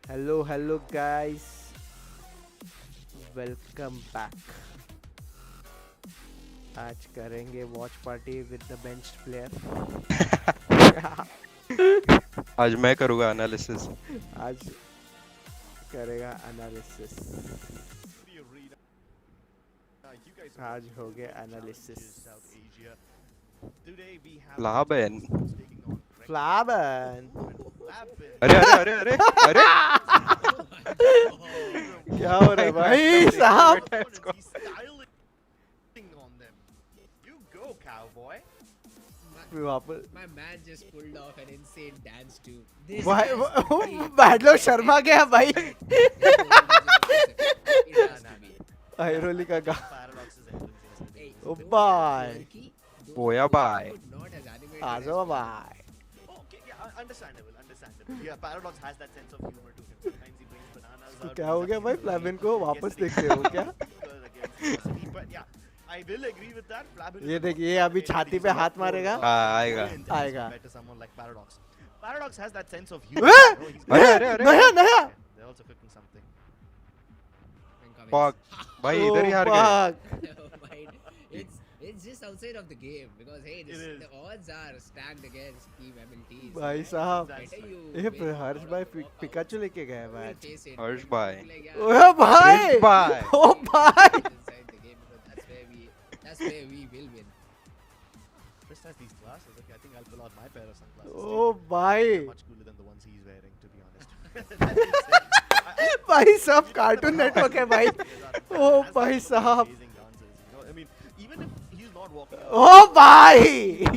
Hello guys. Welcome back. आज करेंगे watch party with the benched player. आज मैं करूँगा एनालिसिस. आज करेगा एनालिसिस. आज हो गया एनालिसिस. फ्लाबन. फ्लाबन. अरे अरे अरे अरे अरे क्या हो रहा है भाई साहब? वापस My man just pulled off an insane dance too. भाई बैडलो शर्मा गया भाई. आयरोली का गा. ओ बाय. ओया बाय. आ जाओ bye. Yeah, Paradox has that sense of humor to him. Sometimes he brings bananas तो out. क्या हो गया भाई? फ्लाबिन को वापस देखते हो क्या? But yeah, I will agree with that. Flabbin ये देखिए, ये अभी छाती पे हाथ मारेगा. आएगा. आएगा. Better someone like Paradox. Paradox has that sense of Eh? humor. You know, he's अरे अरे अरे नया नया. They're also cooking something. Fuck भाई इधर ही हार गए. It's just outside of the game because hey, It is. the odds are stacked against Team MLT. भाई साहब. Better you ये win हर्ष भाई पिकाचू लेके गए or भाई. you face it. हर्ष भाई. Like, yeah, ओए भाई. हर्ष भाई. ओ भाई. inside the game because that's where we will win. Chris has these glasses. Okay, I think I'll pull out my pair of sunglasses. ओ भाई. They're much cooler than the ones he's wearing, to be honest. भाई सब cartoon network है भाई. ओ भाई साहब. Amazing dancers, you know. I mean, even if he's not walking out, ओ भाई.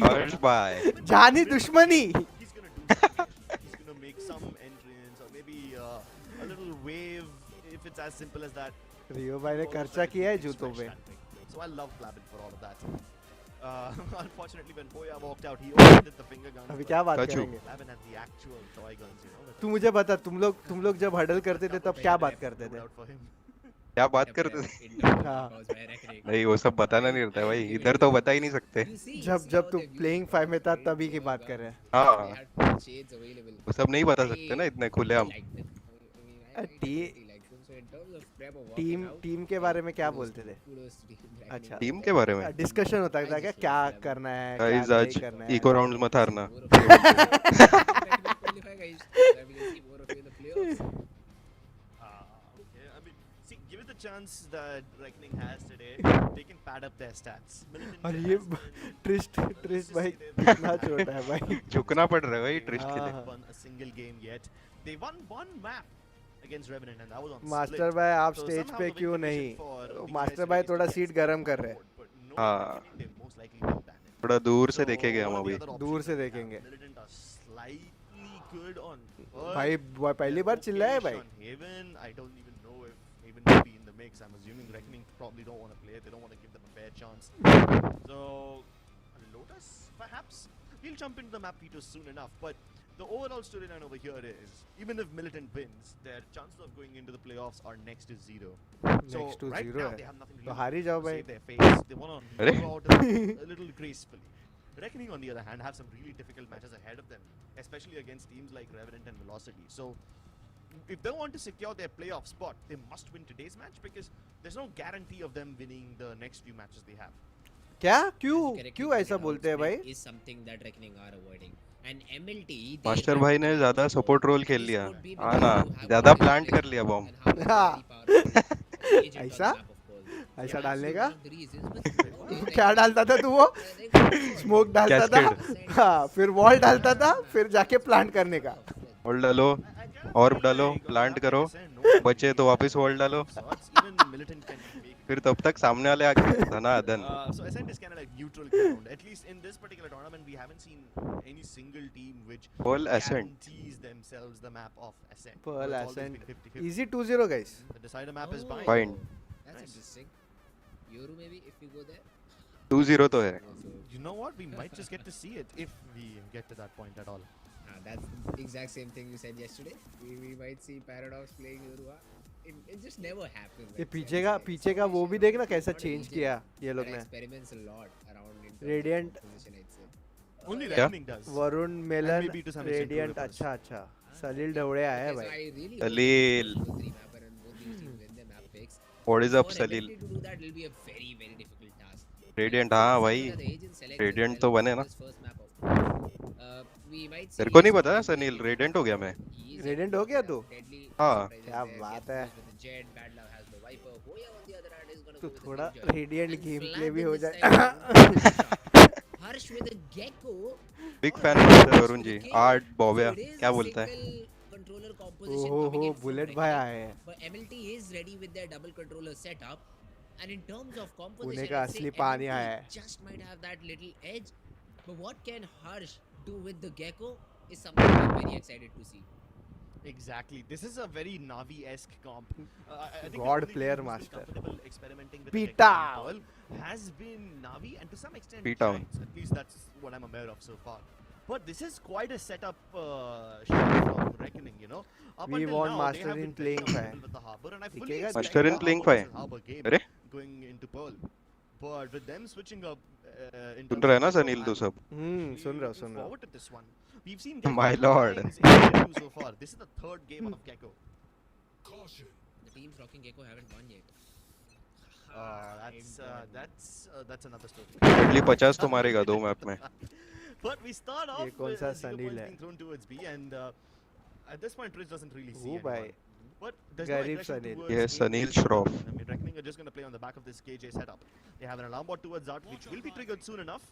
हर्ष भाई. जानी दुश्मनी. he's gonna do something. He's gonna make some entrance or maybe a little wave if it's as simple as that. रियो भाई ने खर्चा किया है जूतों पे. So I love Flabbin for all of that. Unfortunately, when Poya walked out, he only did the finger guns. अभी but क्या बात कचू. करेंगे? Flabbin had the actual toy guns, you know. that तू मुझे बता, तुम लोग जब हडल करते थे तब क्या बात करते थे? out for him. क्या बात करते थे? हाँ. नहीं वो सब बताना नहीं रहता है भाई. इधर तो बता ही नहीं सकते. जब तू प्लेइंग 5 में था तभी की बात कर रहे हैं. हाँ वो सब नहीं बता सकते ना इतने खुलेआम. टीम के बारे में क्या बोलते थे? अच्छा. टीम के बारे में डिस्कशन होता था क्या करना है, क्या गाइस नहीं आज करना है. इको राउंड्स मत हारना. Okay, I mean, see, give it the chance that Reckoning has today. They can pad up their stats. Militant और has ये been ट्रिस्ट भाई कितना छोटा है भाई. झुकना पड़ रहा है भाई ट्रिस्ट के हाँ, लिए. हाँ. won a single game yet. They won one map against Revenant and that was on master split. भाई आप So स्टेज somehow पे the क्यों win नहीं? condition for these master guys भाई today थोड़ा is to सीट get गरम कर रहे हैं. forward, but no हाँ. reckoning, they most likely will ban it. थोड़ा दूर से So, देखेंगे हम what are अभी. the other दूर options से they have? देखेंगे. Militant are slightly good on भाई पहली बार चिल्लाए भाई. on Haven. I don't even know if Haven will be in the mix. I'm assuming Reckoning probably don't want to play it. They don't want to give them a fair chance. So, Lotus, perhaps? He'll jump into the map features soon enough. But the overall storyline over here is, even if Militant wins, their chances of going into the playoffs are next to zero. So, Next to right zero now है. they have nothing तो really हार ही जाओ to भाई. save their face. They want to अरे? go out a little gracefully. Reckoning, on the other hand, have some really difficult matches ahead of them, especially against teams like Revenant and Velocity. So, if they want to secure their playoff spot, they must win today's match because there's no guarantee of them winning the next few matches they have. क्या क्यों ऐसा बोलते हैं भाई? Is something that Reckoning are avoiding. And MLT master भाई ने ज्यादा support role खेल लिया. हाँ ना ज्यादा प्लांट कर लिया बॉम्ब. ऐसा? ऐसा डालने का? क्या डालता था तू वो? स्मोक डालता था. हाँ फिर वॉल डालता था फिर जाके प्लांट करने का. वॉल डालो ऑर्ब डालो प्लांट करो बचे तो वापस वॉल डालो Shots, even Militant can make. फिर तब तक सामने वाले आके धना धन. So Ascent is kind of like neutral ground. At least in this particular tournament, we haven't seen any single team which Pearl Ascent. guarantees themselves the map of Ascent. Pearl It's always Ascent. been 50-50. Easy 2-0 guys. The decider map is bind. Bind. That's Nice. interesting. Yoru maybe if we go there. 2-0 तो है. You know what? We might just get to see it if we get to that point at all. That's the exact same thing you said yesterday. We might see Paradox playing Yorua. It just never happens. ये पीछे का वो भी देखना कैसा change किया ये लोग ने. Experiments a lot around in Radiant. position, I'd say. Only Yeah. Reckoning does. Varun मेलन maybe to some extent radiant. Rivers. अच्छा. सलील ढवळे आया है Okay, so भाई. I really Salil. hope that 3 mapper and both these teams win their map picks. What is up, For Salil? MLT to do that, it'll be a very, very difficult task. Radiant, Let's हाँ see भाई. what the agents select as Radiant well तो बने for ना. this first map of. We might see तेरे को नहीं Ace पता Coming Sanil, in. Radiant हो गया मैं. He is Radiant able हो to गया set तू? up deadly हाँ. surprises क्या there. बात Gets है. goes with the Jet, Bad Love has the Viper. Hoya on the other hand is gonna तो go with the थोड़ा Killjoy. Radiant And game play Flab भी in हो this जाए. time won't be shot. Harsh with a Gecko. Big और fan Harsh है with Varun the जी. kill. Art So बॉबिया it is क्या a बोलता है? single controller composition ओहो coming हो in from बुलेट भाई Reckoning. आए हैं. But MLT is ready with their double controller setup. And in terms of Pune composition, का I'd say असली पानी MLT आया है. just might have that little edge. But what can Harsh do with the Gecko is something I'm very excited to see. Exactly. This is a very Navi-esque comp. I think God the only player team who's been master. comfortable experimenting with Pita. the Gecko and Pearl has been Navi and to some extent Pita. Giants. At least that's what I'm aware of so far. But this is quite a setup shot from Reckoning, you know. Up We until want now, Master they have in been very playing comfortable fire. with the Harbor, and I fully दिखेगा expect Master in the playing Harbor fire. versus Harbor game अरे going into Pearl. But with them switching up in soon terms रहा है of ना Gecko, Sanil तू I'm सब? सुन रहा हूँ looking सुन रहा हूँ. forward to this one. We've seen Gecko My two lord. times in Tier 2 so far. This is the third game of Gecko. The teams rocking Gecko haven't won yet. That's another story. Deadly 50 तो मारेगा 2 map में. But we start off ये कौन with सा zero Sanil points है? being thrown towards B, and at this point, Trish doesn't really see वो anyone. भाई. But there's no गरीब aggression Sanil. towards ये A. Sanil Shroff. I mean, Reckoning are just going to play on the back of this KJ setup. They have an alarm bot towards out, which will be triggered soon enough.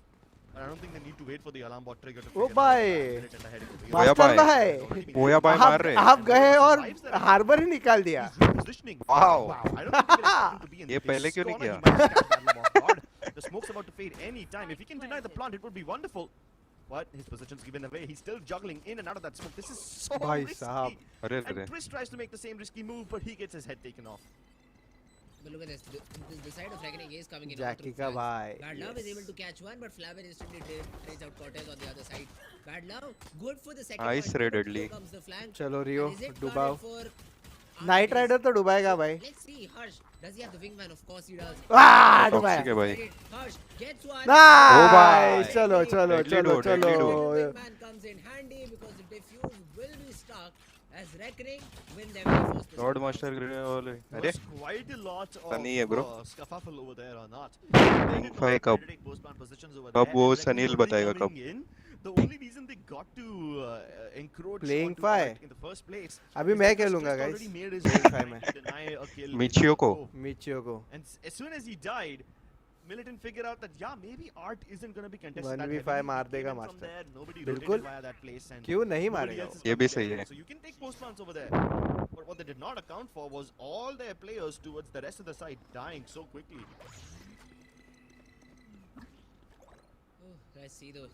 But I don't think they need to wait for the alarm bot trigger to oh trigger भाई. a minute and a head ago. Boya master भाई. भाई. बोया भाई मार रहे. आप गए और हार्बर ही निकाल दिया. He's repositioning. Wow. I don't think he was expecting to be in ये this पहले क्यों नहीं corner. किया? He might just catch Battle off guard. The smoke's about to fade any time. If he can deny the plant, it would be wonderful. But his position's given away. He's still juggling in and out of that smoke. This is so भाई risky. साहब. अरे And अरे. Chris tries to make the same risky move, but he gets his head taken off. But look at this. The side of Reckoning is coming in. Jackie का भाई. Bad Love is able to catch one, but Flavin instantly trades out Cortez on the other side. Bad Love, good for the second Nice one. red, Here Deadly. comes the flank. चलो रियो And is it डुबाओ. guarded for Knight Artemis? Rider तो डुबाएगा भाई. Let's see, Harsh. Does he have the wingman? Of course he does. वाह Toxic डुबाया. है भाई. Harsh gets one. Nice. भाई. चलो चलो Deadly चलो duo, deadly चलो. duo. Wingman comes in handy because the defuse will be stuck as Reckoning win their very first position. Lord master वाले. अरे There's quite a lot of Sunny है bro. scuffle over there or not. Playing five कब? कब वो सनील बताएगा कब? The only reason they got to encroach Playing onto five? Art in the first place अभी is मैं because खेलूंगा Chris guys. already made his Playing own five mind में. to deny a kill in Michio को. one go. Michio को. And as soon as he died, Militant figured out that yeah, maybe Art isn't going to be contested that 1v5 heavily. मार He देगा came in from Master. there, nobody बिल्कुल. rotated via that place and क्यों नहीं nobody मारेगा else वो? is ये भी coming सही there. है. So you can take post plants over there. But what they did not account for was all their players towards the rest of the side dying so quickly. Oh, let's see though.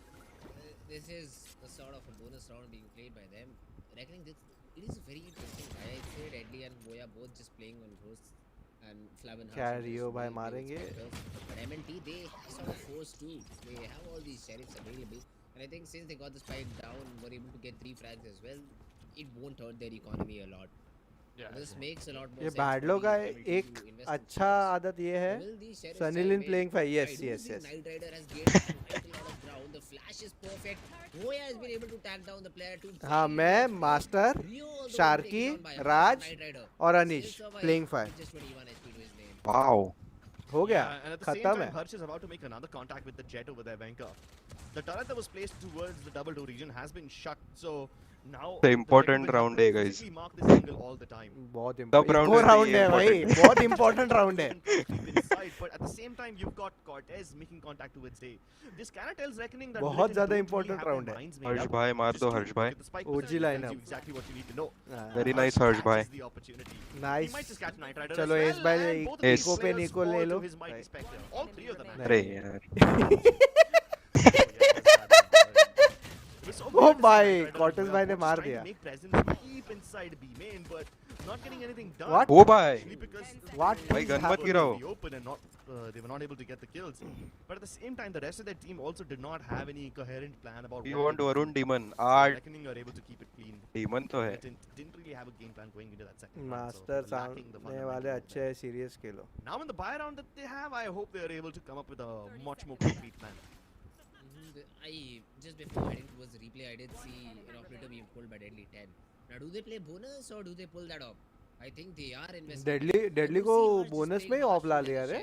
This is a sort of a bonus round being played by them. Reckoning this, it is a very interesting guy. I'd say Deadly and Boya both just playing on ghosts and Flavin. क्या रियो भाई मारेंगे? But MLT they sort of forced to. They have all these sheriffs available, and I think since they got the spike down, were able to get 3 frags as well. It won't hurt their economy a lot. This makes a lot more ये sense. बैडलो for का the MLT एक to invest in अच्छा players. आदत ये है. Will these sheriffs Sunil side in may- playing five. Yes, I do yes, think yes. Knight Rider has gained quite a lot of ground. The flash is perfect. Hoya has been able to tag down the player to. हाँ मैं master Rio also Sharky, taken down by a Raj Knight Rider. और Still Anish survived playing with five. just 21 HP to his name. Wow. हो गया. Yeah, and at the same खत्म time, है. Harsh is about to make another contact with the jet over there, Venka. The turret that was placed towards the double door region has been shut, so now The important Venka will round have है, to guys. physically mark this angle all the time. बहुत Top important. round एक और है, round ये है भाई. important. बहुत important round है. Keep inside, but at the same time, you've got Cortez making contact towards A. This kind of tells Reckoning that बहुत Militant ज़्यादा don't important really have round their है. minds made हर्ष up. भाई मार Just दो to हर्ष भाई. get the spike OG position line tells up. you exactly what you need to know. Very Harsh nice हर्ष भाई. catches the opportunity. He nice. might just catch Knight Rider चलो as as well, by and both of Ace. these निको पे players निको fall ले to low. his mighty spectre. All 3 of them. अरे यार. Oh भाई, Cortez भाई ने मार दिया. Make presence deep inside B main, but not getting anything done. What? ओ भाई. Especially because What भाई is गन मत happening? गिराओ. the open and not they were not able to get the kills. But at the same time, the rest of their team also did not have any coherent plan about We what want they would Varun do. Demon. So Art Reckoning are able to keep it clean. Demon तो है. Didn't really have a game plan going into that second round, so master they were lacking the सामने वाले fundamentals अच्छे there. हैं. Serious Khelo. Now in the buy round that they have, I hope they are able to come up with a much more concrete plan. I just before heading towards the replay, I did see an operator being pulled by Deadly 10. Now, do they play bonus or do they pull that off? I think they are investing. Deadly को bonus में ही of ला लिया रे.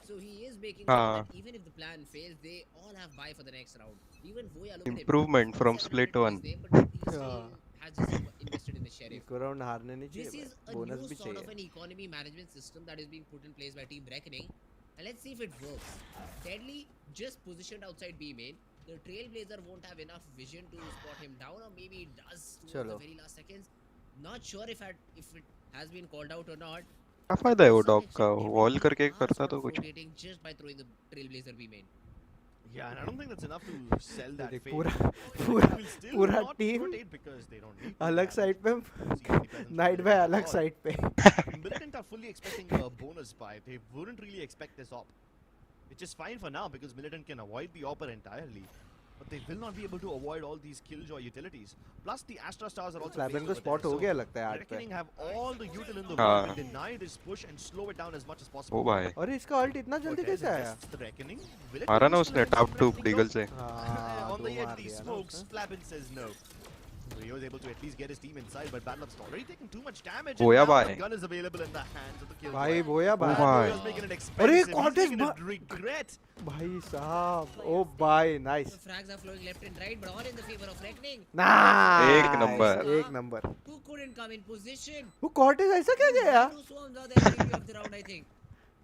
So he is making हाँ. sure that even if the plan fails, they all have buy for the next round. Even Voya, look at him. Improvement from 700 split is one. there, but he still has just invested in the sheriff. एक round हारने नहीं This चाहिए. is a bonus new भी sort of चाहिए. an economy management system that is being put in place by Team Reckoning. And let's see if it works. Deadly just positioned outside B main. The Trailblazer won't have enough vision to spot him down, or maybe it does towards चलो. the very last seconds. Not sure if it has been called out or not. क्या फायदा है वो To some dog का? extent, wall Deadly करके are करता sort तो of कुछ. rotating just by throwing the Trailblazer B main. Yeah, and I don't think that's enough to sell that देख, fate. पूरा They पूरा will still पूरा not team rotate because they don't need to. अलग They side पे, haven't seen any presence night from भाई Militant अलग at all. Side पे. Militant are fully expecting a bonus buy. They wouldn't really expect this op. Which is fine for now because Militant can avoid the opper entirely. But they will not be able to avoid all these killjoy utilities. Plus the Astra Stars are also Flaben placed को over spot there, हो so गया लगता है आठ पे. Reckoning have all the util in the हाँ. world to deny this push and slow it down as much as possible. ओ भाई. और इसका अल्ट इतना जल्दी Cortez कैसे आया? invests the Reckoning. Will it मारा ना be उसने still top against to Reckoning डीगल though? से. हाँ, On दो the मार edge, he दिया ना smokes. उसने. Flaben says no. Rio is able to at least get his team inside, but Badlap's already taking too much damage. Voya And now bhai. the gun is available in the hands of the killjoy. भाई बोया ओ भाई. भाई. Voya's making it अरे expensive. He's Cortez making it regret. भाई साहब. ओ भाई nice. The frags are flowing left and right, but all in the favor of Reckoning. Nice. एक number. एक number. Who couldn't come in position? वो Cortez ऐसा क्या गया? Two swarms are the MVP of the round, I think.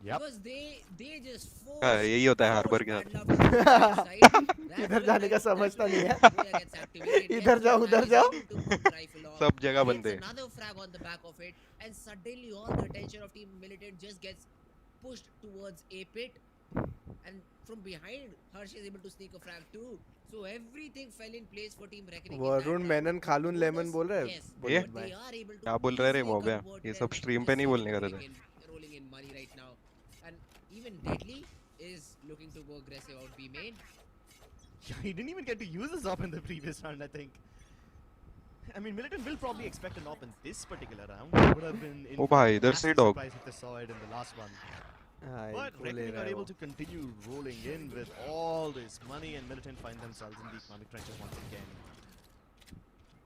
Yep. Because they just forced. हाँ, यही होता है हार्बर के साथ. इधर जाने का समझता नहीं है. इधर जाओ उधर जाओ. सब जगह बंदे. Another frag on the back of it, and suddenly all the attention of Team Militant just gets pushed towards A pit, and from behind, Harsh is able to sneak a frag too. So everything fell in place for Team Reckoning. Varun Menon खालून lemon बोल रहे हैं. Yes, ये? but they are able to क्या बोल रहा है रे easily बॉबे? convert ये them सब into स्ट्रीम पे this नहीं बोलने का rolling था. in- rolling in money right now, and even Deadly is looking to go aggressive out B main. Yeah, he didn't even get to use his op in the previous round, I think. I mean, Militant will probably expect an op in this particular round. It would have been ओ भाई, इधर से dog. surprised if they saw it in the last one. हाँ, But इनको ले Reckoning रहा are है able वो. to continue rolling in with all this money, and Militant find themselves in the economic trenches once again.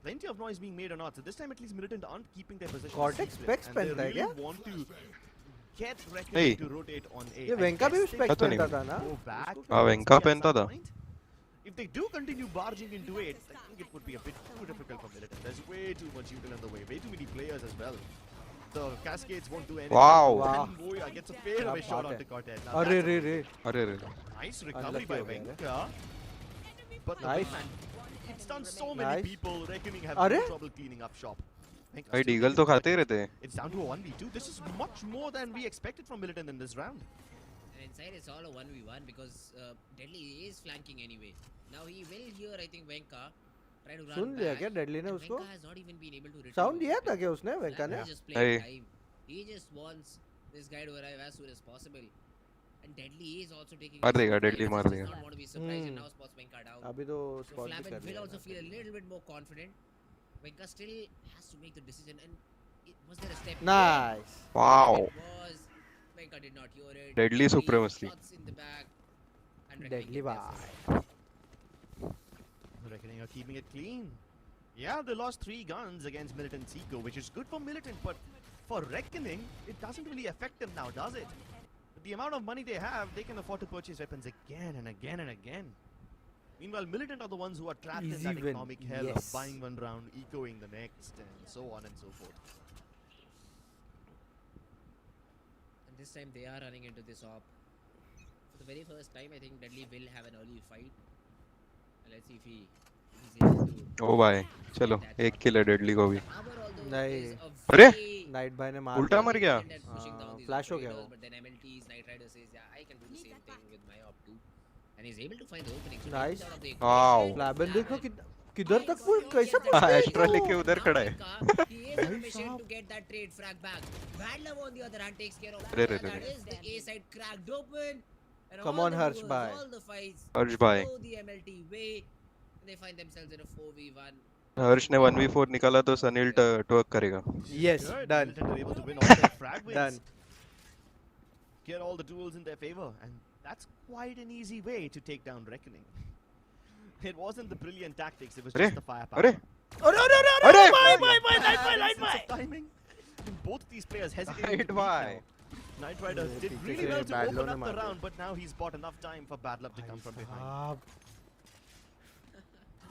Plenty of noise being made or not, so this time at least Militant aren't keeping their position Cortex secret, specs and they पहनता है really क्या? want to get Reckoning Hey. to rotate on A. ये I वेंका भी guess they specs पता नहीं. पहनता था ना? go back हाँ, वेंका at पहनता some था. point. If they do continue barging into it, I think it would be a bit too difficult for Militant. There's way too much util in the way, way too many players as well. The cascades won't do anything. Wow. Wow. And Voya gets a fair away क्या shot बात onto है. Cortez. Now अरे that's रे a रे. अरे रे. nice recovery Unlucky by हो गया रे. Venka. But the Nice. big man, it's done so many Nice. people. Reckoning have अरे? no trouble cleaning up shop. Venka भाई still डीगल taking तो the खाते ही lead. रहते हैं. It's down to a 1v2. This is much more than we expected from Militant in this round. And inside it's all a 1v1 because Deadly is flanking anyway. Now he will hear, I think, Venka try to run सुन लिया back, क्या deadly ने and उसको? Venka has not even been able to retrieve sound the दिया था weapon. क्या उसने वेंका ने? Flash is just playing Hey. time. He just wants this guy to arrive as soon as possible. And Deadly is also taking. मार his देगा, surprise. Deadly He मार does देगा. not want to be surprised, and Hmm. now spots Venka down. अभी तो So spot भी Flamen कर will लिया also था. feel a little bit more confident. Venka still has to make the decision. And was there a step? Nice. Wow. It was. Venka did not hear it. Deadly supremacy. Shots in the back. And Reckoning Deadly get their भाई. Reckoning are keeping it clean. Yeah, they lost 3 guns against Militant Seiko, which is good for Militant, but for Reckoning, it doesn't really affect them now, does it? With the amount of money they have, they can afford to purchase weapons again and again and again. Meanwhile, Militant are the ones who are trapped in Easy that win, economic hell yes. of buying one round, ecoing the next, and so on and so forth. And this time they are running into this op. For the very first time, I think Deadly will have an early fight. And let's see if he's able to. ओ भाई, चलो एक किल है deadly को भी. Hammer, although, नहीं. is a अरे? very night भाई ने मार उल्टा दिया. मर गया. and pushing down these flash हो गया operators, वो. but then MLT's Knight Rider says, yeah, I can do the same thing with my op too. And he's able to find the opening. So Nice. out of the Wow. equation, फ्लैबन देखो Flamen किधर तक वो कैसे Yes, पहुंच गया extra इसको? लेके उधर खड़ा है. He is on a mission to get that trade frag back. Bad Love on the other hand takes care of Re, that. re, re, That re. is the A side cracked open. And Come all on, the Harsh duels, bhai. all the fights हर्ष भाई. go the MLT way. And they find themselves in a 4v1. हर्ष ने 1v4 निकाला तो Sanil twerk करेगा. Yes, Good. done. Militant are able to win all their frag wins. Done. Get all the duels in their favor, and that's quite an easy way to take down Reckoning. It wasn't the brilliant tactics, it was अरे just the firepower. अरे अरे Light timing. Both of these players hesitating to peek Nightby. now. Night Rider did पीछे really से well to bad open low ने up the मार दिया। round, but now he's bought enough time for bad luck to come from behind. साहब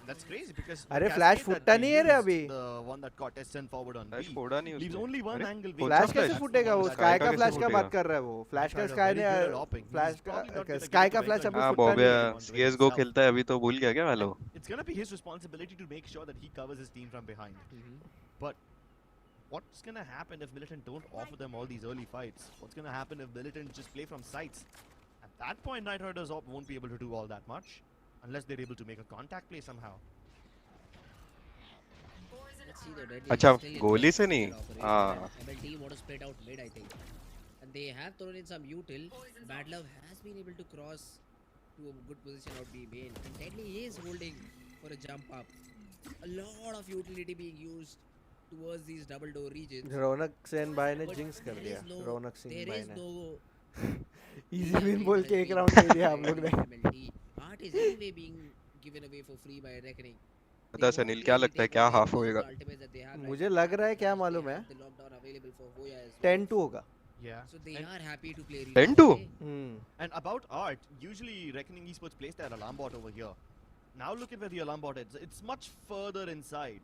That's crazy because अरे the flash cascade फुटता that they नहीं है रे used, अभी। the one that Cortez sent forward on flash B, फोड़ा नहीं leaves उसने। only one अरे, angle. कौन फ्लैश सा कैसे flash? फूटेगा? वो Sky स्काई का का कैसे फ्लैश का फूटेगा? बात कर रहा है वो। फ्लैश का Night Rider स्काई very ने good at hopping. Flash He's probably not gonna sky get का the फ्लैश Venka अभी हाँ फुटता नहीं बॉबिया है। CS:GO खेलता है अभी तो भूल गया क्या वालो? It's gonna be his responsibility to make sure that he covers his team from behind. But what's gonna happen if Militant don't offer them all these early fights? What's gonna happen if Militant just play from sights? At that point, Night Riders won't be able to do all that much unless they're able to make a contact play somehow. Let's see though, Deadly अच्छा, is still in गोली the से नहीं? operation हाँ। and MLT want to split out mid, I think. And they have thrown in some util. Bad Love has been able to cross to a good position out B main. And Deadly is holding for a jump up. A lot of utility being used towards these double door regions. रौनक सेन भाई ने But jinx कर there दिया। is no- Raunak Singh there भाई is ने। no easy win बोल के एक round ले लिया हम लोग ने। MLT. Art is anyway being given away for free by Reckoning. बता सनील क्या लगता है क्या हाफ होएगा? मुझे लग रहा है क्या मालूम है 10-2 होगा। Yeah. So they are happy to play 10-2? And about Art, usually Reckoning Esports plays their alarm bot over here. Now look at where the alarm bot is. It's much further inside.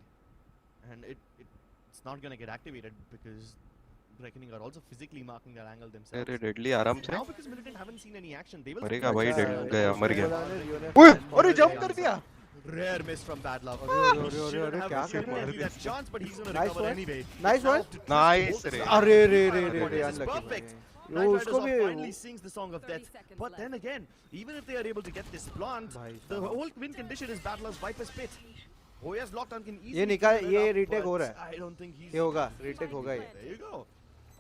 And it's not gonna get activated because Reckoning are also physically marking their angle themselves. अरे deadly आराम से Now because Militant haven't seen any action, they will मरेगा भाई अच्छा, dead गया मर गया। ओए ओए अरे जंप कर दिया। rare miss from Bad Luck. अरे क्या कर रहा Deadly that chance, but he's gonna Nice recover one. anyway. Nice one. Now to twist Nice both रे। sides. अरे रे रे रे This रे is अनलकी perfect. भाई। Night वो Riders उसको भी finally sings the song of death. But then again, even if they are able to get this plant, भाई the साहब। whole win condition is Bad Luck's Viper's Pit. Hoya's lockdown can easily ये निकाल clear it ये up, retake हो but रहा है। I don't think he's ये होगा रीटेक होगा ये। There you go.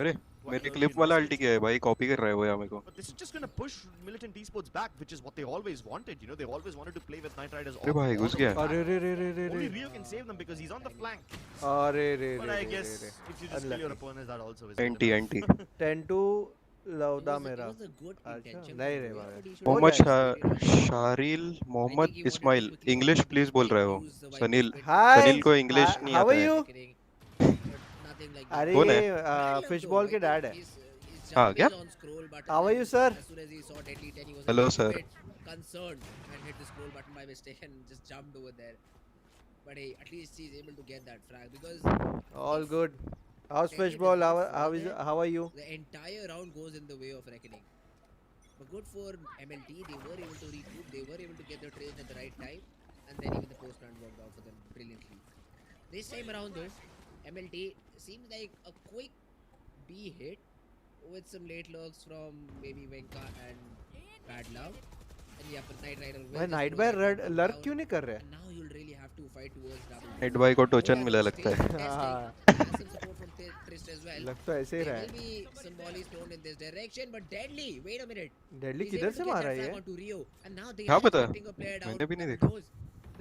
अरे मेरे क्लिप वाला अल्टी क्या है भाई कॉपी कर रहा है वो या मेरे को। But this is just going to push Militant Esports back, which is what they always wanted. You know, they've always wanted to play with Night Riders. अरे भाई घुस गया। अरे रे रे रे रे Only रे। Rio can save them because he's on the flank. अरे रे But रे I रे guess रे। if you just kill your opponents, that also is anti enough. Anti 10-2 लौदा मेरा। It was a good अच्छा, intention नहीं from रे Hoya, भाई। but he should Mohammad have शारिल I think Mohammad he wanted to Ismail quickly English please बोल रहे हो use the Viper's Sanil Pit. हाय सनील को इंग्लिश नहीं हाउ आता आर है। You? Reckoning, but nothing like that. अरे कौन है? ये फिश बॉल के डैड है। He's हाँ, क्या? jumping on scroll button How are and you, sir? As soon as he saw Deadly 10, he was Hello, a little sir. bit concerned and hit the scroll button by mistake and just jumped over there. But hey, at least he's able to get that frag because All good. How's fish ball? How are you? the entire round goes in the way of Reckoning. But good for MLT, they were able to recoup, they were able to get their trades at the right time, and then even the post round worked out for them brilliantly. This time around though, MLT seems like a quick B hit with some late lurks from maybe Venka and Bad Love. And yeah, but Night Rider will भाई just knight close by that red one lurk down. क्यों नहीं कर रहे? And now you'll really have to fight towards double. Head भाई को टोचन Hoya मिला though लगता still है। हाँ। contesting, has some support from Trist as well. लग तो ऐसे ही There रहा will है। be some volleys thrown in this direction, but Deadly, wait a minute. Deadly He's किधर able से to get मारा that ये? frag onto Rio, and now they क्या are पता? expecting a player down. मैंने भी नहीं Who देखा। knows?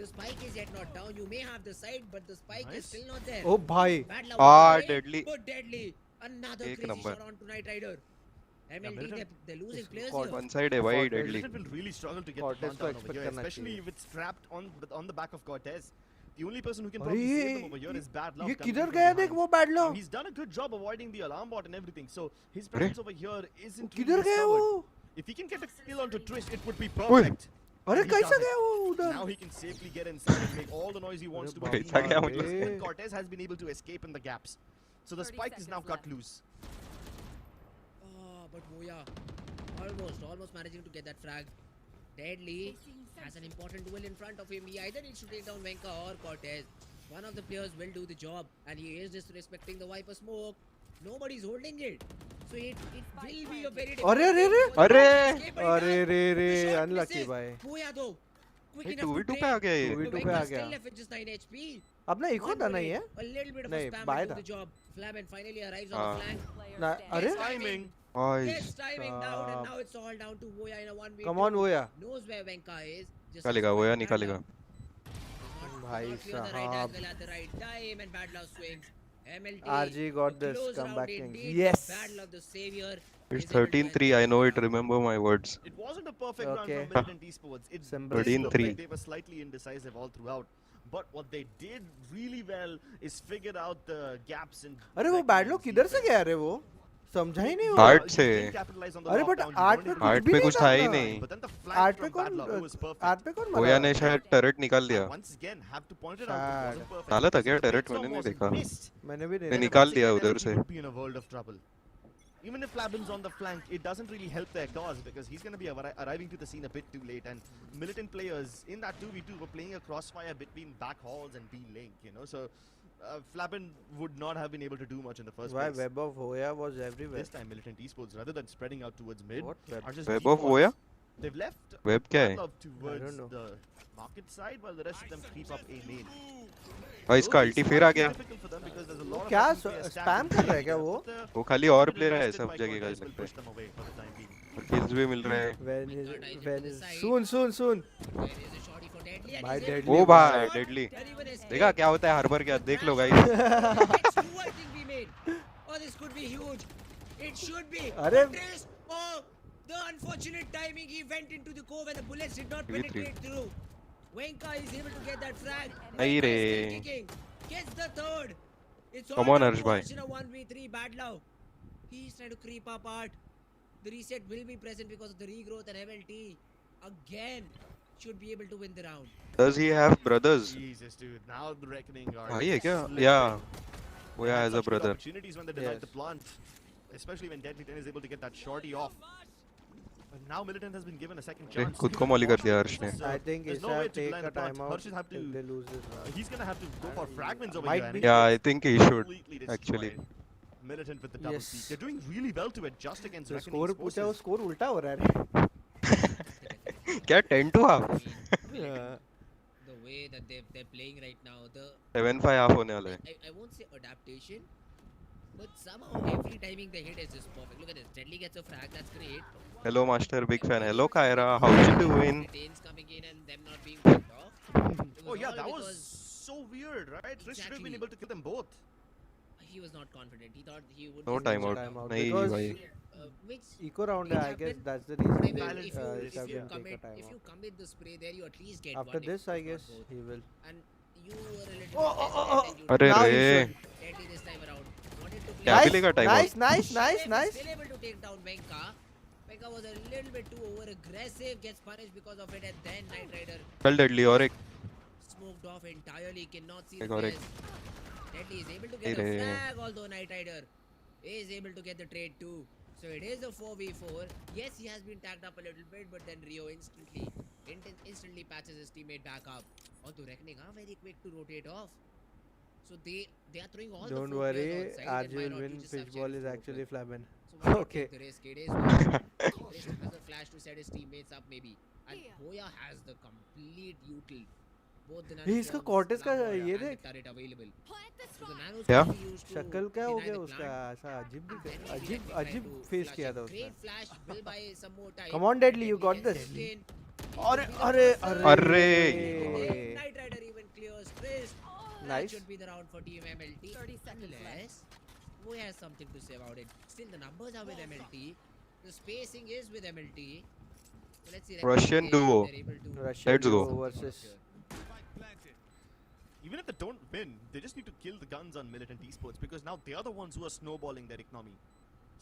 The spike is yet not down. You may have the side, but the spike is Nice. still not there. ओ भाई Bad luck. Ah, away, Deadly. But Deadly. Another एक crazy number. shot onto Night Rider. MLT, Militant they're losing players caught here. One side है भाई Cortez deadly. Militant will really struggle to get Cortez the plant को down over expect here, करना especially चाहिए। if it's trapped on the back of Cortez. The only person who can अरे probably ये save them over here is Bad Luck. ये coming किधर from गया behind. देख वो bad low. Now, he's done a good job avoiding the alarm bot and everything, so his presence over here isn't really किधर गया वो? discovered. If he can get a kill onto Twist, it would be perfect. अरे And he कैसा does it. गया वो उधर? Now he can safely get inside and make all the noise he wants to. अरे with कैसा the गया alarm, मुझे? because then Cortez has been able to escape in the gaps. So the 30 spike is now seconds cut left. loose. Oh, but Hoya almost managing to get that frag. Deadly has an important duel in front of him. He either needs to take down Venka or Cortez. One of the players will do the job, and he is disrespecting the Viper smoke. Nobody's holding it. So it will be a very अरे अरे अरे difficult अरे escape, but he अरे does. रे The रे shot unlucky misses. भाई। Hoya though, quick ये enough to 2v2 पे trade. आ गया ये। 2v2 Venka पे आ still गया। left with just 9 HP. अपना इको था ना ये? A little bit of नहीं, a spam by will do था। the job. Flabben finally arrives हाँ। on the flank. Player ना standing. अरे Timing. Gets timing down, and Stop. now it's all down to Hoya in a 1v2. Come on वो या। Knows where Venka is. Just निकालेगा वो या निकालेगा। भाई भाई the right साहब। angle at the right time, and Bad Love swings. MLT. RG got a this close round comeback indeed, king. but Yes. Bad Love, the savior. It's is able to 13-3 end I know the it round. remember my words। It wasn't a perfect Okay. run from Militant Esports. It Simple. did look 13-3. like they were slightly indecisive all throughout. But what they did really well is figured out the gaps in. अरे वो bad लोग किधर से गया रे वो समझा ही नहीं वो Heart से। अरे बट आर्ट पे कुछ Heart भी पे नहीं कुछ था था ही अपना। नहीं। But then the art flank पे from Badla, it was कौन perfect. आर्ट पे कौन बोया मरा ने शायद टर्रेट निकाल दिया। Once again, have to point it out. It wasn't perfect. डाला था क्या because the टर्रेट? mid मैंने नहीं wasn't देखा। missed. मैंने भी ने नहीं निकाल Once दिया again, उधर MLT से। would be in a world of trouble. Even if Flabin's on the flank, it doesn't really help their cause because he's going to be arriving to the scene a bit too late. And militant players in that 2v2 were playing a crossfire between back halls and B link, you know. So Flabin would not have been able to do much in the first Why place. web of Hoya was everywhere. This time, militant esports, rather than spreading out towards mid, What web? are just Web deep of Hoya? walls. They've left Web क्या है? Badlove I towards don't know. the market side, while the rest of them creep up A main. भाई इसका अल्टी फिर आ गया। Difficult for them because there's a lot of क्या weapons they are stacked spam in कर रहा है B, क्या but वो? the वो खाली और limited प्लेयर है invested सब by जगह का Cortez will लगता push है। them away for the time being. और किल्स भी मिल रहे हैं। When is soon There is a shorty for Deadly and भाई he's able Deadly to ओ वो भाई shot. Deadly. Not even escape. देखा क्या होता है हर बार क्या देख लो guys. That's two I think we made. Oh, this could be huge. It should be. अरे Trace. Oh, the unfortunate timing. He went into the cove and the bullets did not TV3. penetrate through. Wenka is able to get that frag. नहीं Wenka रे। is still kicking. Gets the third. It's Come all on, down Harsh to bhai. us in a 1v3 battle. He's trying to creep apart. The reset will be present because of the regrowth and MLT again should be able to win the round. Does he have brothers? Jesus, dude. Now the reckoning are. भाई है क्या? slipping. Yeah. They Boya had has a such good brother. opportunities when they decide Yes. to plant, especially when Deadly 10 is able to get that shorty off. But now Militant has been given a second अरे chance. खुद को मौली कर दिया हर्ष ने। I think There's it's no way have to take blind a the plant. timeout Harsh will have if to. they lose this round. He's gonna have to go for fragments over Might here. be. and Yeah, he I think he should completely actually. destroyed. Militant with the double Yes. peak. They're doing really well to adjust against जो Reckoning score पूछा वो forces. Score उल्टा हो रहा है रे क्या 10 to half? The way that they're playing right now, the 7-5 half होने वाला है। I won't say adaptation, but somehow every timing they hit is just perfect. Look at this. Deadly gets a frag. That's great. Hello master, big fan. Hello Kyra, how you doing? Retains coming in and them not being picked off. It Oh was yeah, all that was because so weird, right? Trish should have Exactly. been able to kill them both. he was not confident. He thought he would. No be timeout. timeout नहीं because भाई। Which eco round Which है I guess happened? that's the but reason I they mean, if you have if you been take a commit if timeout. you commit the spray there, you at least get After one. this if I not guess both. he will. And you were a little Oh, bit oh, oh, hesitant and you अरे Now he रे। should. Deadly this time around. Wanted to play. क्या भी लेगा timeout? nice nice nice Still nice Still able to take down Venka. Venka was a little bit too over aggressive, gets punished because of it, and then Knight Rider चल deadly और एक। smoked off entirely, cannot see एक the और एक। players. Deadly is able to get a अरे। flag, although Knight Rider is able to get the trade too. So it is a 4v4. Yes, he has been tagged up a little bit, but then Rio instantly patches his teammate back up. Although Reckoning are very quick to rotate off. So they are throwing all Don't the 4 players worry outside, and RG why will not? win You just have fishball Cherry is to actually open. Flamen So why not Okay. take the risk? It is Risk has a flash to set his teammates up maybe. And Hoya has the complete util. Both the ये इसका nanoswarms, Cortez का Flamboya ये and the देख turret available. So the nanos क्या? can be used to शक्ल क्या हो deny गया the उसका plant. ऐसा अजीब भी Then maybe अजीब Deadly try अजीब to फेस flush किया it. था उसने Great flash will buy some more time. Come on, Deadly, you got Deadly this. gets again. अरे Could be the अरे first अरे Then Knight Rider even clears Trish. That Nice. should be the round for Team MLT. 30 seconds Unless who has something to say about it. Still, the numbers are with MLT. The spacing is with MLT. So let's see. Russian if duo. they're able to Russian Let's go. duo versus Even if they don't win, they just need to kill the guns on Militant Esports because now they are the ones who are snowballing their economy.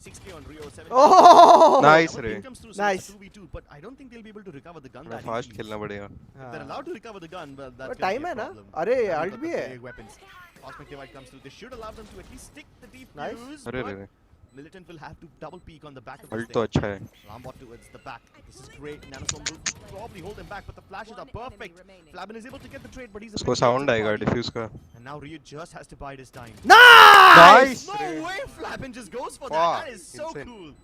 6k on Rio, 7 Oh Nice Double रे। peak comes through, so Nice. it's a 2v2, but I don't think they'll be able to recover the gun थोड़ा that fast easily. खेलना पड़ेगा। If they're allowed to recover the gun, well, that's But gonna time be a है ना? problem. अरे, And they've ult got भी the है। big weapons. Cosmic Divide comes through. They should allow them to at least stick the deep Nice. fuse, अरे but रे। Militant will have to double peek on the back of ult this तो thing. अच्छा है। Rambot towards the back. This is great. Nanostorm will probably hold him back, but the flashes are perfect. Flamin is able to get the trade, but he's a उसको bit late to sound the आएगा party. Diffuse का। And now Rio just has to bide his time. Nice No way Flamin just goes for Wow, that. That is so insane. cool.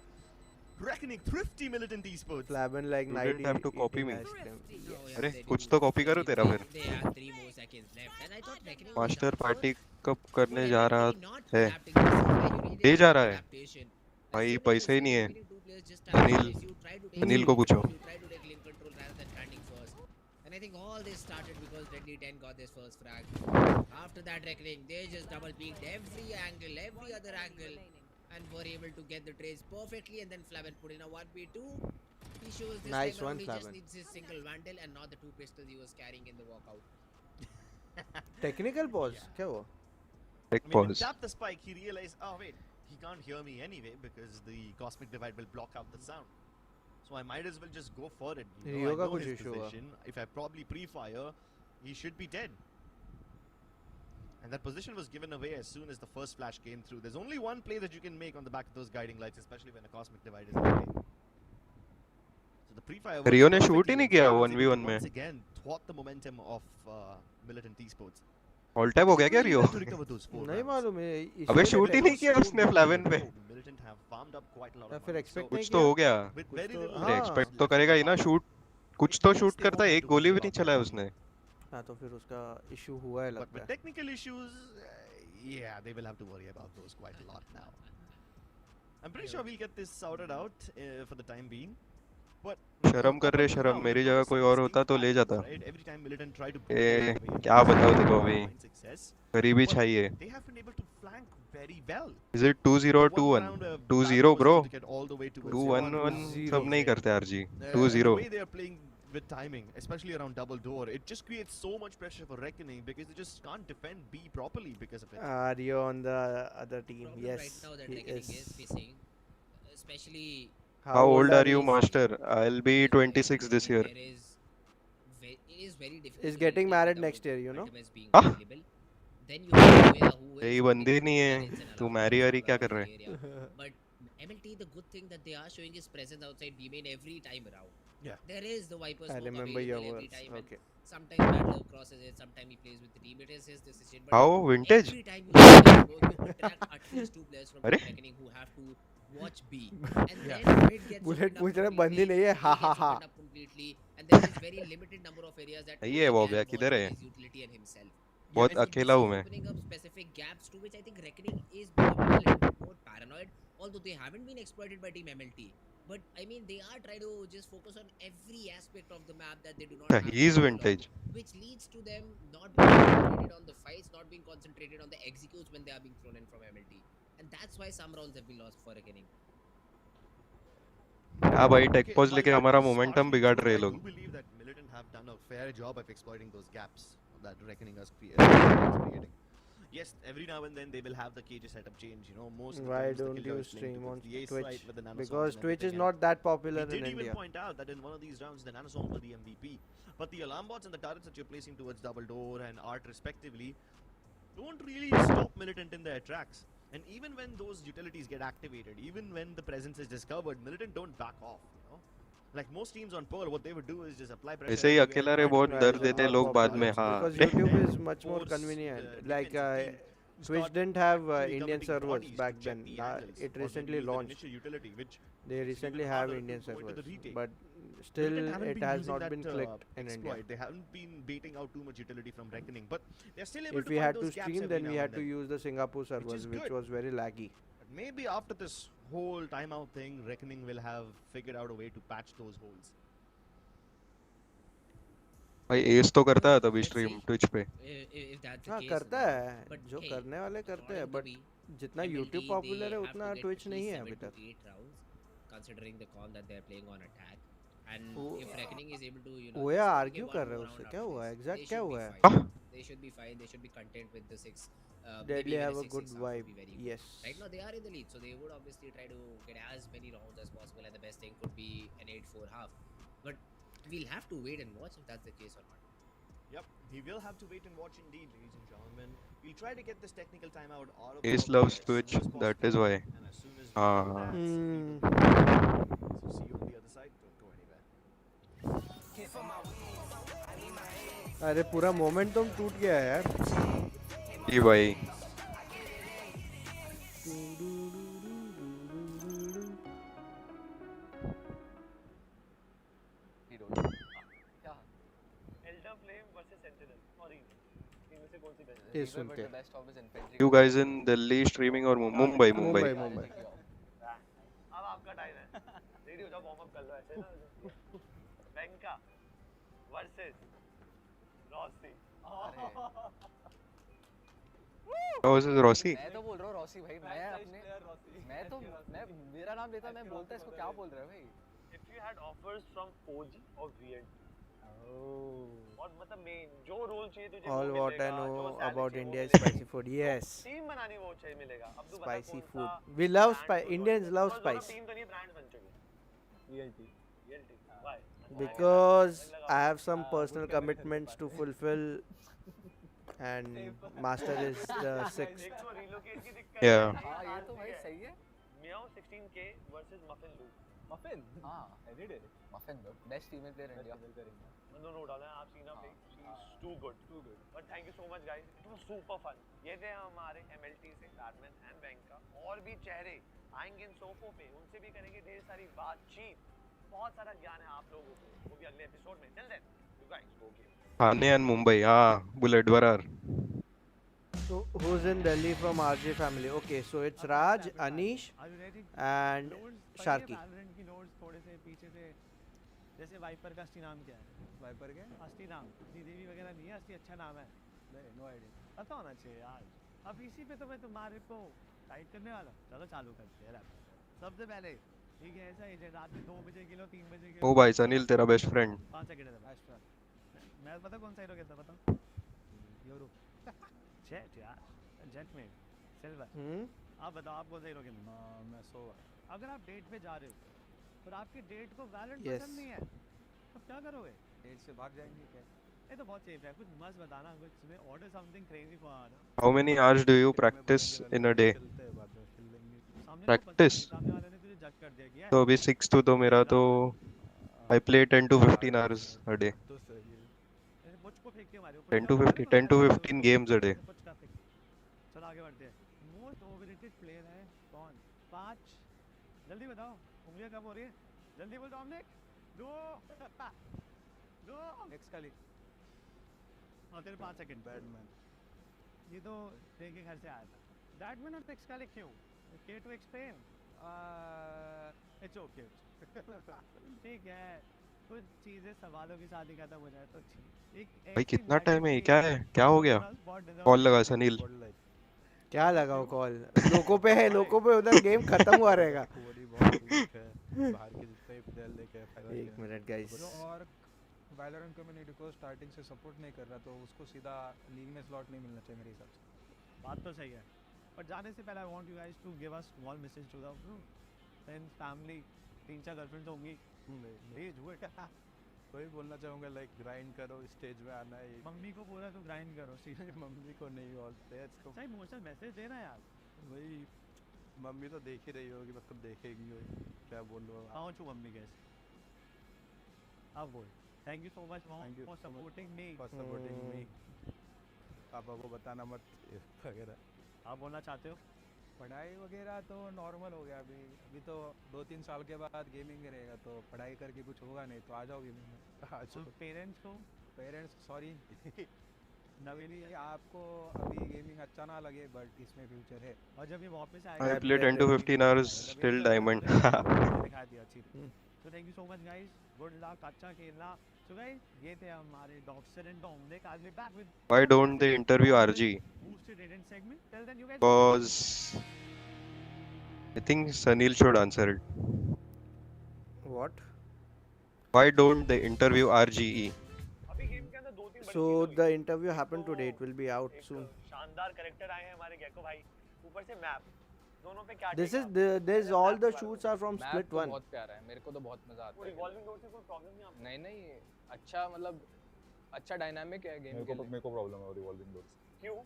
Reckoning thrifty Militant Esports. Flamen like You 90 didn't have to copy me. ice cream. No, yeah, अरे they कुछ do. तो copy करो तेरा फिर। They have 3 more seconds left. And I thought Reckoning was master down party first. कब करने But जा रहा MLT not है? adapting. This is where you need they a जा रहा है। adaptation. As भाई soon as पैसे you ही नहीं see है। winning 2 players just try Anil- to- you try to take Anil link को पूछो। control, you try to take link control rather than planning first. And I think all this started because Deadly 10 got this first frag. After that Reckoning, they just double peeked every angle, every other angle, and were able to get the trades perfectly. And then Flaven put in a 1v2. He shows this Nice time around one, he just Flaven. needs his single vandal and not the 2 pistols he was carrying in the walkout. Technical pause Yeah. क्या हुआ? Take I mean, when he pause. tapped the spike, he realized, oh wait, he can't hear me anyway because the cosmic divide will block out the sound. So I might as well just go for it. You know, Rio I का know कुछ his issue हुआ. position. If I probably pre-fire, he should be dead. And that position was given away as soon as the first flash came through. There's only one play that you can make on the back of those guiding lights, especially when a cosmic divide is in play. So the pre-fire works रियो ने shoot perfectly ही नहीं and किया Cyber was able to 1v1 में. once again thwart the momentum of Militant Esports. All time हो गया क्या Really Rio? well to recover those 4 नहीं rounds. मालूम है. अबे इसलिए shoot ही मैं- नहीं किया उसने Flaven पे. Militant have farmed up quite a lot या of फिर money. expect So नहीं कुछ तो हो गया. with कुछ very तो- little हाँ. अरे left एक्सपेक्ट तो left in करेगा the ही ना. pocket, शूट कुछ it तो means शूट they करता है. won't एक have to गोली worry भी नहीं about चलाया that उसने. हाँ तो फिर उसका इशू हुआ है But लगता with है. technical issues, yeah, they will have to worry about those quite a lot now. I'm pretty sure we'll get this sorted out for the time being. But शर्म कर रहे शर्म. मेरी जगह कोई और होता तो ले जाता. right? Every time Militant try to ए क्या बताओ देखो अभी. गरीबी छाई है. they have been able to flank very well. Is it 2-0 or 2-1? 2-0 bro. 2-1-1 सब नहीं करते RG. The 2-0. way they are playing with timing, especially around double door, it just creates so much pressure for Reckoning because they just can't defend B properly because of it. Rio on the other team. Problem Yes, right now that he Reckoning is. is facing, especially How old are you, he? Master? I'll be 26 this year. there is it is very difficult. He's to getting replace married without next year, you know. ultimates being Huh? available. Then you have Boya, who यही is बंदी नहीं है. balance and तू allowance Mary sort वारी of क्या around कर रहा the है? area. But MLT, the good thing that they are showing is presence outside B main every time around. Yeah. There is the Viper I smoke remember your available every words. time. Okay. And sometimes Badlow crosses it, sometimes he plays with the team. It is his decision. But How vintage? every time you see that smoke, you attract at least 2 players from अरे? Team Reckoning who have to watch B. And then mid gets Bullet opened up पूछ रहा है, completely, बंदी नहीं है, A हा, gets हा, हा. opened up completely, and there is very limited number of areas that सही है Boya वो can भैया, watch किधर for है? his utility and himself. बहुत And अकेला this हूँ is मैं. opening up specific gaps too, which I think Reckoning is becoming a little bit more paranoid, although they haven't been exploited by Team MLT. But I mean, they are trying to just focus on every aspect of the map that they do not have He is control of, vintage. which leads to them not being concentrated on the fights, not being concentrated on the executes when they are being thrown in from MLT. And that's why some rounds have been lost for Reckoning. हाँ भाई take Okay, pause while लेके that हमारा is momentum partially बिगाड़ true, रहे I लोग. do believe that Militant have done a fair job of exploiting those gaps that Reckoning is creating. Yes, every now and then they will have the cage setup change. You know, most of the Why times the don't killer you is playing stream on towards the A Twitch? side with the nanoswarms Because and Twitch is everything, not that popular and he in did even India. point out that in one of these rounds the nanoswarms were the MVP, but the alarm bots and the turrets that you're placing towards double door and art respectively don't really stop Militant in their tracks. And even when those utilities get activated, even when the presence is discovered, Militant don't back off. You know, like most teams on Pearl, what they would do is just apply pressure. ऐसे ही everywhere, अकेला try रे to बहुत pull दर्द together देते हैं all लोग the बाद में. turrets, हाँ. Because and YouTube then is much more force the convenient. Like defensive team to Twitch start didn't have actually Indian committing servers bodies to back check then. the angles It or maybe recently use an launched. initial utility, which They is recently even have harder to Indian go into the servers, retake. but still Militant haven't it been has using not that, been clicked in exploit. India. They haven't been baiting out too much utility from Reckoning, but they're still able If to we find had to those gaps stream, every then we now had and to then. use the Singapore servers, is which good. was very laggy. But maybe after this whole timeout thing, Reckoning will have figured out a way to patch those holes. भाई S तो करता है तभी Let's stream see. Twitch पे. If that's the हाँ case, करता then. है, But जो hey, करने वाले करते हैं, according to but me, जितना MLT, YouTube पॉपुलर है they उतना have to get Twitch at नहीं least है अभी 7 तक. to 8 rounds, considering the call that they are playing on attack. And वो- if Reckoning is able to, you know, ओया just argue get कर one रहे more उससे, round क्या after हुआ? this, Exact they क्या should be हुआ है? fine. They should be fine. They should be content with the 6. Maybe Deadly even have a 6-6 good half would vibe. be very good. Yes. Right now they are in the lead, so they would obviously try to get as many rounds as possible, and the best thing could be an 8-4 half. But we'll have to wait and watch if that's the case or not. Yep, we will have to wait and watch indeed, ladies and gentlemen. We'll try to get this technical timeout out of Ace the way loves as Twitch, soon as that possible. is why. And as soon as we हाँ, do हाँ. that, we Hmm. will so see you on the other side. Don't go anywhere. अरे पूरा momentum टूट गया है यार. जी भाई. Elder Flame versus Sentinel. Sorry. इनमें से कौन सी best है? ये सुनते हैं. You guys in Delhi streaming or Mumbai? Mumbai. अब आपका टाइम है. रेडी हो जाओ, वार्म अप कर लो ऐसे ना. Venka versus Rossi. How is this Rossi? मैं तो बोल रहा हूँ रॉसी भाई. मैं अपने मैं मेरा नाम लेता मैं बोलता इसको क्या बोल रहा है भाई. If you had offers from OG or VNT, और मतलब मेन जो रोल चाहिए तुझे All वो what I मिलेगा, जो know salary about चाहिए वो India is मिलेगी। spicy food. Yes, टीम बनानी वो चाहिए मिलेगा। अब तू बता spicy कौन food. सा We love brand spice. choose Indians करेगा? love और दोनों spice टीम तो नहीं ब्रांड बन चुकी है। Reality why? because I have some personal commitments to fulfill, and Master is the sixth. एक तो रिलोकेट की दिक्कत Yeah. है। हाँ ये तो भाई सही है। मियाओ 16K वर्सेस मफिन लू। मफिन हाँ any day muffin best female player India. No doubt, I've seen her play. She's too good. But thank you so much, guys. It was super fun. ये थे हमारे MLT से Batman and Banca. और भी चेहरे आएंगे इन सोफों पे, उनसे भी करेंगे ढेर सारी बातचीत। बहुत सारा ज्ञान है आप लोगों को, वो भी अगले एपिसोड में। Till then, you guys go game. Thane and Mumbai. Bullet Barar. So who's in Delhi from RJ family? Okay, so it's Raj, Anish, and Sharky. Valorant की नोट्स थोड़े से पीछे से, जैसे वाइपर का असली नाम क्या है? वाइपर के असली नाम श्रीदेवी वगैरह नहीं है, असली अच्छा नाम है। नहीं, नो आइडिया। पता होना चाहिए यार। अब इसी पे तो मैं तुम्हारे को टाइट करने वाला हूँ। चलो चालू करते हैं। सबसे पहले ठीक है, ऐसा एजेंट रात में 2 बजे किलो 3 बजे किलो। ओ भाई सनील तेरा बेस्ट फ्रेंड. 5 सेकंड है बेस्ट फ्रेंड। मैं पता कौन सा हीरो कहता बताऊँ? यूरो जेट यार, जेट में सिल्वर। आप बताओ आप कौन सा हीरो कहते? मैं सोवा। अगर आप डेट पे जा रहे हो और आपके डेट को वैलेंट Yes. पसंद नहीं है तो क्या करोगे? डेट से भाग जाएंगे क्या? ये तो बहुत सेफ है। कुछ मस्त बताना, कुछ में order something crazy for How many hours do you practice in a day? सामने Practice? सामने वाले ने तुझे जज कर दिया कि तो अभी 6 तो मेरा तो I play 10 to 15 hours a day. मुझको फेंक के मारे 10 to 15 games a day. चलो आगे बढ़ते हैं। मोस्ट ओवररेटेड प्लेयर है कौन? 5 जल्दी बताओ, उंगलियां कब हो रही है? जल्दी बोल डोमिनिक। 2 नेक्स्ट काली और तेरे 5 सेकंड। बैटमैन ये तो देख के घर से आया था। बैटमैन और टेक्स्ट काले क्यों? के टू एक्सप्लेन। इट्स ओके ठीक है, कुछ चीजें सवालों के साथ ही खत्म हो जाए तो ठीक। भाई कितना टाइम है? क्या है? क्या हो गया? कॉल लगा सनील. क्या लगाओ कॉल? लोको पे है, लोको पे उधर गेम खत्म हुआ रहेगा। बाहर के जितने प्लेयर लेके एक मिनट गाइस। और वैलोरेंट कम्युनिटी को स्टार्टिंग से सपोर्ट नहीं कर रहा तो उसको सीधा लीग में स्लॉट नहीं मिलना चाहिए मेरे हिसाब से। बात तो सही है, पर जाने से पहले I want you guys to give us small message to the friends family. 3-4 girlfriends होंगी, भेज हुए वही बोलना चाहूँगा लाइक ग्राइंड करो, स्टेज में आना है। मम्मी को बोला तो ग्राइंड करो। मम्मी को नहीं, और प्लेयर्स को सही इमोशनल मैसेज देना यार। वही मम्मी तो देख ही रही होगी, मतलब देखेगी वही। क्या बोलूँ पहुंच हूँ मम्मी कैसे? अब बोल। Thank you so much Thank you for so much supporting me. For supporting me. पापा को बताना मत वगैरह। आप बोलना चाहते हो? पढ़ाई वगैरह तो नॉर्मल हो गया। अभी तो 2-3 साल के बाद गेमिंग रहेगा तो पढ़ाई करके कुछ होगा नहीं, तो आ जाओ गेमिंग में। आ तो जाओ। पेरेंट्स को पेरेंट्स सॉरी नवेली आपको अभी गेमिंग अच्छा ना लगे बट इसमें फ्यूचर है। और जब ये वापस I आएगा play 10 to 15 hours till diamond. दिखा दिया अच्छी। तो thank you so much guys, good luck, अच्छा खेलना। सो गाइस ये थे हमारे doctor and Dominic. I will be back with Why don't they interview RG? boosted edit segment. Tell them you guys Because I think Sanil should answer it. What? Why don't they interview RGE? अभी game के अंदर 2-3 बड़ी So चीजें हुई। the interview happened today. It will be out एक soon. शानदार character आए हैं हमारे गेको भाई, ऊपर से मैप, दोनों पे क्या This take is आप? there's पहले all map the के बारे में shoots are from map split तो 1. बहुत प्यारा है, मेरे को तो बहुत मजा आता वो है। रिवॉल्विंग डोर से कोई प्रॉब्लम नहीं आपको? नहीं नहीं अच्छा, मतलब अच्छा डायनामिक है गेम के लिए। मेरे को प्रॉब्लम है रिवॉल्विंग डोर से, क्यों?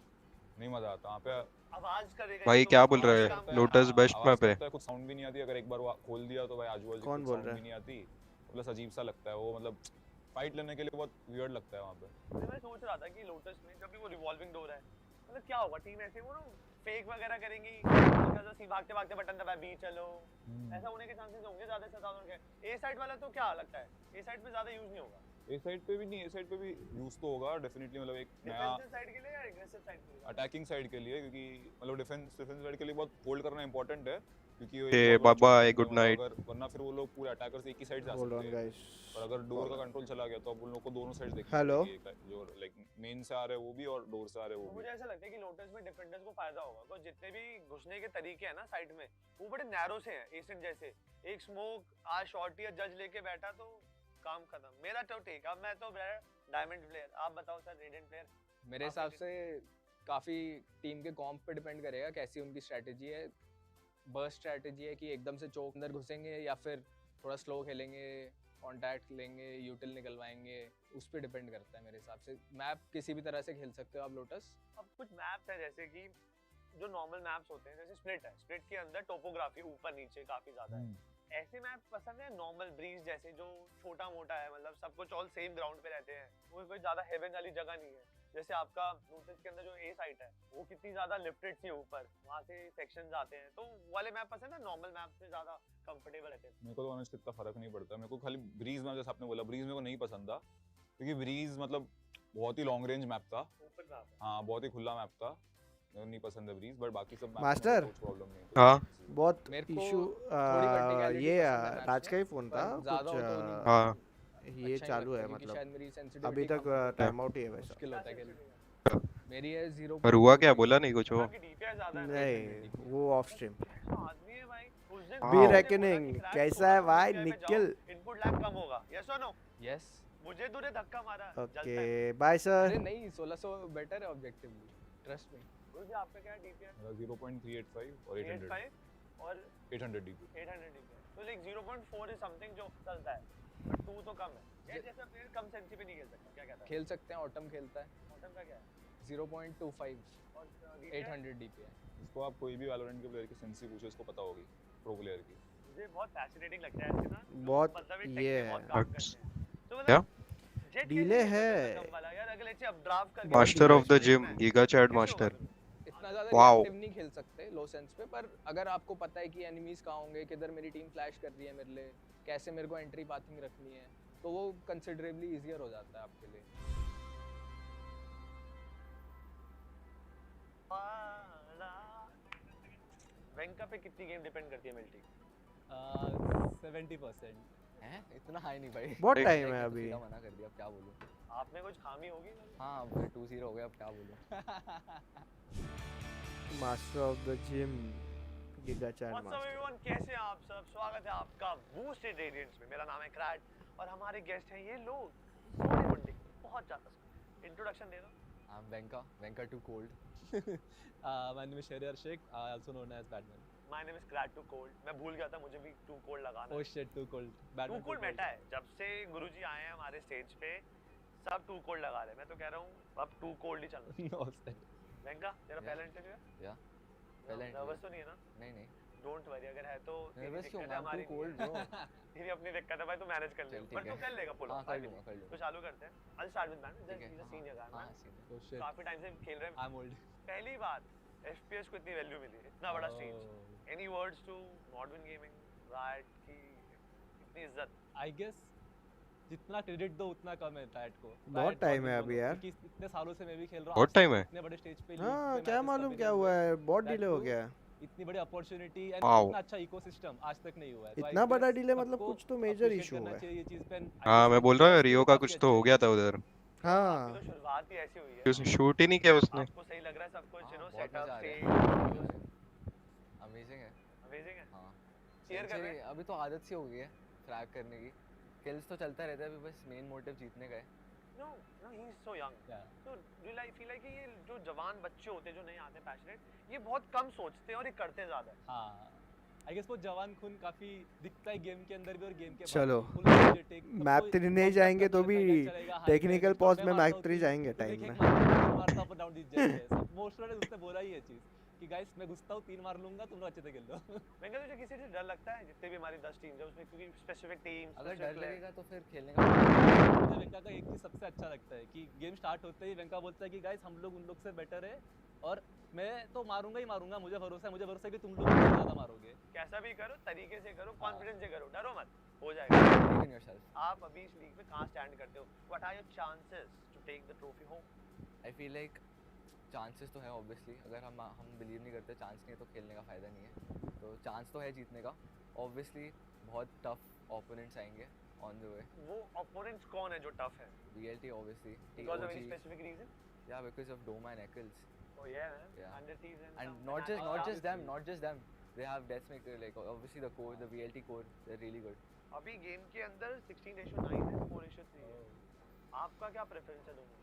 नहीं मजा आता वहाँ पे। आवाज करेगा भाई ये तो क्या बोल आवाज रहा है? काम करेगा। लोटस बेस्ट आवाज मैप है. करता है, कुछ साउंड भी नहीं आती। अगर एक बार वो खोल दिया तो भाई आजू बाजू कौन कुछ बोल साउंड रहा भी नहीं आती। प्लस अजीब सा लगता है वो, मतलब फाइट लेने के लिए बहुत वियर्ड लगता है वहाँ पे। मैं सोच रहा था कि लोटस में जब भी वो रिवॉल्विंग डोर है, मतलब क्या होगा, टीम ऐसे वो ना फेक वगैरह करेंगी, जैसे भागते भागते बटन दबाया बी चलो, ऐसा होने के चांसेस होंगे ज्यादा से ज्यादा उनके। ए साइड वाला तो क्या लगता है, ए साइड पे ज्यादा यूज नहीं होगा? ए साइड पे भी नहीं, ए साइड पे भी यूज तो होगा डेफिनेटली, मतलब एक नया डिफेंसिव साइड के लिए या एग्रेसिव साइड के लिए? अटैकिंग साइड के लिए, क्योंकि मतलब डिफेंस साइड के लिए बहुत होल्ड करना इंपॉर्टेंट है, क्योंकि वो Hey, एक बहुत bye-bye, अच्छा good मतलब night. अगर वरना फिर वो लोग पूरे अटैकर्स एक ही साइड जा Hold on सकते हैं। guys. और अगर डोर का कंट्रोल चला गया तो अब उन लोग को दोनों साइड देखना Hello? पड़ेगी, जो लाइक मेन से आ रहे हैं वो भी और डोर से आ रहे हैं तो वो भी। मुझे ऐसा लगता है कि लोटस में डिफेंडर्स को फायदा होगा, तो जितने भी घुसने के तरीके हैं ना साइड में, वो बड़े नैरो से हैं, एसिड जैसे। एक स्मोक आज शॉर्टी या जज लेके बैठा तो काम खत्म। मेरा तो ठीक, अब मैं तो डायमंड प्लेयर। आप बताओ सर, रेडिएंट प्लेयर। मेरे हिसाब से काफ़ी टीम के कॉम्प पे डिपेंड करेगा कैसी उनकी स्ट्रैटेजी है। बर्स्ट स्ट्रैटेजी है कि एकदम से चौक अंदर घुसेंगे या फिर थोड़ा स्लो खेलेंगे, कॉन्टैक्ट लेंगे, यूटिल निकलवाएंगे, उस पर डिपेंड करता है मेरे हिसाब से। मैप किसी भी तरह से खेल सकते हो आप लोटस। अब कुछ मैप्स है जैसे कि जो नॉर्मल मैप्स होते हैं, जैसे स्प्लिट है, स्प्लिट के अंदर टोपोग्राफी ऊपर नीचे काफी ज्यादा है। ऐसे मैप पसंद है नॉर्मल ब्रीज जैसे, जो छोटा मोटा है, मतलब सब कुछ ऑल सेम ग्राउंड पे रहते हैं, वो कोई ज्यादा हेवन वाली जगह नहीं है। जैसे आपका नोटिस के अंदर जो ए साइट है वो कितनी ज्यादा लिफ्टेड सी ऊपर, वहां से सेक्शंस आते हैं, तो वाले मैप पसंद है, नॉर्मल मैप से ज्यादा कंफर्टेबल रहते हैं। मेरे को तो ऑनेस्ट इतना फर्क नहीं पड़ता, मेरे को खाली ब्रीज में, जैसे आपने बोला ब्रीज मेरे को नहीं पसंद था, क्योंकि ब्रीज मतलब बहुत ही लॉन्ग रेंज मैप था। हाँ, बहुत ही खुला मैप था, मेरे को नहीं पसंद है ब्रीज, बट बाकी सब मैप मास्टर, कुछ प्रॉब्लम नहीं। हाँ बहुत मेरे इशू verticality ये पसंद है मैप राज से, का ही फोन था पर ज़्यादा कुछ हो तो नहीं। हाँ ये अच्छा नहीं चालू लगता, है क्योंकि मतलब शायद मेरी sensitivity अभी तक कम है, टाइम आउट ही है वैसा। मुश्किल होता है खेलना। मेरी है 0. पर हुआ क्या, बोला नहीं कुछ वो? नहीं, वो ऑफ स्ट्रीम आदमी है भाई, उस दिन बी हाँ। रेकनिंग कैसा है भाई निखिल? इनपुट लैग कम होगा, यस और नो? यस। मुझे तूने धक्का मारा, ओके बाय सर। अरे नहीं, 1600 बेटर है ऑब्जेक्टिवली, ट्रस्ट मी। गुरुजी आपका क्या है डीपीआर? मेरा 0.385 और 800 और 800 डीपी। 800 डीपीआर, तो लाइक 0.4 इज समथिंग जो चलता है, बट 2 तो कम है। ये जैसा प्लेयर कम सेंसी पे नहीं खेल सकता, क्या कहता है? खेल सकते हैं, ऑटम खेलता है। ऑटम का क्या है? 0.25 और 800 डीपीआई। इसको आप कोई भी वैलोरेंट के प्लेयर की सेंसी पूछो, इसको पता होगी, प्रो प्लेयर की। मुझे बहुत फैसिनेटिंग लगता है इसके ना, बहुत मतलब ये ये बहुत काम करते हैं। तो क्या? डीले है यार, अगले से अब ड्राफ्ट करके master of the gym, giga chad master. इतना ज़्यादा वाओ। रिएक्टिव नहीं खेल सकते लो सेंस पे, पर अगर आपको पता है कि एनिमीज कहाँ होंगे, किधर मेरी टीम फ्लैश कर रही है मेरे लिए, कैसे मेरे को एंट्री पाथिंग रखनी है, तो वो कंसिडरेबली इजियर हो जाता है आपके लिए। वेंका पे कितनी गेम डिपेंड करती है एमएलटी? 70%। हैं? इतना हाई नहीं भाई। बहुत टाइम है अभी। सीधा मना कर दिया, अब क्या बोलूं। आप में कुछ खामी होगी? हाँ, 2-0 हो गया, अब क्या बोलूं। Master of the gym giga chad what's up master. Everyone, कैसे हैं आप सब? स्वागत है आपका बूस्टेड रेडियंस में। मेरा नाम है क्रैट और हमारे गेस्ट हैं ये लोग, सोने मुंडे, बहुत ज्यादा। इंट्रोडक्शन दे दो। I am Venka too cold. My name is Sharir Sheikh, also known as Batman. My name is Krait too cold. मैं भूल गया था, मुझे भी टू कोल्ड लगाना Oh है। shit, too cold. Too Batman. Cold meta है, जब से गुरुजी आए हैं हमारे स्टेज पे सब टू कोल्ड लगा रहे हैं। मैं तो कह रहा हूँ अब टू कोल्ड ही चलना चाहिए। No, set. वेंका, तेरा Yeah. पहला इंटरव्यू है? या पहला नर्वस तो नहीं है ना? नहीं, डोंट वरी, अगर है तो तेरी नर्वस क्यों? दिक्कत है, मैं हमारी टू कोल्ड ब्रो। तेरी अपनी दिक्कत है भाई, तू मैनेज कर ले। चल, पर ठीक तू है। कर लेगा पुल हाँ, ऑफ। कर लूंगा। तो चालू करते हैं। आई स्टार्ट विद मैन, ठीक है, इज अ सीनियर गाय हाँ, मैन। सीधा। Oh shit. काफी टाइम से खेल रहे हैं। I'm old. पहली बात एफपीएस को इतनी वैल्यू मिली, इतना बड़ा stage. Oh. Any words to Nodwin gaming, right की इतनी इज्जत? I guess जितना क्रेडिट दो उतना कम है टैट को। बहुत टाइम है अभी यार। क्योंकि इतने सालों से मैं भी खेल रहा हूँ। बहुत टाइम है। इतने बड़े स्टेज पे हाँ क्या मालूम क्या हुआ है, बहुत डिले हो गया है। इतनी बड़ी अपॉर्चुनिटी एंड Wow. इतना अच्छा इकोसिस्टम आज तक नहीं हुआ है। इतना बड़ा डिले मतलब कुछ तो मेजर इशू है। ये चीज पे हाँ मैं बोल रहा हूँ रियो का कुछ तो हो गया था उधर, हाँ तो शुरुआत ही ऐसी हुई है। उसने शूट ही नहीं किया उसने। आपको सही लग रहा है सब कुछ, यू नो, बहुत सेटअप मजा आ स्टेज? रहा है। अमेजिंग है। अमेजिंग है। हाँ। Cheer कर रहे Century अभी तो आदत सी हो गई है फ्रैग करने की। किल्स तो चलता रहता है, अभी बस मेन मोटिव जीतने का है। No no, he is so young. Yeah. तो डू लाइक फील लाइक ये जो जवान बच्चे होते हैं जो नहीं आते पैशनेट, ये बहुत कम सोचते हैं और ये करते ज्यादा है। हाँ, आई गेस वो जवान खून काफी दिखता है गेम के अंदर भी और गेम के चलो, मैप मैप 3 नहीं जाएंगे तो भी टेक्निकल पॉज में मैप 3 जाएंगे टाइम में। मारता अप डाउन जीत जाएंगे। मोस्ट ने उसने बोला ही है चीज कि गाइस मैं घुसता हूं, 3 मार लूंगा, तुम लोग अच्छे से खेल लो। मैं कहता हूं, तुझे किसी से डर लगता है? जितने भी हमारी 10 टीम्स है उसमें, क्योंकि स्पेसिफिक टीम अगर डर लगेगा तो फिर खेलने का मुझे वेंका का एक चीज सबसे अच्छा लगता है कि गेम स्टार्ट होते ही वेंका बोलता है कि गाइस हम लोग उन लोग से बेटर है और मैं तो मारूंगा ही मारूंगा, मुझे भरोसा है कि तुम लोग मुझसे ज्यादा मारोगे। कैसा भी करो, तरीके से करो, कॉन्फिडेंस से करो, डरो मत, हो जाएगा। Believe in yourself. आप अभी इस लीग में कहां स्टैंड करते हो? What are your chances to take the trophy home? I feel like chances तो है ऑब्वियसली, अगर हम बिलीव नहीं करते चांस नहीं है तो खेलने का फ़ायदा नहीं है। तो चांस तो है जीतने का। ऑब्वियसली बहुत टफ ओपोनेंट्स आएंगे ऑन द वे। वो ओपोनेंट्स कौन है जो टफ है? VLT obviously, because of any specific reason? या बिकॉज़ ऑफ डोमा एंड एक्ल्स Oh yeah, man. Yeah. Under thieves and and some- not just them, they have deathmaker, like obviously the core, the VLT core, they're really good. अभी game के अंदर 16:9 है, 4:3 है। आपका क्या प्रेफरेंस है दोनों?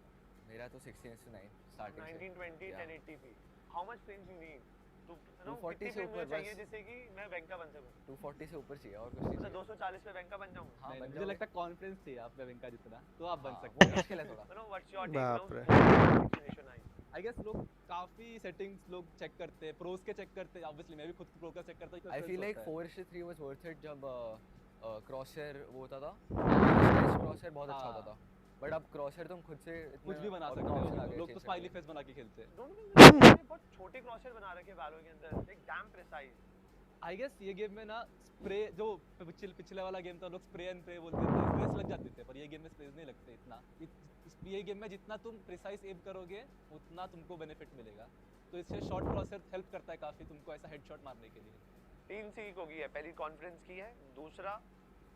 मेरा तो 16:9 starting 1920 1080p। How much frames you need? 240 से ऊपर चाहिए बस। जिससे कि मैं बैंका बन सकूं। 240 से ऊपर चाहिए और कुछ नहीं। मतलब 240 पे बैंका बन जाऊं? हाँ, बन मुझे जाओगे। लगता है कॉन्फिडेंस चाहिए आप में विंका जितना, तो आप बन हाँ, सकते वो हो। मुश्किल है थोड़ा। नो व्हाट्स योर बाप रे। टेक? 16:9 आई गेस लोग काफी सेटिंग्स लोग चेक करते हैं, प्रोस के चेक करते हैं। ऑब्वियसली मैं भी खुद प्रो का चेक करता हूं। आई feel like 4:3 was worth it जब क्रॉसहेयर वो होता था। क्रॉसहेयर बहुत अच्छा होता था। बट अब क्रॉसहेयर तुम खुद से कुछ भी बना सकते हो। लोग तो स्माइली फेस बना के खेलते हैं। डोंट नो बहुत छोटे क्रॉसर बना रखे वैलो के अंदर, like damn precise. I guess ये गेम में ना स्प्रे जो पिछले वाला गेम था, लोग स्प्रे एंड प्रे बोलते थे, स्प्रेस लग जाते थे, पर ये गेम में स्प्रेस नहीं लगते इतना। ये गेम में जितना तुम प्रिसाइज एम करोगे उतना तुमको बेनिफिट मिलेगा। तो इससे शॉर्ट क्रॉसर हेल्प करता है काफी तुमको ऐसा हेडशॉट मारने के लिए। 3 सीख हो गई है, पहली कॉन्फिडेंस की है, दूसरा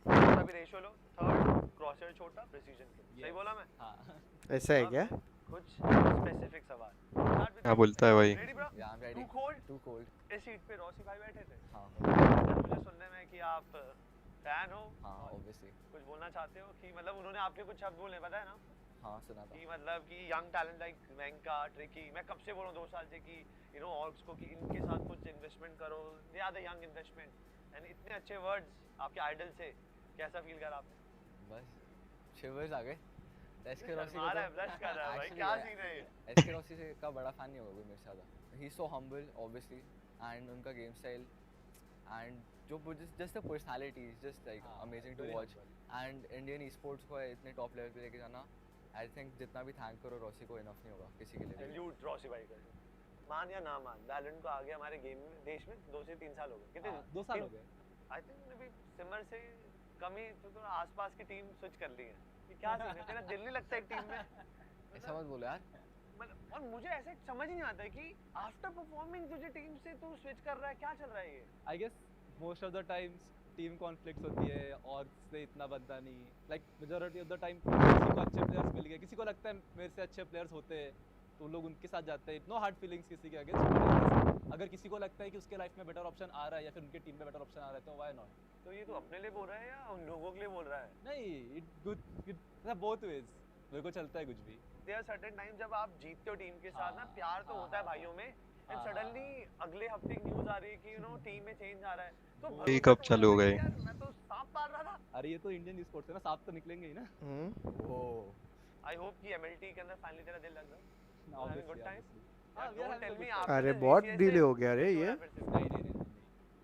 थोड़ा भी रेशियो लो, थर्ड क्रॉसर छोटा प्रिसीजन के। सही बोला मैं? हां ऐसा है क्या? कुछ स्पेसिफिक सवाल क्या बोलता है भाई? Ready bro? Yeah I am ready. Too cold. इस सीट पे रॉसी भाई बैठे थे। हां, मुझे सुनने में कि आप फैन हो। हां ऑब्वियसली। कुछ बोलना चाहते हो कि मतलब उन्होंने आपके कुछ शब्द बोले, पता है ना? हाँ, सुना था कि मतलब कि यंग टैलेंट लाइक वेंका, ट्रिकी, मैं कब से बोल रहा हूँ 2 साल से कि यू नो ऑर्ग्स को कि इनके साथ कुछ इन्वेस्टमेंट करो, they are the young investment. And इतने अच्छे वर्ड्स आपके आइडल से, कैसा फील करा आपने? बस शिवर्स आ गए। एसके रॉसी आ रहा है, ब्लश कर रहा है भाई, क्या सीन है ये? एसके रॉसी से का बड़ा फैन नहीं होगा कोई मेरे साथ। He is so humble obviously, and उनका गेम स्टाइल एंड जो just the personality is just like amazing to watch. And Indian esports को इतने टॉप लेवल पे लेके जाना, आई थिंक जितना भी थैंक करो रॉसी को इनफ नहीं होगा किसी के लिए। सैल्यूट रॉसी भाई का। मान या ना मान, वैलोरेंट को आ गया हमारे गेम में, देश में 2 से 3 साल हो गए। कितने? 2 साल हो गए। आई थिंक मे बी सिमर से कमी तो थोड़ा आसपास की टीम स्विच कर ली है। ये क्या सीन है? तेरा दिल नहीं लगता एक टीम में? ऐसा मत बोलो यार। मतलब और मुझे ऐसे समझ नहीं आता है कि आफ्टर परफॉर्मिंग तुझे टीम से तू स्विच कर रहा है, क्या चल रहा है ये? I guess most of the times team conflicts होती है और से इतना बनता नहीं। Like majority of the time किसी को अच्छे प्लेयर्स मिल गए, किसी को लगता है मेरे से अच्छे प्लेयर्स होते हैं तो लोग उनके साथ जाते हैं। नो हार्ड फीलिंग्स किसी के अगेंस्ट। अगर किसी को लगता है कि उसके लाइफ में बेटर ऑप्शन आ रहा है या फिर उनके टीम में बेटर ऑप्शन आ रहा है तो व्हाई नॉट। तो ये तो अपने लिए बोल रहा है या उन लोगों के लिए बोल रहा है? नहीं, इट गुड बोथ वेज। मेरे को चलता है कुछ भी। देयर आर सर्टेन टाइम जब आप जीतते हो टीम के साथ ना, प्यार तो होता है भाइयों में, एंड सडनली अगले हफ्ते एक न्यूज़ आ रही है कि यू नो टीम में चेंज आ रहा है, तो ये कब चालू हो गए? मैं तो सांप पाल रहा था। अरे ये तो इंडियन स्पोर्ट्स है ना, सांप तो निकलेंगे ही ना। ओह आई होप कि एमएलटी के अंदर फाइनली तेरा दिल लग रहा है। Good time. अरे बहुत डिले हो गया रे ये। नहीं।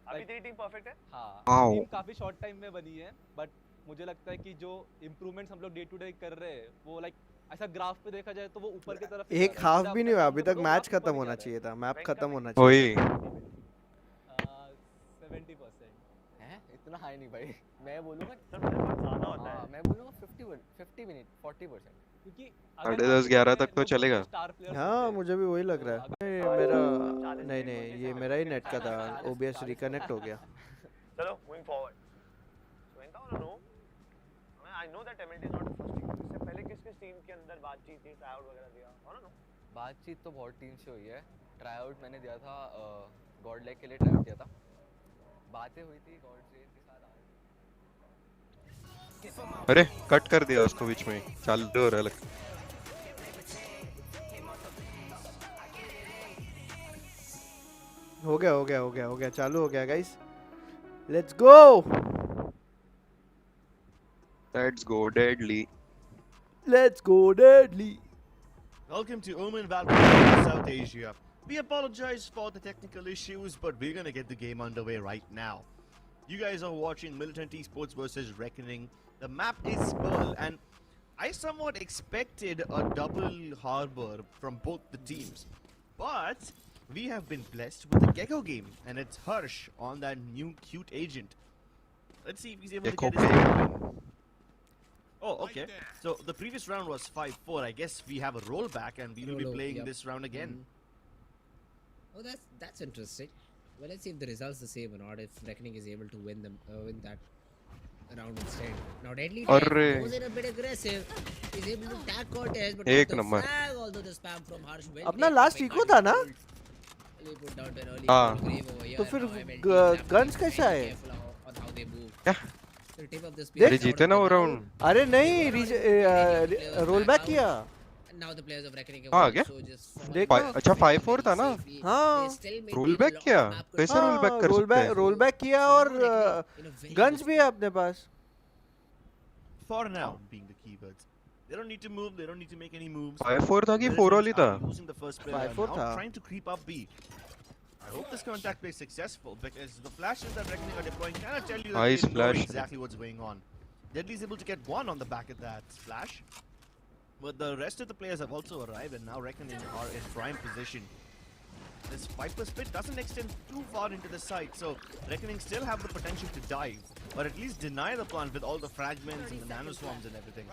अभी तेरी टीम परफेक्ट है? हाँ, टीम काफी शॉर्ट टाइम में बनी है, बट मुझे लगता है कि जो इम्प्रूवमेंट्स हम लोग डे टू डे कर रहे हैं वो लाइक ऐसा ग्राफ पे देखा जाए तो वो ऊपर की तरफ एक हाफ भी नहीं हुआ अभी तक, मैच खत्म होना चाहिए था, मैप खत्म होना चाहिए। ओए 70% है इतना हाई नहीं भाई। मैं बोलूंगा ज्यादा होता है। मैं बोलूंगा 50 मिनट 40%, क्योंकि 10:30-11 तक तो चलेगा। हाँ मुझे भी वही लग रहा है। मेरा नहीं ये मेरा ही नेट का था, ओबीएस रिकनेक्ट हो गया। चलो moving forward. So Venka want to know, I know that MLT is not the first team. इससे पहले किस टीम के अंदर बातचीत थी, ट्राई आउट वगैरह दिया? और नो बातचीत तो बहुत टीम से हुई है। ट्राई आउट मैंने दिया था, गॉड लेग के लिए ट्राई आउट दिया था। बातें हुई थी गॉड से के साथ। अरे कट कर दिया उसको बीच में, चालू हो रहा है। हो गया चालू हो गया guys. Let's go deadly. Welcome to OMEN VALORANT South Asia. We apologize for the technical issues, but we're gonna get the game underway right now. You guys are watching MLT Esports versus Reckoning. The map is Pearl, and I somewhat expected a double harbor from both the teams. But we have been blessed with a Gecko game, and it's Harsh on that new cute agent. Let's see if he's able to get his team win. Oh, okay. So the previous round was 5-4. I guess we have a rollback, and we will be playing this round again. Oh, that's interesting. Well, let's see if the results the same or not. If Reckoning is able to win that round instead. Now Deadly goes in a bit aggressive. He's able to tag Cortez, but एक not the number. frag, although the spam from Harsh will अपना take last the eco था ना? He put down an early हाँ। grave over here. तो फिर Now MLT is guns कैसा है? careful on how they move. क्या? the tip of the देख अरे जीते ना वो राउंड अरे नहीं रोल बैक किया And now the players of Reckoning have हाँ, क्या? also just fallen देखो। back अच्छा, very, 5-4 very था ना? safely. हाँ। They still maintain roll a back lot किया of map कैसे control. रोल बैक कर सकते हैं रोल बैक किया और So now Reckoning in a very guns good भी है अपने पास For now, being the keywords. They don't need to move. They don't need to make any moves. 5-4 था कि Militants 4 all ही था are using the first player 5-4 now, था। trying to creep up B. I hope this contact play is successful because the flashes that Reckoning are deploying cannot tell you that Nice they know flash. exactly what's going on. Deadly is able to get one on the back of that flash, but the rest of the players have also arrived and now Reckoning are in prime position. This Viper split doesn't extend too far into the site, so Reckoning still have the potential to dive, but at least deny the plant with all the fragments and the nanoswarms and everything.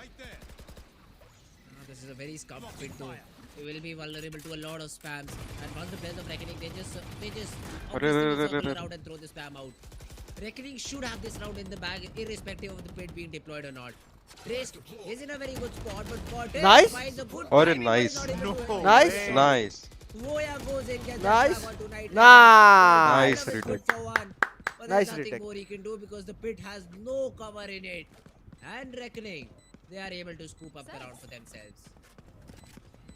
This is a very scum pit though. They will be vulnerable to a lot of spams. And once the players of Reckoning, they just obviously will circle around and throw the spam out. Reckoning should have this round in the bag, irrespective of the pit being deployed or not. Trace is in a very good spot, but Cortez Nice. finds a good Or a timing, but is nice. not able to hit. Nice. Nice Voya goes in, gets Nice. that one tonight. Nice Good retake. for one. But Nice there's nothing retake. more he can do because the pit has no cover in it. And Reckoning, they are able to scoop up the round for themselves.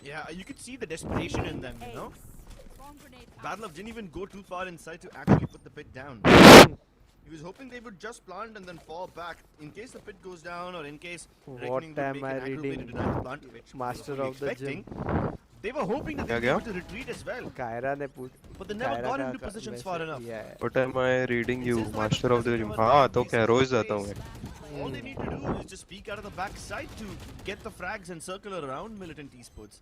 Yeah, you could see the desperation in them, you know? Badlove didn't even go too far inside to actually put the pit down. He was hoping they would just plant and then fall back in case the pit goes down or in case Reckoning would am make I an accurate way to reading? deny the plant, which they Master were fully of the expecting. They were hoping that क्या they'd be गया? able to retreat as well, Kiara ने पूछ but they never Kiara got का into positions far enough. किया है what am I reading you Since the master Viper of the doesn't gym cover हाँ every तो क्या single रोज जाता हूँ place, मैं all they need to do is just peek out of the back side to get the frags and circle around Militant Esports.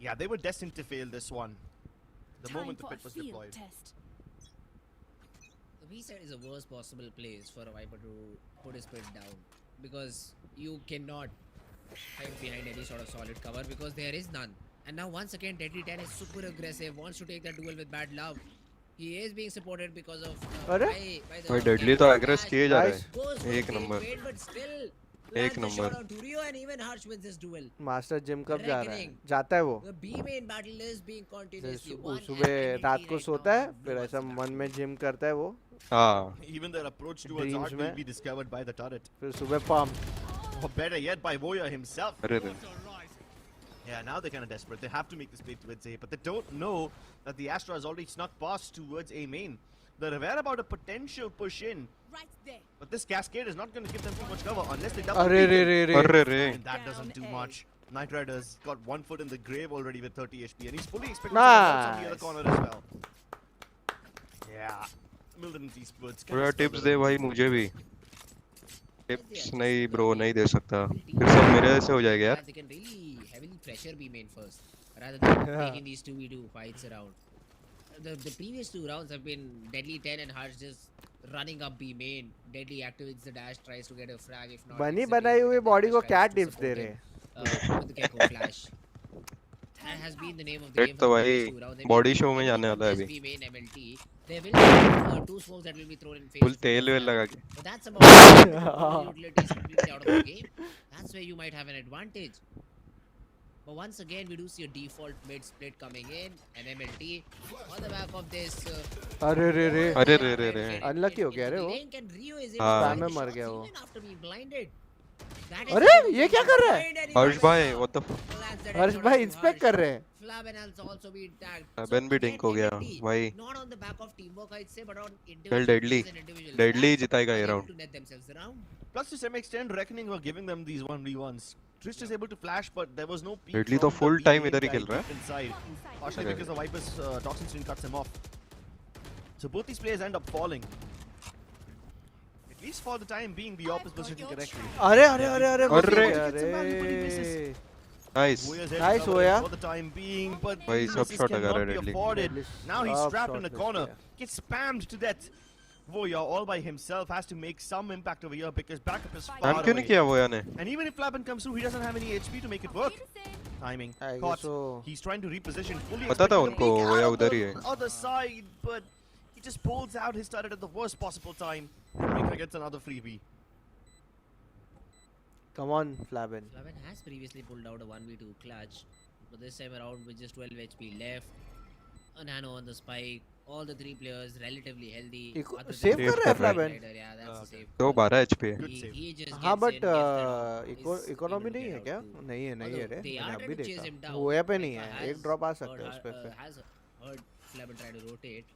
Yeah, they were destined to fail this one. The moment the pit was deployed. The B side is the worst possible place for a Viper to put his pit down because you cannot hide behind any sort of solid cover because there is none. And now once again Deadly 10 is super aggressive, wants to take that duel with Bad Love. He is being supported because of अरे? by the भाई deadly तो एग्रेस किए जा रहा है goes for एक the number fade, but still एक lands the shot number on Turio and even Harsh wins this duel. Master gym कब जा रहा है Reckoning. जाता है वो The B main battle is being continuously won. and सुबह MLT रात को right सोता now है have फिर no ऐसा answer मन में जिम करता है वो हाँ Even their approach towards Dreams Art will में। be discovered by the turret. फिर सुबह pump Or better yet, by Voya himself. अरे रे Yeah, now they're kind of desperate. They have to make this play towards A, but they don't know that the Astra has already snuck past towards A main. They're aware about a potential push in, but this cascade is not going to give them too much cover unless they double अरे peek रे him. रे रे अरे रे And that doesn't do much. Knight Rider's got 1 foot in the grave already with 30 HP, and he's fully expecting someone else on the other Nice. corner as well. Yeah, Militant Esports. थोड़ा tips दे भाई मुझे भी tips नहीं bro नहीं दे सकता फिर सब मेरे से हो जाएगा यार They can really heavily pressure B main first rather than taking these 2v2 fights around. The previous 2 rounds have been Deadly 10 and Harsh just running up B main. Deadly activates the dash, tries to get a frag. If not, बनी it's a बनाई game हुई that body को Dash क्या tries to tips they support रहे him, with the Gecko flash. That has been the name of the red game तो for the भाई previous 2 rounds. They body will show में be जाने वाला है just अभी B main MLT. There will be 2 smokes that will be thrown in phase. Full तेल well लगा के But that's about it. The utility is completely out of the game. That's where you might have an advantage. But once again, we do see a default mid split coming in, and MLT on the back of this. अरे रे रे अरे रे रे रे Unlucky हो गया रे वो। Link and Rio is हाँ। able to में find मर the गया shots वो। even after being blinded. That is अरे, able ये to क्या कर रहा है? find and he Harsh finds भाई the what the lands that Harsh headshot भाई to इंस्पेक्ट Harsh. कर रहे हैं Flaben has also been tagged. Flaben भी again, dink हो गया, MLT, भाई। Not on the back of teamwork, I'd say, but on चल individual. Deadly as an individual. Deadly Flash जिताएगा ये are able round to net themselves around. Plus, to some extent, Reckoning were giving them these 1v1s. Trist is able to flash, but there was no peek Deadly from तो full the time B इधर ही guy खेल रहा है। deep inside. Partially अरे। because the Viper's toxin screen cuts him off. So both these players end up falling. At least for the time being, the opposite position correctly. अरे अरे अरे अरे अरे। अरे nice Voya's head Nice, covered Voya. for the time being, but भाई, this सब shot लगा cannot रहा है be Deadly। afforded. Deadly Now he's सब trapped in shot the miss corner, किया। gets spammed to death. Voya all by himself has to make some impact over here because backup is far ban क्यों नहीं away. किया वो याने And even if Flaben comes through, he doesn't have any HP to make it work. Timing. I guess Caught. so. He's trying to reposition. Fully पता था expecting उनको the peek वो out या of उधर the ही है other side, but he just pulls out his turret at the worst possible time. Breaker gets another freebie. Come on Flaben Flaven has previously pulled out a 1v2 clutch, but this time around with just 12 HP left, a nano on the spike, all the three players relatively healthy. other save than कर रहा है the Flaben? rider, yeah, that's a save. तो 12 HP है। He just हाँ gets but in, gets that off, is economy able to नहीं get है out क्या? too. नहीं है नहीं है रे, They मैंने are अभी trying to chase him देखा down. वो पे नहीं Venka है, एक has ड्रॉप आ सकता है उस पे फिर। has heard Flaben try to rotate.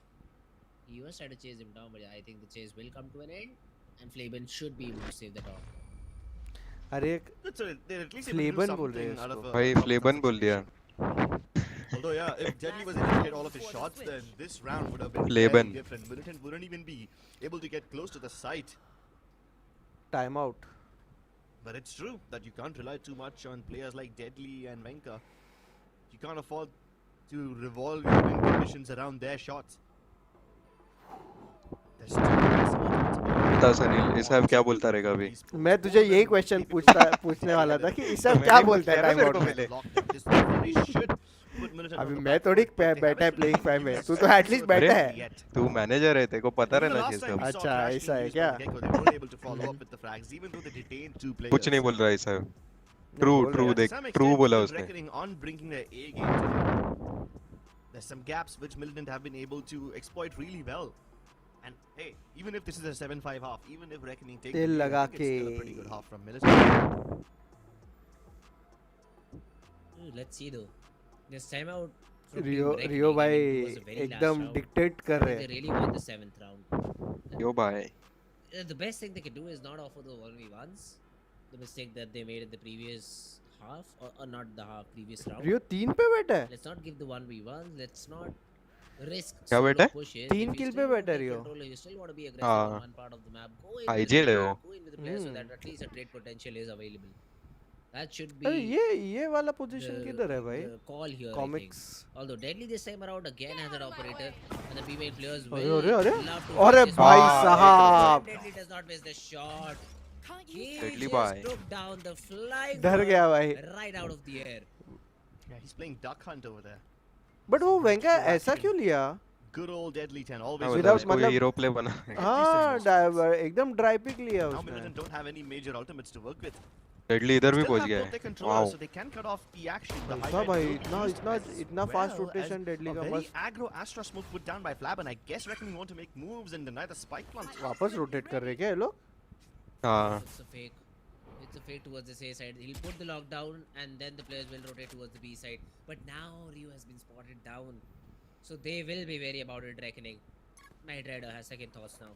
He was trying to chase him down, but I think the chase will come to an end, and Flaben should be able to save the top. अरे Good, so they're at least able to do फ्लेबन बोल रहे हैं something out of इसको। a भाई फ्लेबन बोल दिया। Although, yeah, if Deadly was able to hit all of his shots, then this round would have been Flaben. very different. Militant wouldn't even be able to get close to the site. Time out. But it's true that you can't rely too much on players like Deadly and Venka. You can't afford to revolve your win conditions around their shots. There's too many बता सनील, इसब क्या बोलता रहेगा अभी? मैं तुझे यही question पूछने वाला था कि इसब क्या बोलता है टाइम आउट में। अभी मैं थोड़ी बैठा है प्लेइंग फाइव में, तू तो एटलीस्ट बैठा है। तू मैनेजर है, तेरे को पता रहना चाहिए सब। अच्छा ऐसा है क्या? कुछ नहीं बोल रहा है सब। ट्रू देख, ट्रू बोला उसने। There's some gaps which Militant have been able to exploit really well. And hey, even if this is a 7-5 half, even if Reckoning takes तेल the lead, I लगा think it's still a के। pretty good half from Militant. Let's see though. This time out. रियो भाई एकदम dictate कर रहे They हैं। really won the 7th round. यो भाई। The best thing they can do is not offer the 1v1s. The mistake that they made in the previous half, or not the half, previous round. रियो 3 पे बैठा है। Let's not give the 1v1s. Let's not risk क्या solo बैठा है? pushes. 3 If you kill still पे want बैठा है to take Rio. control, you still want to be aggressive हाँ। on one part of the map. Go in IGL है वो। with the player so that at least a trade potential is available. That should be अरे ये वाला position किधर है भाई? the call here. Comics. I think. Although Deadly this time around again has an operator, and the B-main players अरे will अरे love to अरे take this भाई one. साहब Deadly does not miss the shot. He Deadly just bye. took down the flying डर bird गया भाई। right out of the air. Yeah, he's playing Duck Hunt over there. But वो वेंका ऐसा क्यों लिया? Good old Deadly 10, always. हाँ, Without मतलब मतलब- हीरो प्ले बना। हाँ एकदम ड्राई पिक लिया Now उसने। Militant don't have any major ultimates to work with. Deadly इधर भी Still पहुंच have गया both their है। controllers, wow. so they can cut off the action. The ऐसा high भाई red will be used इतना as fast well rotation as deadly a का very बस aggro Astra smoke put down by Flab, and I guess Reckoning want to make moves and deny the spike plant. वापस rotate कर रहे क्या ये लोग? हाँ। It's a fake. It's a fake towards the A side. He'll put the lockdown, and then the players will rotate towards the B side. But now Ryu has been spotted down, so they will be wary about it. Reckoning. Knight Rider has second thoughts now.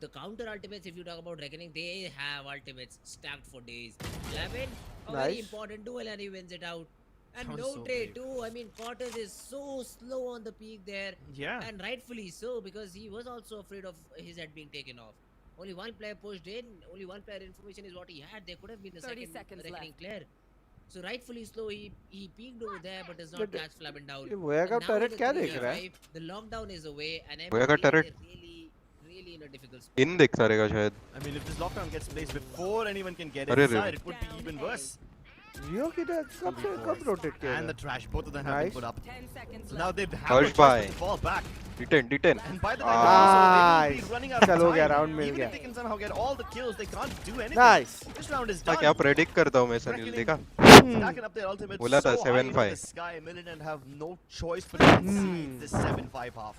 The counter ultimates, if you talk about Reckoning, they have ultimates stacked for days. 11, a very Nice. important duel, and he wins it out. And That was no so trade brave. too. I mean, Cortez is so slow on the peak there, Yeah. and rightfully so, because he was also afraid of his head being taken off. Only one player pushed in. Only one player information is what he had. There could have been a 30 second seconds Reckoning left. clear. So rightfully slow, he peaked over there, but does not But catch Flaben down. ये वोया का And now turret with क्या the देख रहा है? 3-5, the lockdown is away, and वोया का MLT turret? is really in a difficult spot. इन देखता रहेगा शायद। I mean, if this lockdown gets placed before anyone can get अरे रे। inside, it would be even worse. रियो किधर कब रोटेट किया? And the trash, both of them have been Nice. put up. 10 seconds So left. now they have no First choice buy. but to fall back. D10 And by the time Nice. they will be running out of चलो गया, time. round मिल Even गया। if they can somehow get all the kills, they can't do anything. Nice. This round is हाँ, done. क्या predict करता हूँ मैं सनील, देखा? Stacking up their ultimates बोला था so high into 7-5. the sky, Militant have no choice but to concede this 7-5 half.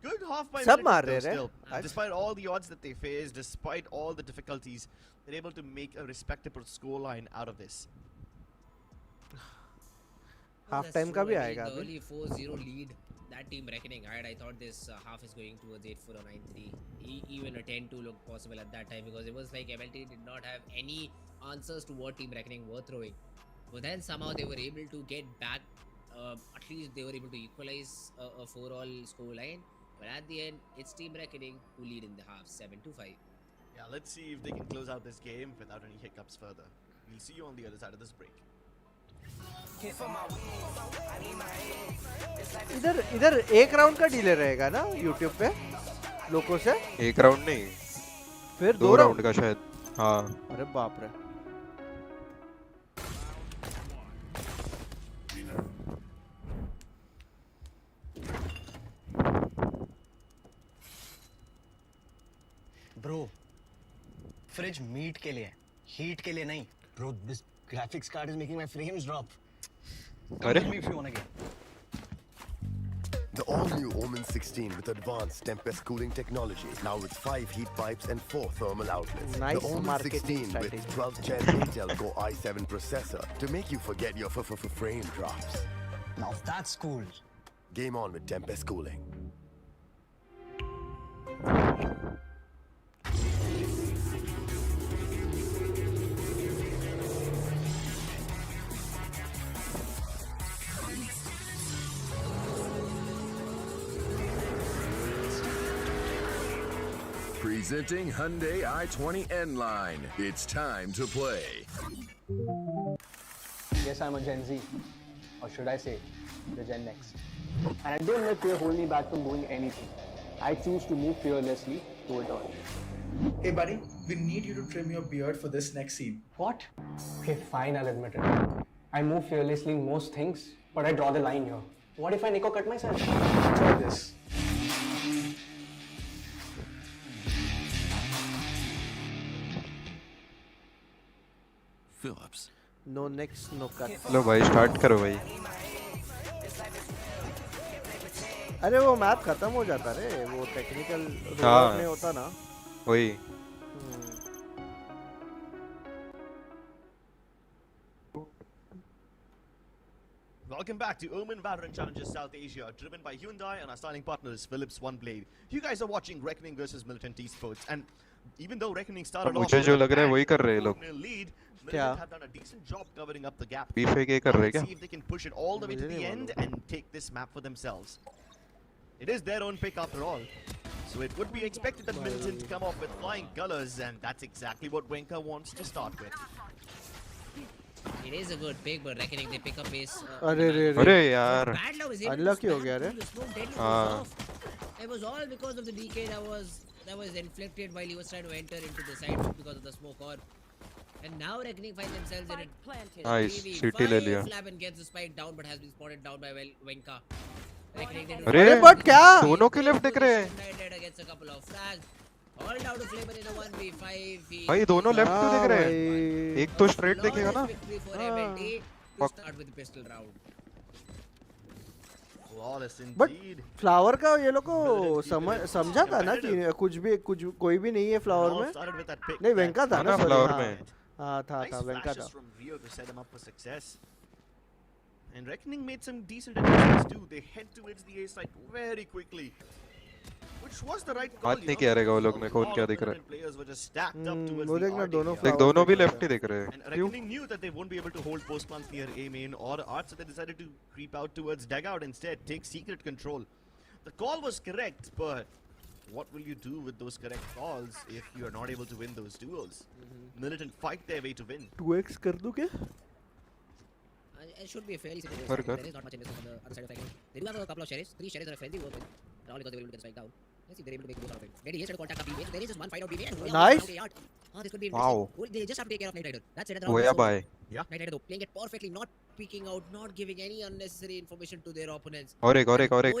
Good half by सब Militant मार though रहे रे। still. Despite all the odds that they face, despite all the difficulties, they're able to make a respectable scoreline out of this. Well, Half that's time का true. भी I mean, आएगा the अभी। early 4-0 lead, that team Reckoning had. I thought this half is going towards 8-4 or 9-3. Even a 10-2 looked possible at that time, because it was like MLT did not have any answers to what team Reckoning were throwing. But then somehow they were able to get back. At least they were able to equalize a 4-all score line. But at the end, it's team Reckoning who lead in the half, 7-5. Yeah, let's see if they can close out this game without any hiccups further. We'll see you on the other side of this break. इधर एक round का delay रहेगा ना YouTube पे लोगों से? एक round नहीं, फिर 2 राउंड का शायद। हाँ। अरे बाप रे। ब्रो फ्रिज मीट के लिए हीट के लिए नहीं bro this graphics card is making my frames drop अरे if you wanna get The all-new OMEN 16 with advanced Tempest cooling technology, now with 5 heat pipes and 4 thermal outlets. Nice the OMEN marketing 16 strategy. with 12-gen Intel Core i7 processor to make you forget your frame drops. Now that's cool. Game on with Tempest cooling. Presenting Hyundai i20 N-Line. It's time to play. Yes, I'm a Gen Z, or should I say, the Gen Next. And I don't let fear hold me back from doing anything. I choose to move fearlessly to it all. Hey buddy, we need you to trim your beard for this next scene. What? Okay, fine, I'll admit it. I move fearlessly in most things, but I draw the line here. What if I Nico cut myself? Try this. Phillips. No next, no cut. लो भाई start करो भाई. अरे वो map खत्म हो जाता रे, वो टेक्निकल हाँ. में होता ना. वही. Welcome back to OMEN VALORANT Challengers South Asia, driven by Hyundai and our styling partners Philips One Blade. You guys are watching Reckoning versus MLT Esports, and even though Reckoning started off मुझे जो लग रहा है वही कर रहे हैं लोग. lead, क्या? have done a decent job covering up the gap. BFK कर रहे हैं क्या? See if they can push it all the way to the end and take this map for themselves. It is their own pick after all. So it would be expected that Militant to come off with flying colors, and that's exactly what Wenka wants to start with. It is a good pick, but Reckoning they pick up base. अरे यार. Bad Love is able Unlucky to हो गया रे. spam through the smoke, Deadly हाँ. goes off. It was all because of the DK that was inflicted while he was trying to enter into the side because of the smoke orb. And now Reckoning find themselves in it. Nice. CT ले लिया. Flappen gets the spike down, but has been spotted down by Wenka. अरे but क्या? दोनों के left दिख रहे हैं. Gets a couple of frags. All down to Flavor in a 1v5. भाई दोनों लेफ्ट तो दिख रहे हैं. एक तो स्ट्रेट दिखेगा ना. Start with the pistol round. Flawless But indeed. Flower का ये लोग को समझा था ना कि कुछ कोई भी नहीं है फ्लावर में. नहीं वेंका था ना फ्लावर में. हाँ था वेंका था. From Rio to set him up for success. And Reckoning made some decent adjustments too. They head towards the A site very quickly. Which was the right call. बात नहीं कह रहे वो लोग ने कौन क्या दिख रहा है. Players were just stacked up towards वो the देखना दोनों देख दोनों भी लेफ्ट ही दिख रहे हैं. And Reckoning knew that they won't be able to hold post plants near A main or art, so they decided to creep out towards dugout instead, take secret control. The call was correct, but what will you do with those correct calls if you are not able to win those duels? Militant fight their way to win. 2x कर दूँ क्या? It should be a fairly simple. There is not much investment on the other side of the game. They do have a couple of sheriffs. 3 sheriffs are a friendly work with. All because they will get the strike down. Let's see if they're able to make the most out of it. Ready, yes, to contact up B. There is just one fight out B. Nice. Oh, this could be Wow. interesting. They just have to take care of Knight Rider. That's it. वो या भाई. Yeah. Knight Rider though, playing it perfectly, not peeking out, not giving any unnecessary information to their opponents. और एक और एक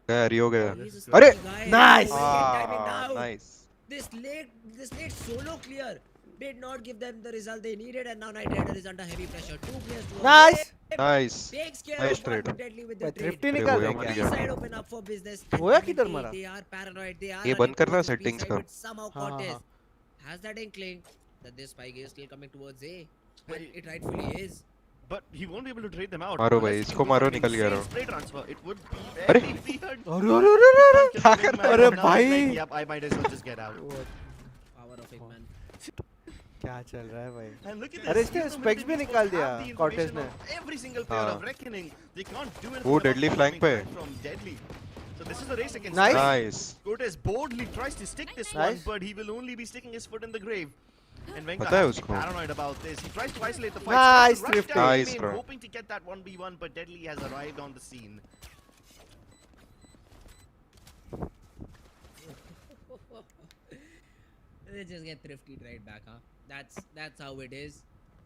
गया रियो गया. He's a अरे sneaky guy. Nice. Timing down. Nice. This late solo clear did not give them the result they needed, and now Knight Rider is under heavy pressure. 2 players to Nice. Nice. Takes care Nice of trade. one Deadly with the trade. Thrifty निकाल वो रहे मर क्या? गया. Side open up for business. वो या किधर मरा? They are paranoid. They are ये बंद करना running towards settings B का. side, but somehow हाँ, Cortez हाँ. has that inkling that this spike is still coming towards A. And it rightfully is. But he won't be able to trade them out. मारो unless भाई, he इसको can do मारो, an निकल गया insane रहो. spray transfer. It would be अरे very weird. अरे क्या कर रहा है? अरे Now भाई. he's like, yep, I might as well just get out. Power of it, man. क्या चल रहा है भाई? And look at अरे this. इसने Even though specs भी Militant निकाल have दिया the कॉर्टेज information ने. of every single player हाँ. of Reckoning. They can't do anything वो about deadly what's flank coming पे. back from Deadly. So this is a race against Nice. Nice. Cortez boldly tries to stick this Nice. one, but he will only be sticking his foot in the grave. And Venka पता है has to be उसको. paranoid about this. He tries to isolate the fight. Nice, Rush Thrifty. down Nice, main, bro. hoping to get that 1v1, but Deadly has arrived on the scene. They just get thrifty right back, huh? That's how it is.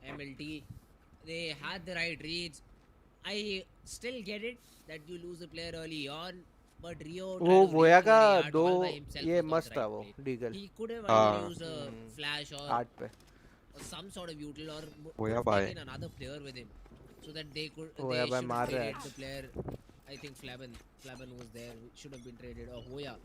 MLT, they had the right reads. I still get it that you lose a player early on, but Rio. वो बोया का tried to दो all by himself ये was मस्त the था right वो play. Diggle He could have हाँ. either used a flash or 8 पे. some sort of util or Boya have bhai. taken another player with him so that they could Boya they bhai should maar have raha hai. played the player I think Flaban was there, should have been traded, or Hoya.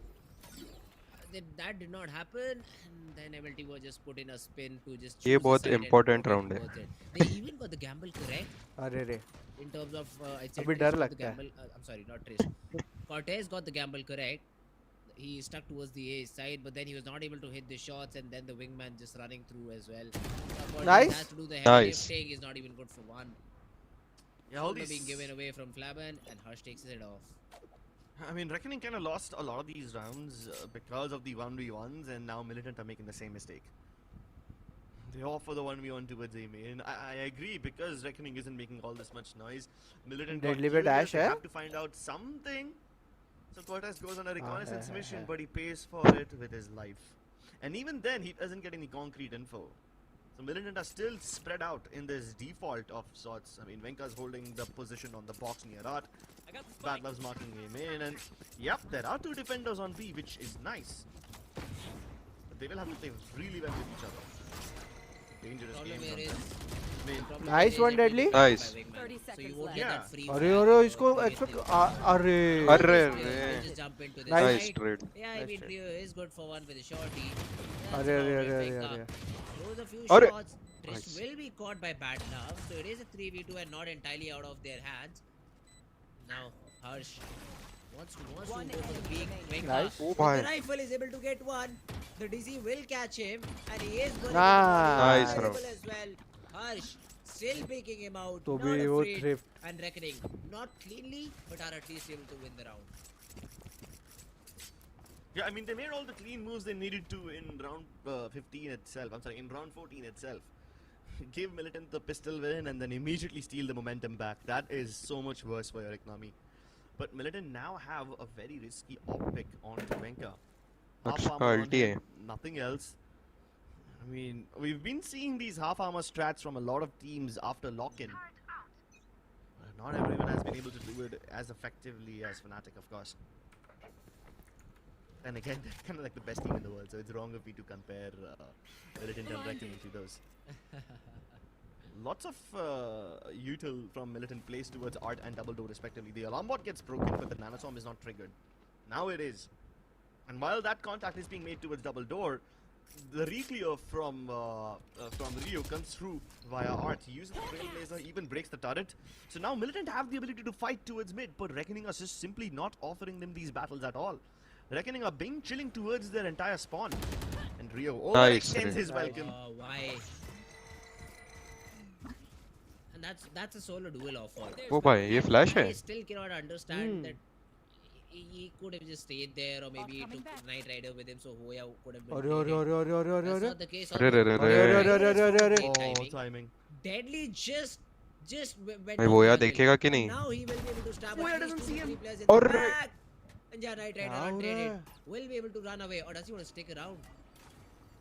That did not happen, and then MLT was just put in a spin to just choose ये a बहुत side and important put it round है. towards it. They even got the gamble correct. अरे रे. In terms of, I'd say अभी Trish डर got the लगता है. gamble. I'm sorry, not Trish. Cortez got the gamble correct. He stuck towards the A side, but then he was not able to hit the shots, and then the wingman just running through as well. Cortez Nice. has to do the heavy Nice. lifting. He's not even good for one. Yeah, all Shoulder these being given away from Flaban, and Harsh takes it off. I mean, Reckoning kind of lost a lot of these rounds because of the 1v1s, and now Militant are making the same mistake. They offer the 1v1 towards A-main. I agree, because Reckoning isn't making all this much noise. Militant got Deadly curious, dash, they eh? have to find out something. So Cortez goes on a reconnaissance hai, mission, hai. but he pays for it with his life. And even then, he doesn't get any concrete info. So Militant are still spread out in this default of sorts. I mean, Venka's holding the position on the box near Art. Bad Love's marking him in, and yep, there are two defenders on B, which is nice. But they will have to play really well with each other. Dangerous game from them. Nice one, Deadly. Nice. 30 seconds so you won't Yeah. get that free अरे frag. अरे इसको expect अरे. We'll just jump into this Nice fight. trade. Yeah, I Nice mean, trade. Rio is good for one with a shorty. अरे अरे अरे अरे अरे. Throws a few अरे. shots. Trish Nice. will be caught by Bad Love, so it is a 3v2 and not entirely out of their hands. Now, Harsh wants to go for the big Venka. Nice. Oh With my. the rifle is able to get one. The DC will catch him, and he is going Nice to round. as well. Harsh still picking him out. तो not भी वो afraid thrift. and reckoning. Not cleanly, but are at least able to win the round. Yeah, I mean, they made all the clean moves they needed to in round 15 itself. I'm sorry, in round 14 itself. Give Militant the pistol win and then immediately steal the momentum back. That is so much worse for your economy. But Militant now have a very risky op pick onto Venka. That's Half armor on ulti him, nothing else. I mean, we've been seeing these half armor strats from a lot of teams after lock-in. Not everyone has been able to do it as effectively as Fnatic, of course. And again, they're kind of like the best team in the world, so it's wrong of me to compare Militant and Reckoning to those. Lots of util from Militant plays towards Art and Double Door respectively. The alarm bot gets broken, but the nanostorm is not triggered. Now it is. And while that contact is being made towards Double Door, the reclear from Rio comes through via Art. He uses the Trailblazer, even breaks the turret. So now Militant have the ability to fight towards mid, but Reckoning are just simply not offering them these battles at all. Reckoning are being chilling towards their entire spawn. And Rio overextends his welcome. Why? And that's a solo duel offer. ओ भाई ये flash है. I still cannot understand that he could have just stayed there, or maybe he took Knight Rider with him, so Hoya could have been. अरे अरे अरे अरे अरे अरे That's अरे. not the case. अरे अरे अरे अरे अरे अरे अरे अरे. Oh, timing. Deadly just went भाई down वो यार the hill. देखेगा कि नहीं? Now he will be able to stab Hoya at least doesn't 2 see to 3 him. players in the अरे. back. And yeah, Knight Rider क्या हो रहा untraded. है? Will be able to run away, or does he want to stick around?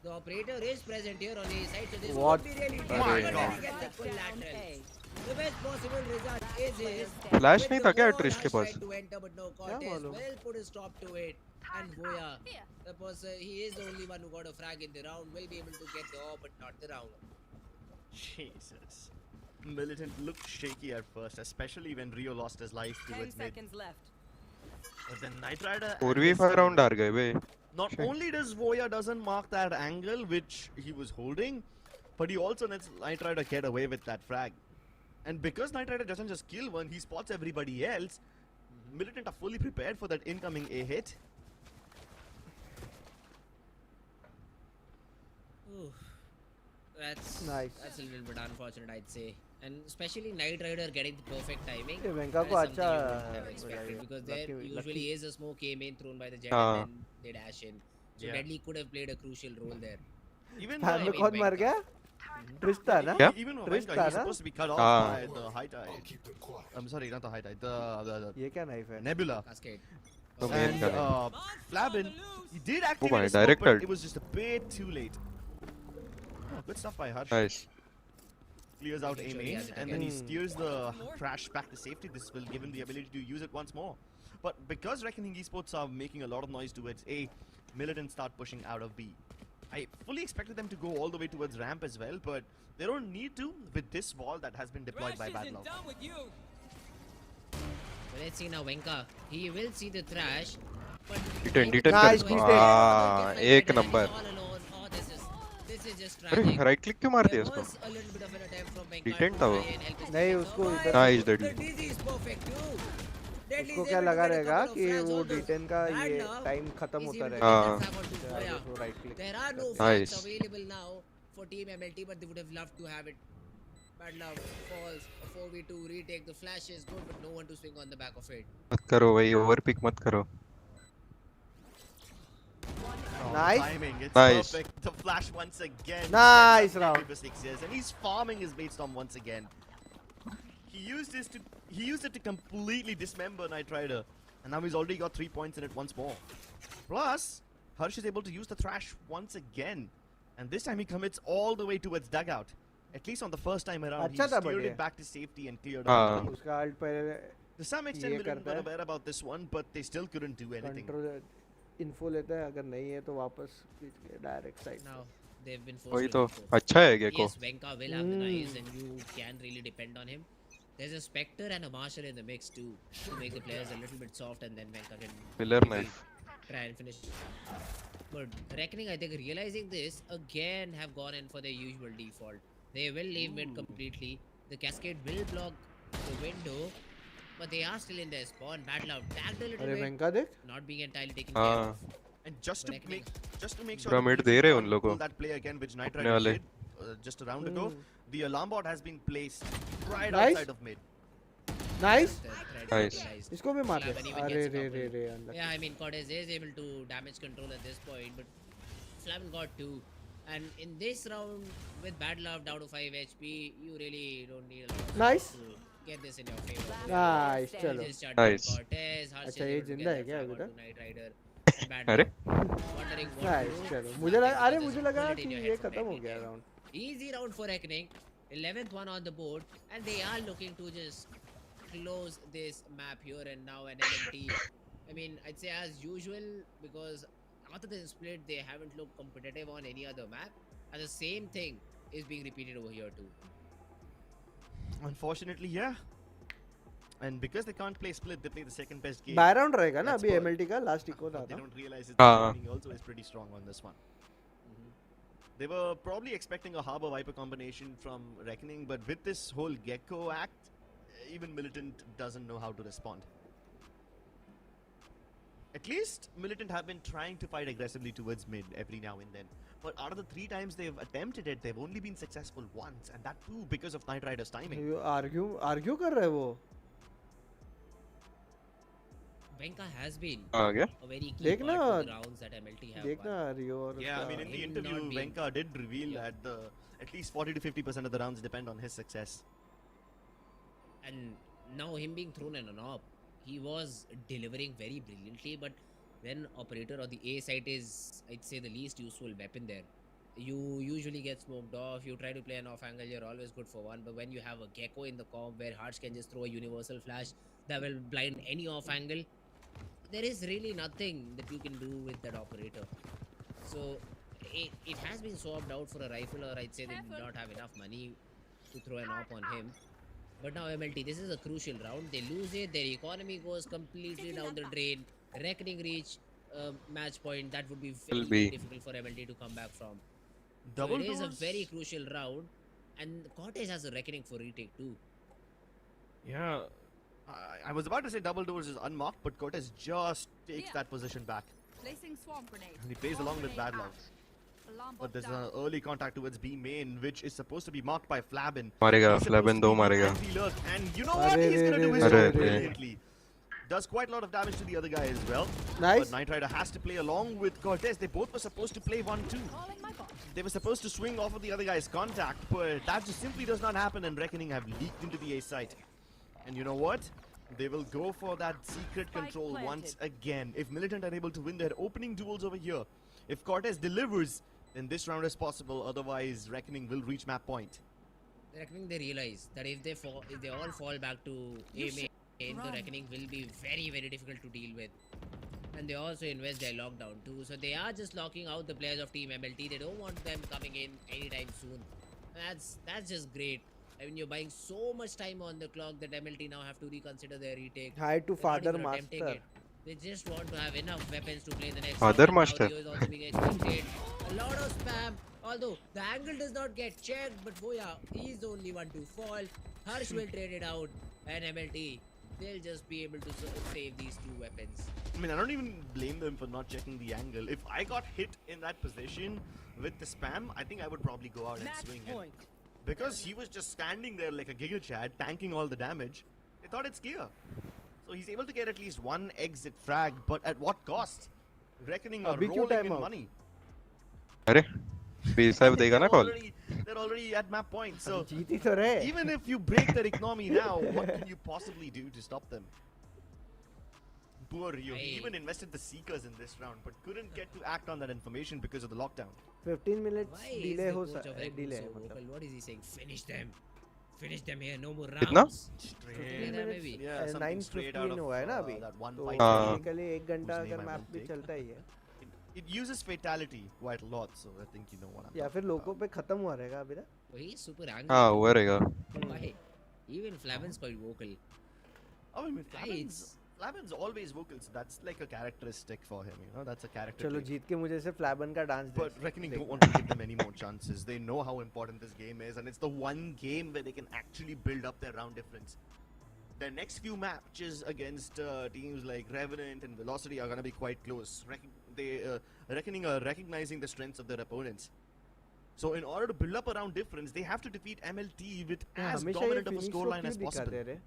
The operator is present here on the side, so this What? would be really Oh my difficult God. to get the collateral. The best possible result is his. Flash With नहीं the था क्या wall, Trish के Harsh pass? tried to enter, but no, Cortez मालूम? will put a stop to it. And Hoya, the person, he is the only one who got a frag in the round, will be able to get the AWP, but not the round. Jesus. Militant looked shaky at first, especially when Rio lost his life towards mid. left. But then Knight Rider... 4v5 round हार गए बे. Not only does Voya doesn't mark that angle which he was holding, but he also lets Knight Rider get away with that frag. And because Knight Rider doesn't just kill one, he spots everybody else. Militant are fully prepared for that incoming A hit. Ooh, that's Nice. That's a little bit unfortunate, I'd say. And especially Knight Rider getting the perfect timing. ये Venka that को is something अच्छा you wouldn't have expected, because there lucky- usually is a smoke came in thrown by the Jet हाँ. and then they dash in. So Yeah. Deadly could have played a crucial role there. Even fan में mean, कौन मर Venka. गया? ट्रिस्टा ना? क्या? even though Trish Venka, था he's ना? supposed to be cut off हाँ. by the high tide. I'm sorry, not the high tide. The ये क्या knife है? Nebula. Cascade. तो main And का है. Flabin, he did activate भाई, his smoke, but directed. it was just a bit too late. Oh, good stuff by Harsh. Nice. Clears out Making A sure he main, has it and then he again. steers the crash back to safety. This will give him the ability to use it once more. But because Reckoning Esports are making a lot of noise towards A, Militant start pushing out of B. I fully expected them to go all the way towards ramp as well, but they don't need to with this wall that has been deployed by Bad Love. Let's see now Venka. He will see the thrash. But D10 Nice, कर D10. एक number. Oh, this is just अरे tragic. Right click क्यों मार There दिया उसको? was a little bit of an attempt from Venka D10 to था वो. try and help his नहीं teammates उसको out, इधर हाँ, but he's deadly. the DZ is perfect too. Deadly उसको is क्या able to लगा get a रहेगा couple of कि frags, वो although D10 का bad ये luck टाइम खत्म is होता able to रहेगा. get that frag onto Boya. वो right click There are no Nice. frags available now for Team MLT, but they would have loved to have it. Bad luck falls. A 4v2 retake. The flash is good, but no one to swing on the back of it. मत करो भाई, over pick मत करो. Nice. Timing, it's Nice. perfect. The flash once again. Nice Sends up round. Henry for 6 years, and he's farming his bait storm once again. He used it to completely dismember Knight Rider, and now he's already got 3 points in it once more. Plus, Harsh is able to use the thrash once again, and this time he commits all the way towards dugout. At least on the first time around, he अच्छा था steered बढ़िया. it back to safety and cleared हाँ. out. उसका alt पहले To some extent, ये Militant करता got है. aware about this one, but they still couldn't do anything. Control info लेता है, अगर नहीं है तो वापस खींच के direct side. Now they've been forced वही to तो go. अच्छा है gecko. Yes, Venka will have the knives, and you can really depend on him. There's a Spectre and a Marshal in the mix too, to make the players a little bit soft, and then Venka can Pillar maybe knife. try and finish. But Reckoning, I think, realizing this again, have gone in for their usual default. They will leave mid completely. The Cascade will block the window, but they are still in their spawn. Battle out, tagged a little अरे bit, वेंका देख. not being entirely taken care हाँ. of. And just to Reckoning. make sure पूरा that mid Militant दे रहे हैं can't उन लोगों pull को. that play again, which Knight अपने Rider वाले. did just a round ago, the alarm bot has been placed right Nice. outside of mid. Nice. The threat is Nice. utilized. इसको भी मार दे. Flavan even अरे gets a रे couple. रे रे अंदर. Yeah, I mean, Cortez is able to damage control at this point, but Flavan got 2. And in this round, with Bad Love down to 5 HP, you really don't need a lot of Nice. to get this in your favor. Nice, चलो. Just shut Nice. down Cortez, Harsh अच्छा, is ये able to जिंदा get है the क्या frag अभी onto तक? Knight Rider. And Bad अरे. Love wondering what Nice, to do. चलो. Nothing, मुझे लगा just मुझे लगा bullet in कि your ये head from खत्म हो Deadly गया Kill. Round. Easy round for Reckoning. 11th one on the board, and they are looking to just close this map here and now. And MLT, I mean, I'd say as usual, because after the split, they haven't looked competitive on any other map, and the same thing is being repeated over here too. Unfortunately, yeah. And because they can't play split, they play the second best game. Buy round रहेगा ना That's अभी what- MLT का last eco था They ना. don't realize it. हाँ. Timing also is pretty strong on this one. They were probably expecting a Harbor Viper combination from Reckoning, but with this whole Gecko act, even Militant doesn't know how to respond. At least Militant have been trying to fight aggressively towards mid every now and then. But out of the 3 times they've attempted it, they've only been successful once, and that too because of Knight Rider's timing. You argue कर रहे वो. Venka has been आ गया. a very key देखना part of the rounds that MLT have देखना won. रियो और Yeah, I उसका- mean, in the him interview, not being- Venka did reveal Yeah. that at least 40 to 50% of the rounds depend on his success. And now him being thrown in an op, he was delivering very brilliantly, but when operator or the A site is, I'd say, the least useful weapon there, you usually get smoked off. You try to play an off angle, you're always good for one, but when you have a Gecko in the comp where Harsh can just throw a universal flash that will blind any off angle, there is really nothing that you can do with that operator. So it has been swapped out for a rifle, or I'd say they did not have enough money to throw an op on him. But now MLT, this is a crucial round. They lose it, their economy goes completely down the drain. Reckoning reach match point, that would be Will very be. difficult for MLT to come back from. Double so it is a doors? very crucial round, and Cortez has a Reckoning for retake too. Yeah. I was about to say double doors is unmarked, but Cortez just takes that position back. Placing swarm grenade. And he plays along with Bad Luck. But there's an early contact towards B main, which is supposed to be marked by Flabin. मारेगा. He's supposed Flabin to दो be the मारेगा. anti-lurk, and you know what? अरे He's रे gonna do रे his रे job रे रे. brilliantly. Does quite a lot of damage to the other guy as well. Nice. But Knight Rider has to play along with Cortez. They both were supposed to play 1-2. They were supposed to swing off of the other guy's contact, but that just simply does not happen, and Reckoning have leaked into the A site. And you know what? They will go for that secret control once again. If Militant are able to win their opening duels over here, if Cortez delivers, then this round is possible. Otherwise, Reckoning will reach map point. Reckoning, they realize that if they all fall back to A main, the Reckoning will be very, very difficult to deal with. And they also invest their lockdown too. So they are just locking out the players of Team MLT. They don't want them coming in anytime soon. That's just great. I mean, you're buying so much time on the clock that MLT now have to reconsider their retake. Hi to They're not Father even attempting Master. it. They just want to have enough weapons to play the next Father round. And now Master. Rio is also being expected. A lot of spam. Although the angle does not get checked, but Voya, he's the only one to fall. Harsh will trade it out, and MLT, they'll just be able to save these two weapons. I mean, I don't even blame them for not checking the angle. If I got hit in that position with the spam, I think I would probably go out and swing it. Because he was just standing there like a Giga Chad, tanking all the damage. They thought it's clear. So he's able to get at least one exit frag, but at what cost? Reckoning are rolling in money. अरे B5 देगा ना call. They're already at map point, so जीत ही तो रहे. even if you break their economy now, what can you possibly do to stop them? Poor Rio, he even invested the Seekers in this round, but couldn't get to act on that information because of the lockdown. 15 minutes Why is delay the हो coach of सकता है. Reckoning Delay so vocal? What is he saying? Finish them. Finish them here. No more कितना? rounds. 15 maybe. minutes. Yeah, something straight out 9:15 of हुआ है ना अभी. that one तो fight. technically 1 घंटा whose अगर name I मैप won't भी take. चलता ही है. It uses fatality quite a lot, so I think you know what I'm या फिर talking लोगों about. पे खत्म हुआ रहेगा अभी ना. वही super angry. हाँ हुआ रहेगा. Why? Even Flavin's quite vocal. I mean, It's- Flavin's always vocal, so that's like a characteristic for him, you know, that's a character चलो trait. जीत के मुझे से फ्लैबन का dance But Reckoning don't want to give them any more chances. They know how important this game is, and it's the one game where they can actually build up their round difference. Their next few matches against teams like Revenant and Velocity are going to be quite close. Reckoning are recognizing the strengths of their opponents. So in order to build up a round difference, they have to defeat MLT with as हमेशा ये dominant of a finish scoreline क्यों as दिखाते possible. रहे.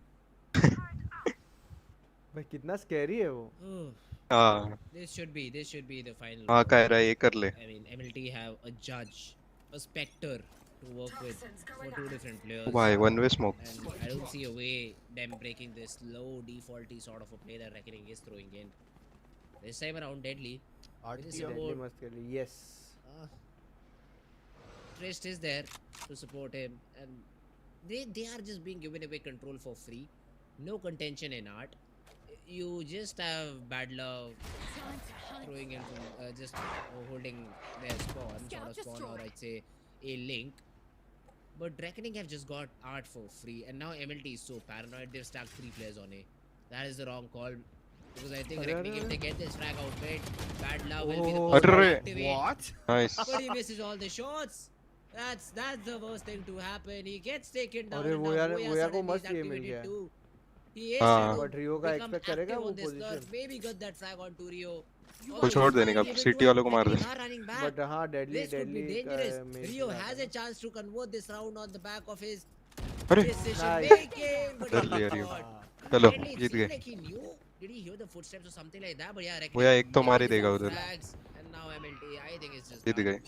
भाई कितना scary है वो. हाँ. This should be the final. हाँ कह रहा है ये कर ले. I mean, MLT have a judge, a specter to work with for two different players. Why one-way smoke? And I don't see a way them breaking this low defaulty sort of a play that Reckoning is throwing in. This time around, Deadly. With his support, मस्त कर ली. Yes. Trist is there to support him, and they are just being given away control for free. No contention in art. You just have bad love throwing in from just holding their spawn, sort of spawn, or I'd say a link. But Reckoning have just got art for free, and now MLT is so paranoid they've stacked 3 players on A. That is the wrong call. Because I think Reckoning, if they get this frag out right, bad love will be the first to activate. What? Nice. But he misses all the shots. That's the worst thing to happen. He gets taken down. अरे And वो now यार Voya वो यार को suddenly is मस्त ये मिल activated गया. too. He is हाँ. But Rio का become expect करेगा active वो on this position. slur. Maybe got that frag onto Rio. कुछ और देने का. सिटी वालों को मार दे. Running back. But हाँ deadly This could be dangerous. main Rio था. has a chance to convert this round on the back of his अरे decision Nice. making. But कर he लिया Rio. got. चलो Deadly, it जीत seemed गए. like he knew. Did he hear the footsteps or something like that? But yeah, वो यार एक तो मार ही maybe देगा some उधर. frags, and now MLT, I think it's just Jeet done. गए.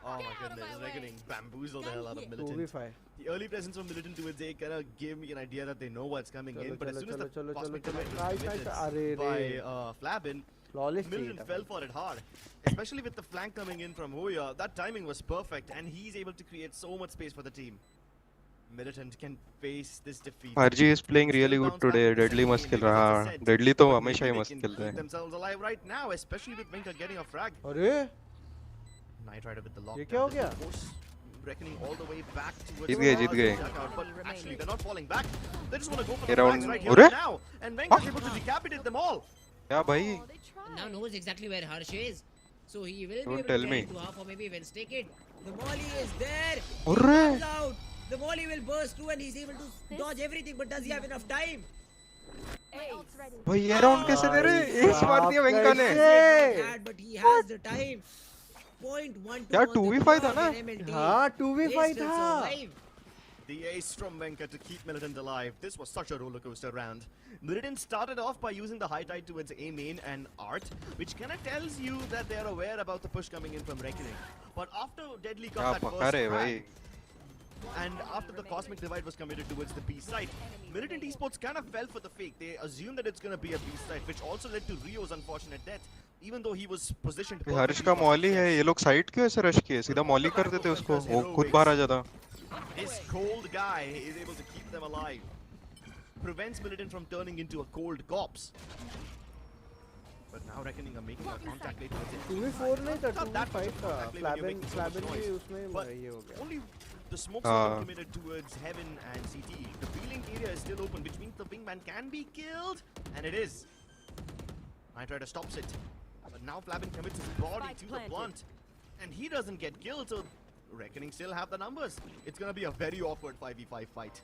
Oh my goodness, Reckoning bamboozled the hell out of Militant. 2v5. The early presence of Militant towards A kind of gave me an idea that they know what's coming in, but as soon as the चलो cosmic चलो. divide Nice, was nice. committed अरे by रे. Flabin, Flawless Militant cheat. fell for it hard. Especially with the flank coming in from Hoya, that timing was perfect, and he's able to create so much space for the team. Militant can face this defeat. RGE is playing really Still good bounce back today. in the Deadly second मस्त game खेल because, रहा as I है. said, Deadly तो but हमेशा ही maybe they मस्त can खेलते keep हैं. themselves alive right now, especially with Winker getting a frag. अरे Knight Rider with the lock. ये क्या हो गया? Reckoning all the way back towards जीत गए, जीत गए. But actually, they're not falling back. They just want to go for ये the round- frags right here अरे? and now. And Wenger's able to decapitate them all. क्या भाई? Now knows exactly where Harsh is. So he will be Don't able tell to me. get into half or maybe even stick it. The molly is there. अरे! He comes out. The molly will burst through and he's able to dodge everything. But does he have enough time? भाई ये round कैसे दे रहे? S मार दिया वेंका ने. Had, but he has the time. 0.12 यार on the 2v5 clock था ना? and MLT. हाँ, 2v5 They still था. survive. The ace from Venka to keep Militant alive. This was such a roller coaster round. Militant started off by using the high tide towards A main and Art, which kind of tells you that they are aware about the push coming in from Reckoning. But after Deadly क्या got that पका first रहे frag, भाई? and after the Cosmic Divide was committed towards the B side, Militant Esports kind of fell for the fake. They assumed that it's going to be a B side, which also led to Rio's unfortunate death, even though he was positioned ये हर्ष perfectly का for मौली है. success. ये लोग side क्यों ऐसे rush किए? सीधा मौली कर देते उसको. वो खुद बाहर आ जाता. This cold guy is able to keep them alive. Prevents Militant from turning into a cold corpse. But now Reckoning are making a contact late towards it. 2v4 नहीं था, Not that much 2v5 था. contact play when you're making so much Flaben noise. भी उसमें But ये हो गया. only the smokes have been committed towards Heaven and CT. The B-Link area is still open, which means the wingman can be killed. And it is. Nightrider stops it. But now Flaben commits his body to the blunt. And he doesn't get killed, so Reckoning still have the numbers. It's gonna be a very awkward 5v5 fight.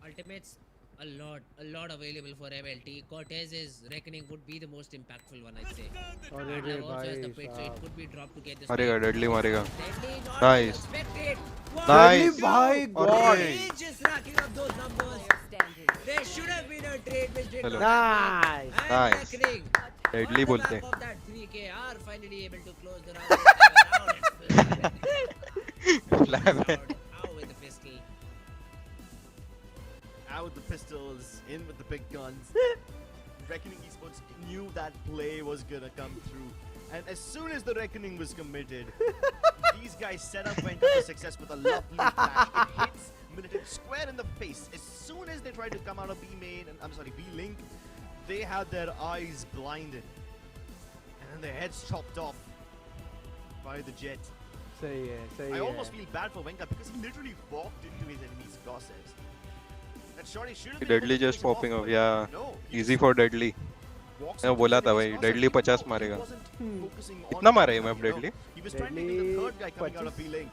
Ultimates, a lot available for MLT. Cortez's Reckoning would be the most impactful one, I'd say. अरे Also has the भाई pit, so it could be dropped to get this. मारेगा, Deadly मारेगा. Deadly not Nice. expected. Nice. भाई God. He's just racking up those numbers. There should have been a trade which did Hello. not happen. Nice. And Nice. Reckoning, Deadly on the बोलते back हैं. of that 3K are finally able to close the round. Flaben. Out with the pistol. Out with the pistols, in with the big guns. Reckoning Esports knew that play was gonna come through. And as soon as the Reckoning was committed, these guys set up went up to success with a lovely flash. It hits Militant square in the face. As soon as they tried to come out of B main, and I'm sorry, B link, they had their eyes blinded. And then their heads chopped off by the jet. सही है, सही I है. almost feel bad for Venka because he literally walked into his enemy's crosshairs. That shot should have been Deadly able to just finish him popping off, off. but Yeah. no, he Easy just for Deadly. walks मैं into बोला his था enemy's भाई, crosshairs. Deadly He 50 wasn't मारेगा. focusing on कितना मारा है Venka, map you know. Deadly? He was trying to hit the third guy coming out of Deadly B-Link.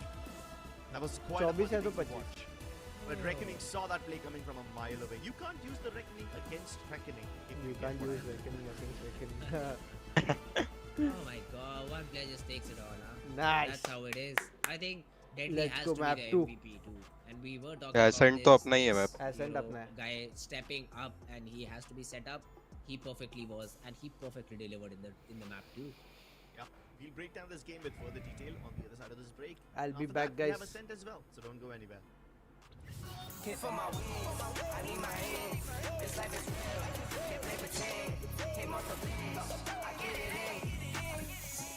That was quite a 24 है funny तो thing to 25. watch. But Reckoning saw that play coming from a mile away. You can't use the Reckoning against Reckoning. If You get can't what I use mean. Reckoning against Reckoning. Oh my god, one player just takes it all, huh? Nice. That's how it is. I think Deadly Let's has go to be map the 2. MVP too. And we were talking Yeah, about Ascent this, तो अपना ही है this, map. Ascent you know, अपना है. guy stepping up and he has to be set up. He perfectly was, and he perfectly delivered in the map too. Yeah, we'll break down this game with further detail on the other side of this break. I'll be After back, that, we have guys. Ascent as well, so don't go anywhere. Hit for my wings, I need my head. This life is real, can't play pretend. Hit multiple, I get it in.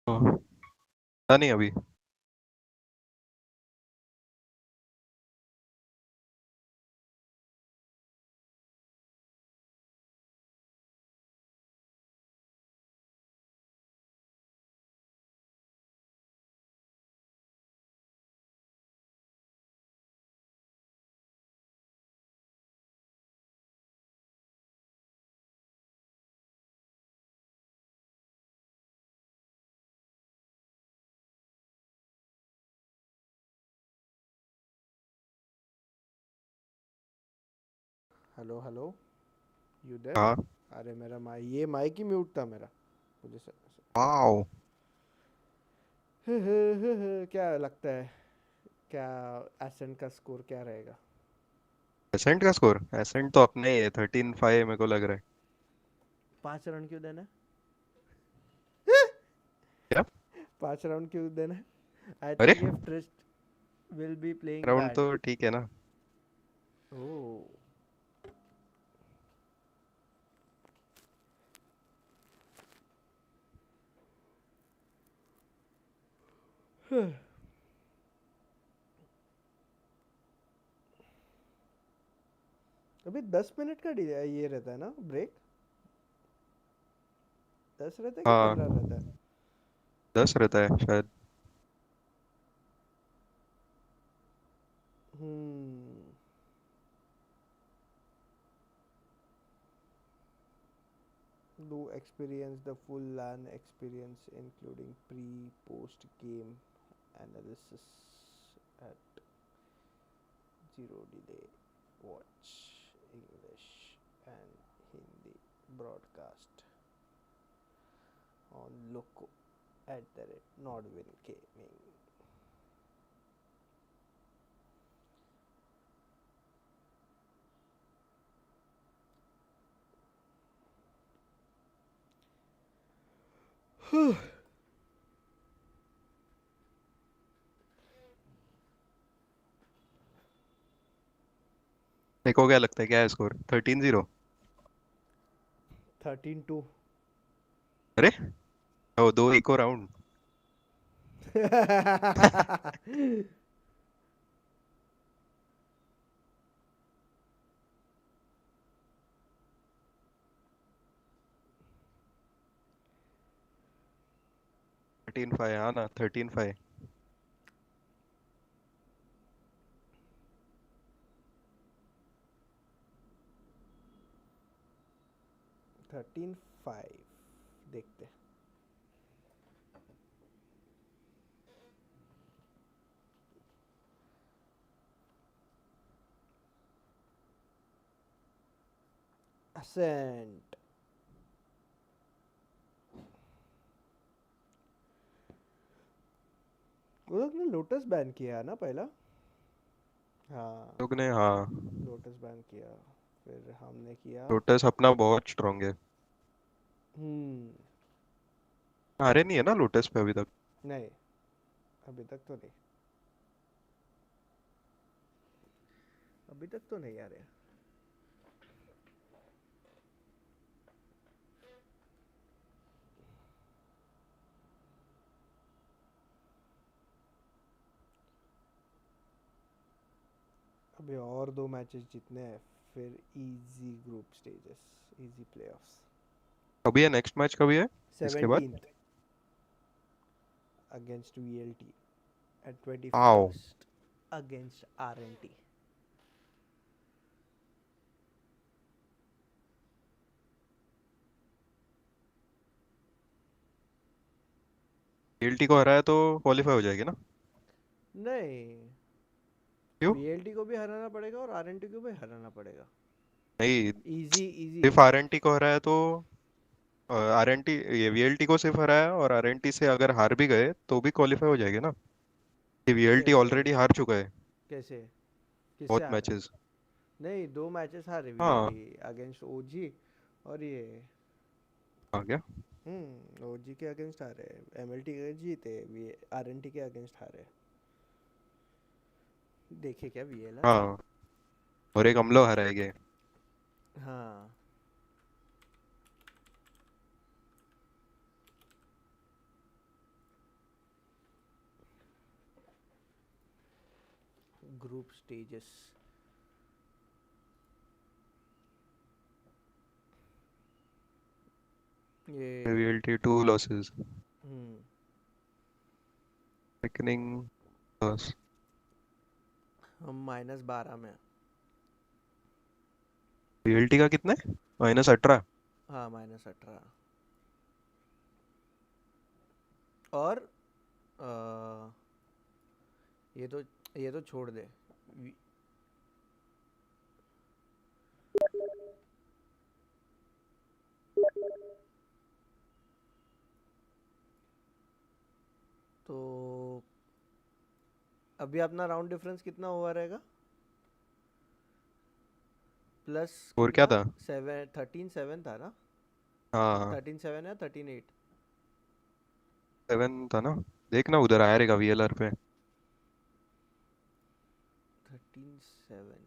पता नहीं अभी। Hello hello, you there? हाँ। अरे मेरा ये mic ही mute था मेरा, मुझे वाओ। क्या लगता है, क्या एसेंट का स्कोर क्या रहेगा? एसेंट का स्कोर? एसेंट तो अपने ही है 13-5 मेरे को लग रहा है। 5 रन क्यों देना है? क्या? 5 राउंड क्यों देना है? आई अरे think if Trist will be playing round bad. तो ठीक है ना। ओह, अभी 10 मिनट का ये रहता है ना ब्रेक? 10 रहता है कि 15 हाँ रहता है? 10 रहता है शायद। हम्म, do experience the full LAN experience including pre-post game analysis at zero delay. Watch English and Hindi broadcast on loco at the @NodwinGaming. मेरे को क्या लगता है क्या है स्कोर? 13-0? 13-2. अरे ओ, दो इको राउंड। 13-5, हाँ ना 13-5। 13-5 देखते हैं। Ascent. वो लोग ने लोटस बैन किया है ना पहला? हाँ, लोग ने, हाँ। लोटस बैन किया, फिर हमने किया। लोटस अपना बहुत स्ट्रांग है। हम्म, हारे नहीं है ना लोटस पे अभी तक। नहीं, अभी तक तो नहीं, अभी तक तो नहीं आ रहे। अभी और 2 मैचेस जीतने हैं, फिर easy group stages, easy playoffs. अभी है नेक्स्ट मैच कभी है इसके बाद? 17th against VLT and आओ। 21st against RNT. एलटी को हराया तो क्वालिफाई हो जाएगी ना? नहीं, क्यों? VLT को भी हराना पड़ेगा और RNT को भी हराना पड़ेगा। नहीं, इजी इजी। सिर्फ आरएनटी को हराया तो आरएनटी, ये वीएलटी को सिर्फ हराया और आरएनटी से अगर हार भी गए तो भी क्वालिफाई हो जाएगी ना? कि वीएलटी कैसे? ऑलरेडी हार चुका है कैसे? किससे बहुत हारा? मैचेस। नहीं, 2 मैचेस हारे हाँ। VLT अगेंस्ट ओजी और ये। आ गया। ओजी के अगेंस्ट हारे, MLT के जीते, RNT के अगेंस्ट हारे। देखे क्या VLR? हाँ, और एक हम लोग हराएंगे। हाँ, ग्रुप स्टेजेस ये VLT 2 losses. Reckoning loss. हम -12 में। VLT का कितना है? -18। हाँ -18। और ये तो छोड़ दे। तो अभी अपना राउंड डिफरेंस कितना हुआ रहेगा? प्लस और क्या था? 13-7 था ना? हाँ 13-7 या 13-8? 7 था ना। देखना उधर आया रहेगा VLR पे। 13-7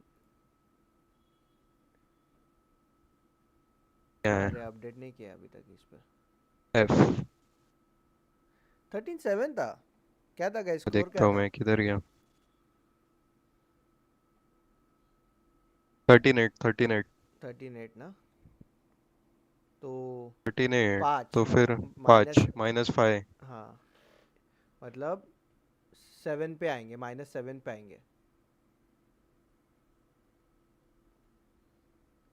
क्या है? अरे अपडेट नहीं किया अभी तक इस पे। F 13-7 था। क्या था गाइस? स्कोर देखता क्या हूँ था? मैं किधर गया। 13-8 13-8 13-8 ना? तो 13-8 5 तो फिर 5 माइनस। -5। हाँ मतलब 7 पे आएंगे, -7 पे आएंगे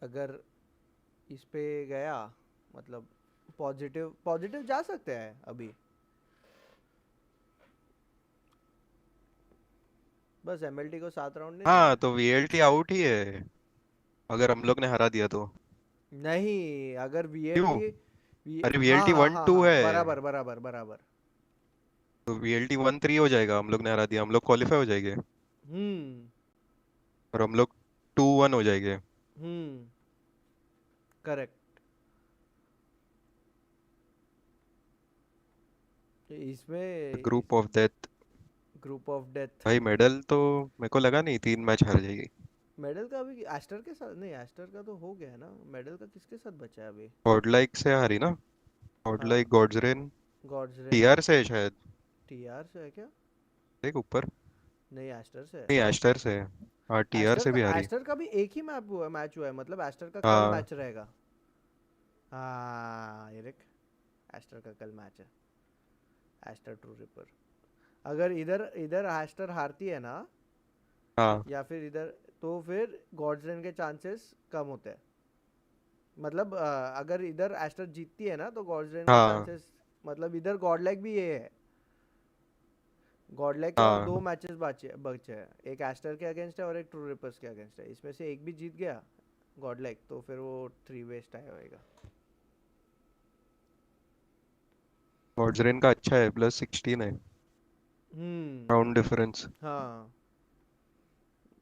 अगर इस पे गया। मतलब पॉजिटिव पॉजिटिव जा सकते हैं अभी। बस एमएलटी को 7 राउंड नहीं हाँ देना तो VLT आउट ही है अगर हम लोग ने हरा दिया तो। है। नहीं अगर क्यों? वीएलटी अरे हाँ VLT हाँ हाँ 1-2 हाँ है बराबर बराबर बराबर। तो VLT 1-3 हो जाएगा। हम लोग ने हरा दिया, हम लोग क्वालिफाई हो जाएंगे हम्म और हम लोग 2-1 हो जाएंगे। करेक्ट। इसमें group of death. Group of death. भाई मेडल तो मेरे को लगा नहीं 3 मैच हार जाएगी। मेडल का अभी एस्टर के साथ नहीं, एस्टर का तो हो गया है ना। मेडल का किसके साथ बचा है अभी? गॉडलाइक से हारी ना। हाँ गॉडलाइक गॉड्सरेन गॉड्सरेन। TR से है शायद। टीआर से है क्या? देख ऊपर। नहीं एस्टर से है। नहीं एस्टर से है। हाँ TR से भी हारी। एस्टर का भी एक ही मैच हुआ है, मतलब एस्टर का कल हाँ मैच रहेगा। हाँ एरिक, एस्टर का कल मैच है। एस्टर ट्रू रिपर। अगर इधर इधर एस्टर हारती है ना हाँ या फिर इधर, तो फिर गॉड्सरेन के चांसेस कम होते हैं। मतलब अगर इधर एस्टर जीतती है ना तो गॉड्सरेन के हाँ चांसेस, मतलब इधर गॉडलैक भी ये है। गॉडलैक के और 2 हाँ मैचेस बचे हैं, एक एस्टर के अगेंस्ट है और एक ट्रू रिपर्स के अगेंस्ट है। इसमें से एक भी जीत गया गॉडलैक तो फिर वो 3 वेस्ट आया होगा। गॉड्सरेन का अच्छा है +16 है राउंड डिफरेंस। हाँ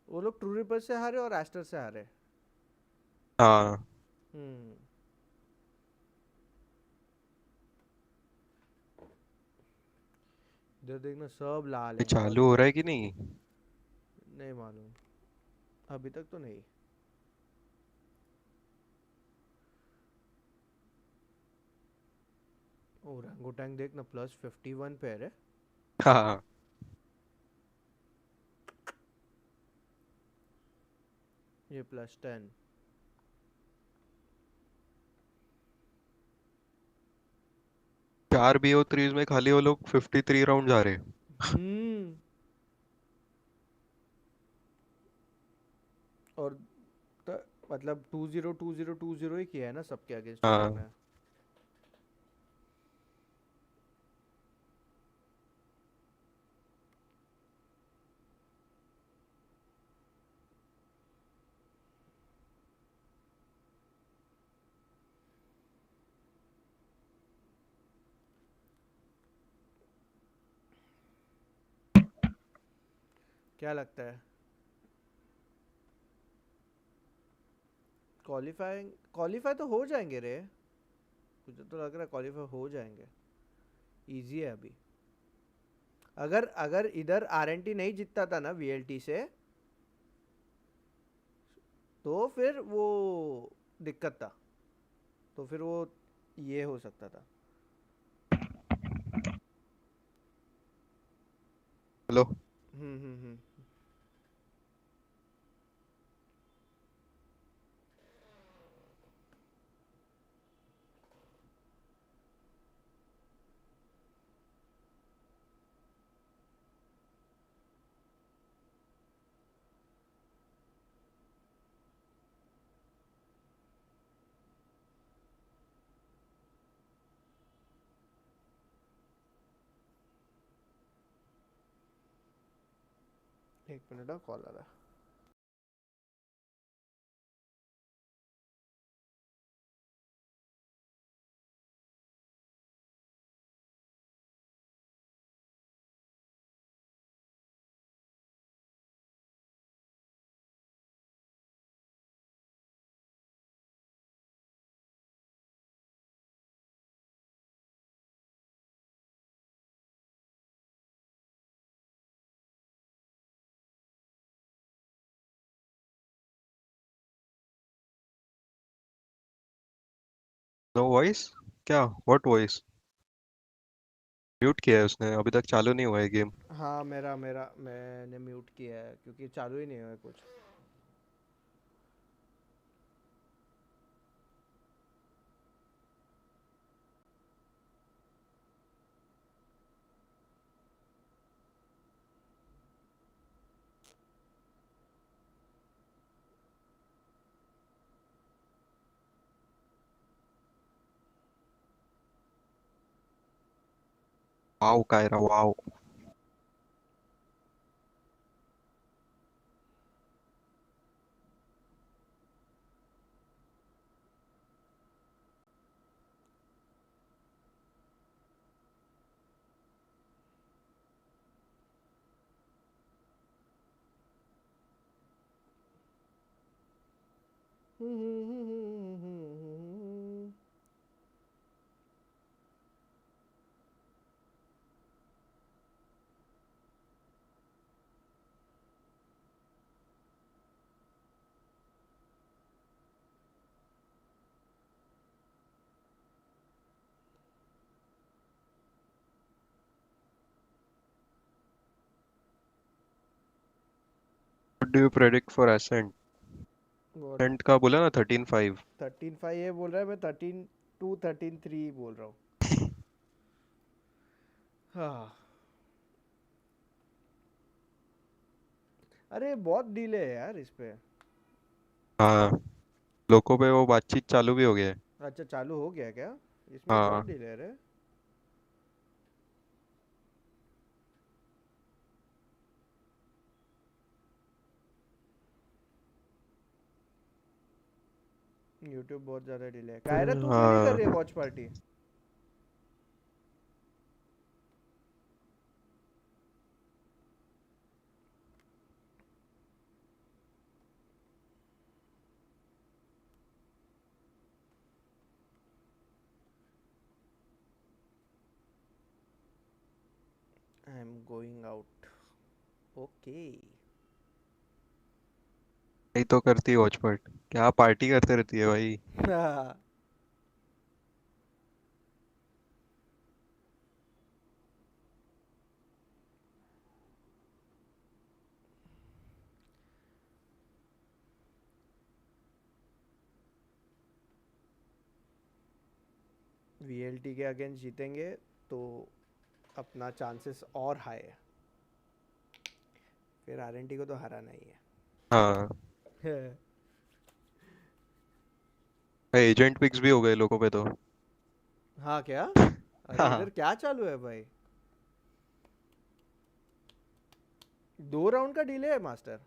वो लोग ट्रू रिपर्स से हारे और एस्टर से हारे। हाँ हम्म इधर देखना सब लाल ये है चालू हो रहा है कि नहीं? नहीं मालूम, अभी तक तो नहीं। ओरंगुटैंग देखना +51 पे है रे। हाँ ये +10। 4 BO3s में खाली वो लोग 53 राउंड जा रहे हैं। और मतलब 2-0 2-0 2-0 ही किया है ना सबके अगेंस्ट उन लोग हाँ ने। क्या लगता है क्वालिफाई तो हो जाएंगे रे? मुझे तो लग रहा है क्वालिफाई हो जाएंगे। इजी है अभी। अगर अगर इधर आरएनटी नहीं जीतता था ना वीएलटी से, तो फिर वो दिक्कत था। तो फिर वो ये हो सकता था। हेलो। हम्म एक मिनट कॉल आ रहा है। No voice? क्या? What voice? म्यूट किया है उसने, अभी तक चालू नहीं हुआ है गेम। हाँ मेरा मेरा मैंने म्यूट किया है क्योंकि चालू ही नहीं हुआ है कुछ। वाओ कायरा wow. What do you predict for Ascent? Ascent का बोला ना 13-5। 13-5 ये बोल रहा है, मैं 13-2 13-3 बोल रहा हूँ। हाँ अरे बहुत डिले है यार इस पे। हाँ, लोगों पे वो बातचीत चालू भी हो गया है। अच्छा चालू हो गया क्या? इसमें बहुत हाँ, डिले है रे। यूट्यूब बहुत ज़्यादा डिले है। कायरा तू क्यों नहीं कर रही है हाँ। Watch party? I am going out. Okay. नहीं तो करती है वॉच पार्टी, क्या पार्टी करते रहती है भाई। वीएलटी के अगेंस्ट जीतेंगे तो अपना चांसेस और हाई है। फिर आरएनटी को तो हराना ही हाँ, है। एजेंट पिक्स भी हो गए लोगों पे तो। हाँ क्या? अरे इधर हाँ। क्या चालू है भाई? 2 राउंड का डिले है मास्टर।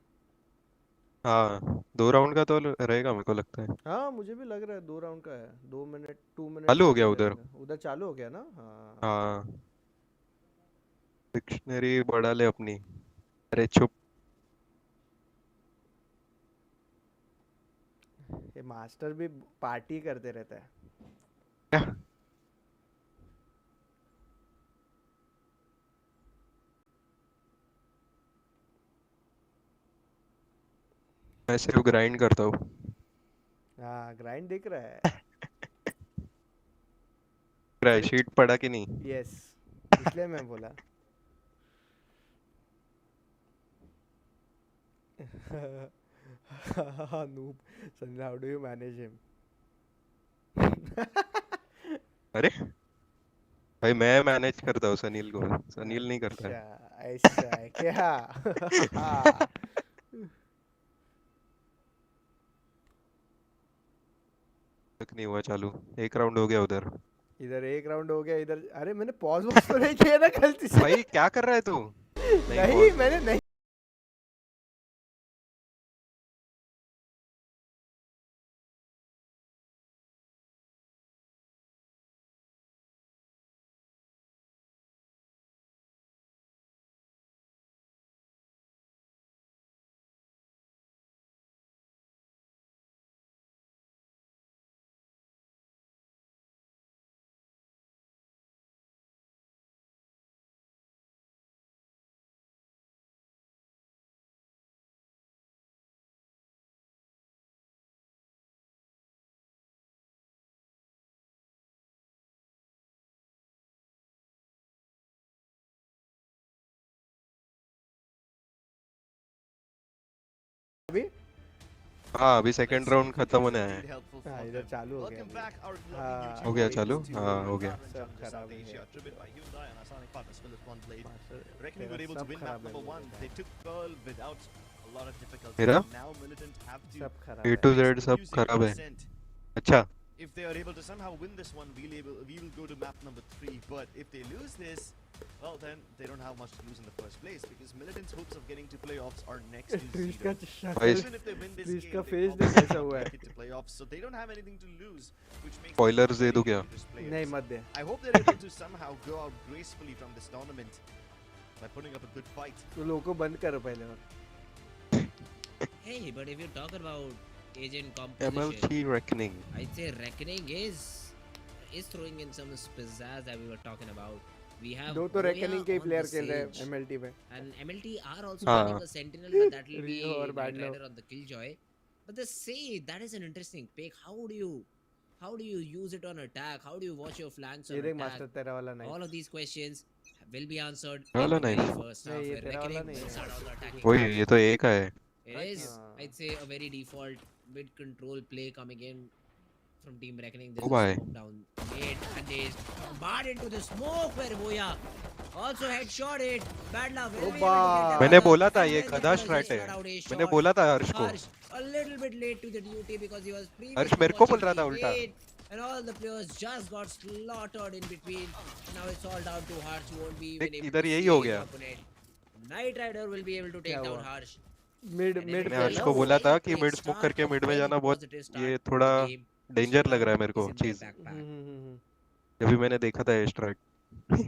हाँ, 2 राउंड का तो रहेगा मेरे को लगता है। हाँ मुझे भी लग रहा है 2 राउंड का है। 2 मिनट 2 मिनट चालू का हो गया डिले उधर। रहेगा। उधर चालू हो गया ना? हाँ। हाँ, डिक्शनरी बढ़ा ले अपनी। अरे चुप। ये मास्टर भी पार्टी करते रहता है। क्या? मैं सिर्फ ग्राइंड करता हूँ। हाँ ग्राइंड दिख रहा है। रहा शीट पड़ा कि नहीं? यस, इसलिए मैं बोला। noob. Sanil, how do you manage him? अरे भाई, मैं मैनेज करता हूँ सनील को, सनील नहीं करता अच्छा है। ऐसा है क्या? तक नहीं हुआ चालू। एक राउंड हो गया उधर। इधर एक राउंड हो गया इधर। अरे मैंने पॉज वॉज तो नहीं किया ना गलती से? भाई क्या कर रहा है तू? नहीं नहीं पॉज। मैंने नहीं हाँ अभी सेकंड राउंड खत्म होने आया है। हाँ इधर चालू हो गया हाँ हो गया चालू हाँ हो गया। सब खराब है हाँ मेरा सब खराब A to Z सब खराब है। अच्छा If they are able to somehow win this one, we'll go to map number 3. But if they lose this, well then they don't have much to lose in the first place because Militant's hopes of getting to playoffs are next to zero. Even if they win this game, they probably won't make it to playoffs, so they don't have anything to lose, which makes Spoilers दे दूं क्या? नहीं मत दे। I hope they're able to somehow go out gracefully from this tournament by putting up a good fight. तो लोगों को बंद करो पहले और। Hey, but if you talk about agent composition, MLT reckoning. I'd say reckoning is throwing in some pizzazz that we were talking about. We have दो तो Boya reckoning के on player the खेल रहे हैं stage, MLT में। and MLT are also हाँ। running a sentinel, but that will be Rio और Knight Badlow। Rider on the Killjoy. But the say that is an interesting pick. How do you use it on attack? How do you watch your flanks on ये देख attack? Master तेरा वाला नहीं। All of these questions will be answered वाला in the नहीं। very first half. नहीं, ये where तेरा वाला Reckoning नहीं will है। start on the attacking वही side. ये तो एक है। It is, I'd say, a very default mid-control play coming in from Team Reckoning. There's Oh a bye. smoke down mid, and they barred into the smoke where Boya also headshot it. Bad luck. Oh bye. मैंने बोला था ये गधा straight है। मैंने बोला था हर्ष को। A little bit late to the duty because he was Harsh previously मेरे को बोल watching रहा था the उल्टा। gate, and all the players just got slaughtered in between. Now it's all down to Harsh, who won't be even देख, able इधर to यही see हो his गया। opponent. Knight Rider will be able to take क्या down हुआ? Harsh. Mid And mid it मैंने will Harsh be को a बोला था very कि quick मिड स्मोक start, करके a मिड में very जाना बहुत positive start ये to the थोड़ा game. डेंजर This लग रहा है one मेरे को is in my चीज। backpack. अभी मैंने देखा था ये स्ट्रैट। Ooh,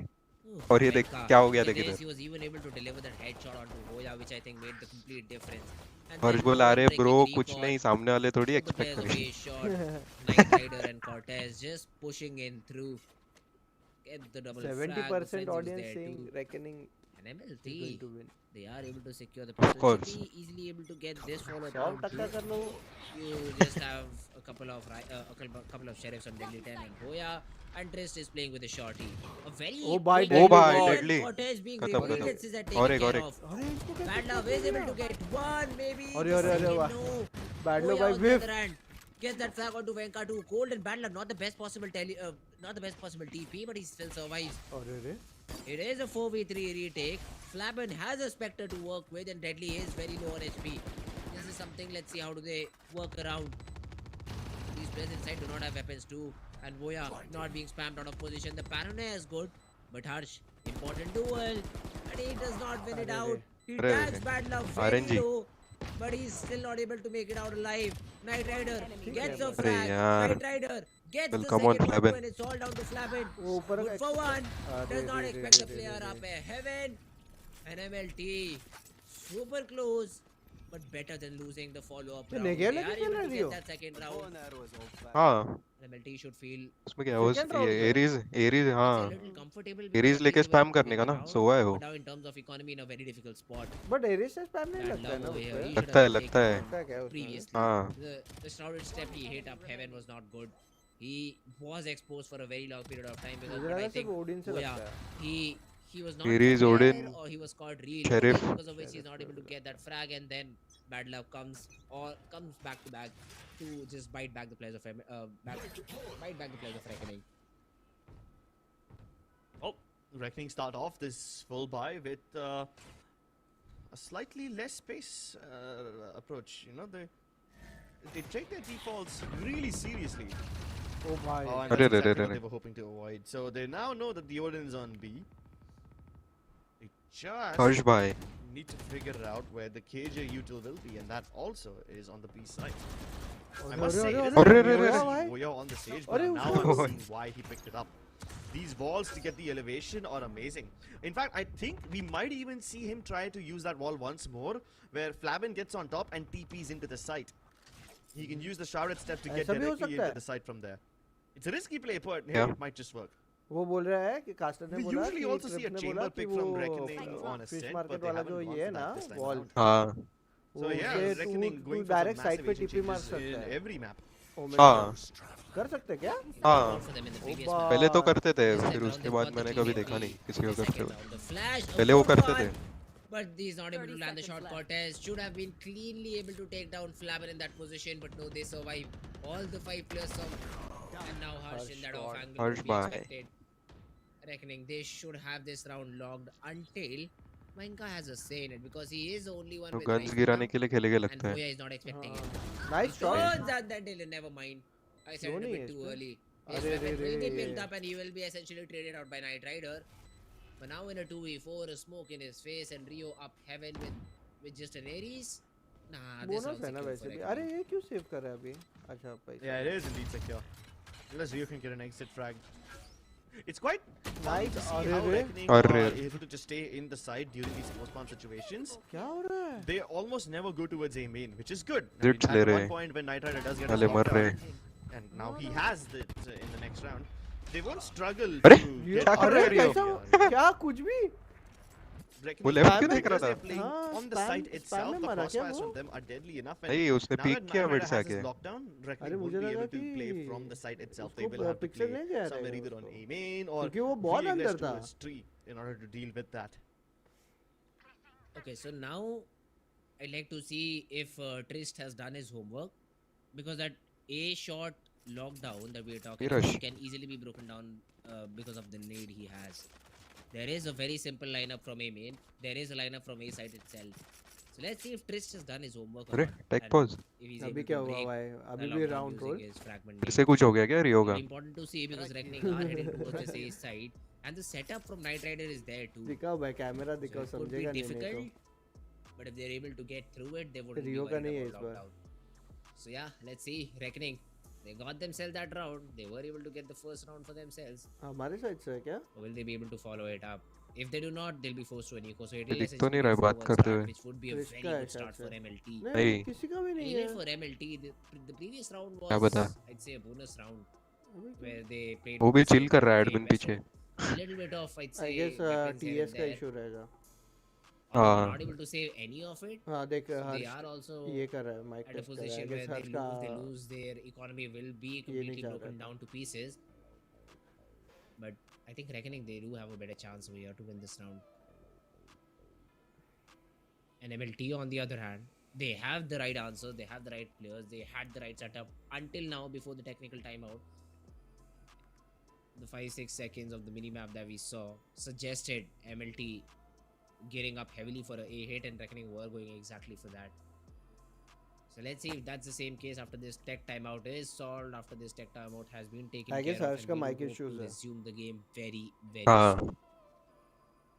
और ये देख Venka. क्या हो गया It देख is, इधर। he was even able to deliver that headshot onto Boya, which I think made the complete difference. And Harsh then बोला अरे breaking ब्रो recall, कुछ नहीं सामने वाले थोड़ी all the expect players of करेंगे। Ace shot, Knight Rider and Cortez just pushing in through. Get the double frag. 70% Offensive is audience there saying too. Reckoning And is going MLT, to win. they are able to secure the Of pistol. Should course. be easily able to get this follow 100 down Takka too. कर लो। You just have a couple of sheriffs on Deadly 10 and Boya, and Trist is playing with a shorty. A very Oh bye, quick Deadly, bye, recall. Deadly. Cortez being खत्म, revealed. खत्म। This is a और taken एक, और care एक। of. Bad Love is able to get one, maybe. अरे just अरे अरे saying वाह। no. Badlow Boya by on the whiff। other hand gets that flag onto Venka too. Cold and Bad Luck, not the best possible TP, but he still survives. अरे अरे। It is a 4v3 retake. Flaben has a Spectre to work with, and Deadly is very low on HP. This is something, let's see how do they work around. These players inside do not have weapons too, and Boya not being spammed out of position. The paranoia is good, but Harsh, important duel, and he does not win it out. He अरे tags Bad Luck very RNG। low, but he's still not able to make it out alive. Knight Rider gets a अरे flag. यार। Knight Rider gets Well, the come second on, one, Flaben। and it's all down to Flaben. वो ऊपर Good for one. अरे Does not रे expect रे the रे player रे up a heaven. And MLT super close, but better than losing the follow-up तो round. Negev They are लेके able खेल to रही get हो? that second round. हाँ MLT should feel उसमें क्या वो Second round ये में? एरीज a हाँ little comfortable because Aries at लेके least they were स्पैम करने win का the ना round. सोवा है वो। But now in terms of economy, in a very difficult spot. But एरिस से स्पैम नहीं Bad लगता है luck ना over उस here. पे। He should लगता है have लगता है। लगता है क्या उसमें? previously. हाँ The shrouded step he hit up heaven was not good. He was exposed for a very long period of time because मुझे but I लगा think सिर्फ ओडिन से Boya, लगता है। he was not Ares, aware Odin, or he was caught real Sheriff। early because of which he's not able to get that frag, and then Bad Luck comes back to back to just bite back the players of bite back the players of Reckoning. Oh, Reckoning start off this full buy with a slightly less space approach. You know, they take their defaults really seriously. ओ भाई। Oh, and अरे that's रे रे exactly रे what रे। they were hoping to avoid. So they now know that the Odin is on B. They just हर्ष भाई need to figure out where the KJ util will be, and that also is on the B side. I must say, it is अरे a रे रे good रे। to see Boya on the stage, but अरे now उसको- I'm seeing why he picked it up. These walls to get the elevation are amazing. In fact, I think we might even see him try to use that wall once more, where Flaben gets on top and TPs into the site. He can use the shrouded step to get ऐसा भी हो directly सकता into है? the site from there. It's a risky play, but hey, Yeah. it might just work. वो बोल रहा है कि कास्टर ने We बोला usually कि also see a ट्रिप ने chamber बोला कि pick वो from Reckoning on a fish set, market but they वाला haven't जो gone ये है for ना that this time wall around. हाँ So yeah, उससे Reckoning तू going for some direct side massive पे agent टीपी मार changes सकता in है। every map. ओमेन हाँ कर सकते क्या? हाँ For them in the O previous बा- match. पहले तो करते थे This time फिर round उसके they've बाद got the मैंने कभी TP देखा नहीं किसी को in the करते second हुए। round. The flash, a पहले वो good करते one. थे। But he's not able to land the shot. Cortez should have been cleanly able to take down Flamen in that position, but no, they survive. All the 5 players and now Harsh in that off angle Harsh would be bye. expected. Reckoning they should have this round logged until Venka has a say in it, because he is the only one तो with guns rifle गिराने now, के लिए खेलेगा and लगता है. Boya is not expecting it. Nice He shot. turns out that deal, never mind. I said it a Dhoni bit is too there. early. His Arre, weapon re, will be re. picked up and he will be essentially traded out by Knight Rider. But now in a 2v4, a smoke in his face and Rio up heaven with just an Ares. Nah, this bonus round है ना secure वैसे for भी. Reckoning. अरे ये क्यों save कर रहा है अभी? अच्छा पैसा. Yeah, it is indeed secure. Unless Rio can get an exit frag. It's quite funny Nice. to see Arre, how re. Reckoning Arre. are able to just stay in the side during these post bomb situations. क्या हो रहा है? They almost never go towards a main, which is good. Zits ले At रहे one हैं. point when Knight Rider does get साले a मर रहे. lockdown, and now he has it in the next round, they won't struggle अरे to ये get क्या कर रहा है अरे रियो? कैसा क्या कुछ भी? Reckoning वो लेफ्ट because क्यों देख रहा था? they're playing हाँ, on the spam- site spam itself, में the मारा क्या crossfires वो? from them are deadly enough. And नहीं उसने now पीक that किया Knight मिड Rider से has his आके. lockdown, अरे Reckoning मुझे would be लगा able to play कि from the site itself. They उसको will have to pixel play नहीं जा रहा somewhere है either on उसको. A main or क्योंकि वो बहुत really अंदर aggressive था. towards tree in order to deal with that. Okay, so now I'd like to see if Trist has done his homework, because that A shot lockdown that we're talking Rush. about can easily be broken down because of the need he has. There is a very simple lineup from A main. There is a lineup from A side itself. So let's see if Trist has done his homework or अरे not. Take and pause. if he's अभी able क्या to हुआ break भाई? the अभी भी lockdown round using role. his fragment फिर nade. से कुछ हो गया क्या रियो का? Very important to see, because Reckoning are heading towards the A side, and the setup from Knight Rider is there too. दिखाओ भाई कैमरा So दिखाओ it could be समझेगा नहीं difficult, तो. but if they're able to get through it, they wouldn't be रियो का worried नहीं है about इस बार. lockdown. So yeah, let's see. Reckoning, they got themselves that round. They were able to get the first round for themselves. हमारे side से है क्या? Or will they be able to follow it up? If they do not, they'll be forced to an eco. So it दिख will तो नहीं रहा है essentially बात be a करते start, हुए. which would be a Risk very का है good start शायद for से. MLT. नहीं किसी का भी नहीं Even है. for MLT, the previous round क्या was, बता? I'd say, a bonus round where they played. वो with भी the चिल same कर रहा है game एडमिन vessel. पीछे. A little bit of, I'd say, I guess weapons here TS and का there. Issue रहेगा. They're हाँ. not able to save any of it. हाँ देख So they Harsh are also ये कर रहा है माइक at a टेस्ट कर रहा है. I position where guess they हर्ष का lose, their economy will be नहीं completely चाह रहा broken था. down to pieces. But I think Reckoning, they do have a better chance over here to win this round. And MLT, on the other hand, they have the right answer, they have the right players, they had the right setup until now before the technical timeout. The 5-6 seconds of the minimap that we saw suggested MLT gearing up heavily for a hit, and Reckoning were going exactly for that. So let's see if that's the same case after this tech timeout is solved, after this tech timeout has been taken I care guess of, Harsh and का we will mic hope issues to है. resume the game very, very हाँ. soon.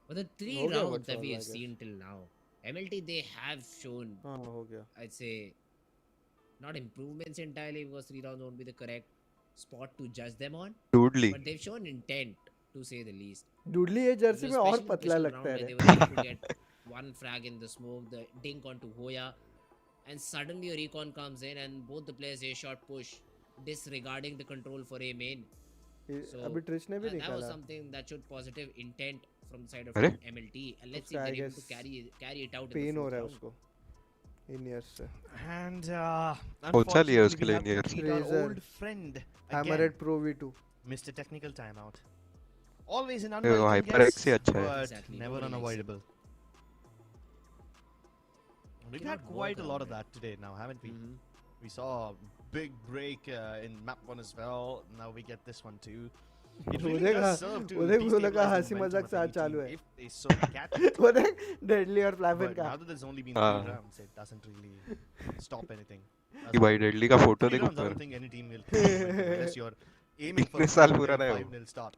But the 3 हो गया rounds what's that all, we I have guess. seen till now, MLT, they have shown, हाँ हो गया. I'd say, not improvements entirely, because 3 rounds won't be the correct spot to judge them on, डूडली. but they've shown intent, to say the least. डूडली ये Jersey में और Especially the पतला pistol लगता round है where रे. they were able to get one frag in the smoke, the dink onto Hoya, and suddenly a recon comes in and both the players a shot push, disregarding the control for A main. So अभी Trish ने भी that was निकाला. something that showed positive intent from the side of अरे? MLT, and let's see उसका if I they're able to guess carry it out in पेन the हो fourth रहा है round. उसको. इन ईयर्स से. And कौन सा लिया उसके unfortunately, we लिए have to years? meet our Razer. old friend Hammerhead again, Pro V2. Mr. Technical Timeout. Always an वो unwelcome HyperX guest, ही अच्छा है. but Exactly, never nobody likes unavoidable. We've Cannot had quite a work lot around of that today now, haven't we? Mhm. We saw a big break in map 1 as well. Now we get this one too. It वो really देखा does serve to वो देख वो लगा destabilize हंसी the मजाक momentum साथ of any चालू team है. if they so catch it. वो देख डेडली और फ्लैफिन But का. now that there's only been हाँ. 3 rounds, it doesn't really stop anything. कि भाई डेडली का फोटो 3 देख rounds, I ऊपर. don't think any team will keep momentum unless you're aiming for a इतने साल पुराना है वो. 5-0 start.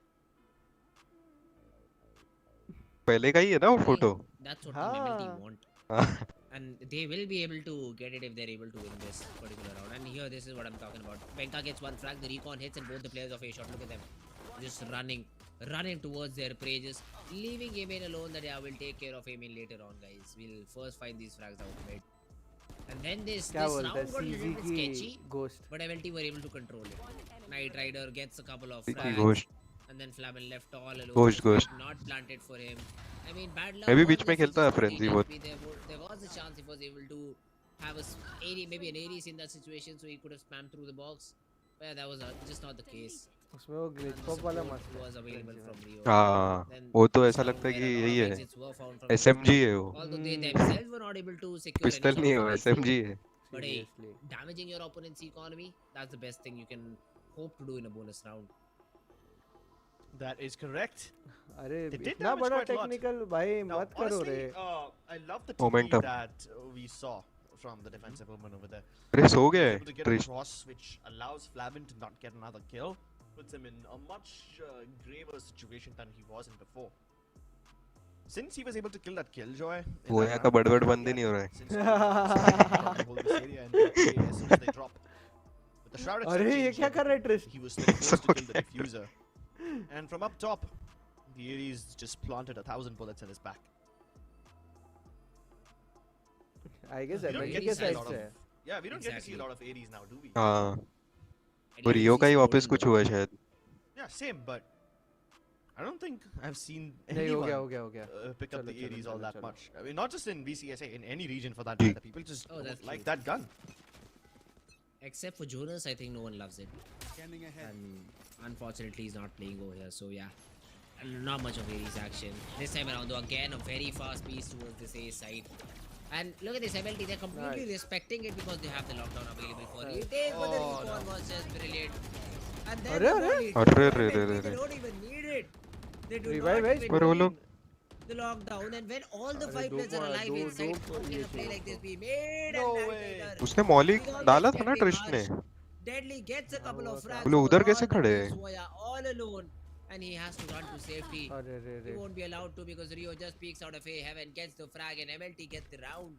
पहले का ही है ना वो I think photo. that's what Team MLT हाँ. want. हाँ. And they will be able to get it if they're able to win this particular round. And here, this is what I'm talking about. Venka gets one frag, the recon hits, and both the players of A shot, look at them, just running towards their prey, just leaving A main alone. That yeah, we'll take care of A main later on, guys. We'll first find these frags out mid. And then this क्या round बोलते हैं got a little CG bit की sketchy, ghost. but MLT were able to control it. Knight Rider gets a couple of की frags, ghost. and then Flamen left all alone. Ghost, ghost. Not planted for him. I mean, bad luck. मैं भी was बीच में there for खेलता है just 14 frenzy बहुत. HP. There was a chance he was able to have a maybe an Ares in that situation, so he could have spammed through the box. But yeah, that was just not the case. उसमें वो glitch and the pop वाला support मस्त was है available Frenzy from में। Rio. हाँ Then वो तो this ऐसा round लगता है कि where a lot यही of है, exits were found from SMG है वो, although they themselves were not able to secure any pistol sort नहीं of है वो, a kill feed. SMG है। But hey, Seriously. damaging your opponent's economy, that's the best thing you can hope to do in a bonus round. That is correct. अरे They did इतना damage बड़ा quite a lot. Technical भाई Now, मत करो रे। honestly, I love the TP Momentum. that we saw from the defensive woman over there. अरे सो He गया was है able to get Trish. across, which allows Flavin to not get another kill. Puts him in a much graver situation than he was in before. Since he was able to kill that Killjoy, वो यहाँ का बड़बड़ बंद ही नहीं हो रहा है। hold this area and get away as soon as they drop. With the shroud अरे ये exchange, क्या कर रहा है Trish? he was still forced to kill the diffuser. And from up top, the Ares just planted 1,000 bullets in his back. I guess We don't MLT get के to see a side lot से of, है। yeah, we don't get to see a Exactly. lot of Ares now, do we? हाँ And वो you Rio see का ही some वापस golden कुछ though. हुआ है शायद। Yeah, same, but I don't think I've seen नहीं हो anyone गया हो गया। pick up चलो, the चलो, Ares चलो, all that चलो। much. I mean, not just in VCSA, in any region for that ji. matter. People just Oh, don't that's like true. that gun. Except for Jonas, I think no one loves it. And unfortunately, he's not playing over here. So yeah, and not much of Ares action this time around. Though again, a very fast piece towards this A side. And look at this MLT; they're completely respecting it because they have the lockdown available for it. But the recon was just brilliant. And then the ball lead. अरे MLT, रे they रे रे। don't even need it. They do Revive not है even पर वो need लोग the lockdown. And when all the अरे 5 दो players are alive दो inside, दो how can ये a play चाहिए like this उसको। be made? No And way. Nightmaker उसने मॉलिक is always डाला था ना getting ट्रिश ने। harsh. Deadly gets a couple of frags. वो लोग उधर कैसे खड़े हैं? Zoya all alone, and he has to run to safety. अरे रे He रे। won't be allowed to because Rio just peeks out of A heaven, gets the frag, and MLT gets the round.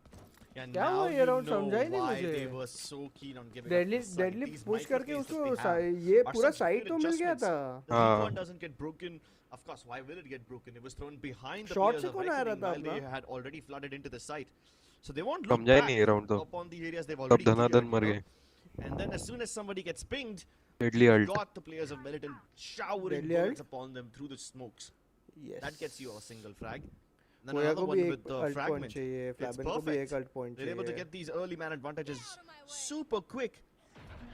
And क्या now हुआ ये you round? know समझा ही नहीं why मुझे। they were so keen on giving deadly up the side. Deadly These push करके microplays उसको that they have ये are पूरा such साइड good तो मिल गया adjustments. था। The recon doesn't get broken. Of course, why will it get broken? It was thrown behind the Shot players से of कौन आ रहा Reckoning था while they अपना? had already flooded into the site. So they won't look समझा ही back नहीं ये round तो। upon the areas they've तब already धनाधन cleared, मर you गए। know. And then as soon as somebody gets pinged, deadly you've ult. got the players of Militant showering Deadly bullets ult? upon them through the smokes. Yes. That gets you a single frag. Then कोया another को one भी with एक the ult point fragment. चाहिए, It's फ्लैबन को भी एक perfect. Ult point They're able to चाहिए। get these early man advantages super quick.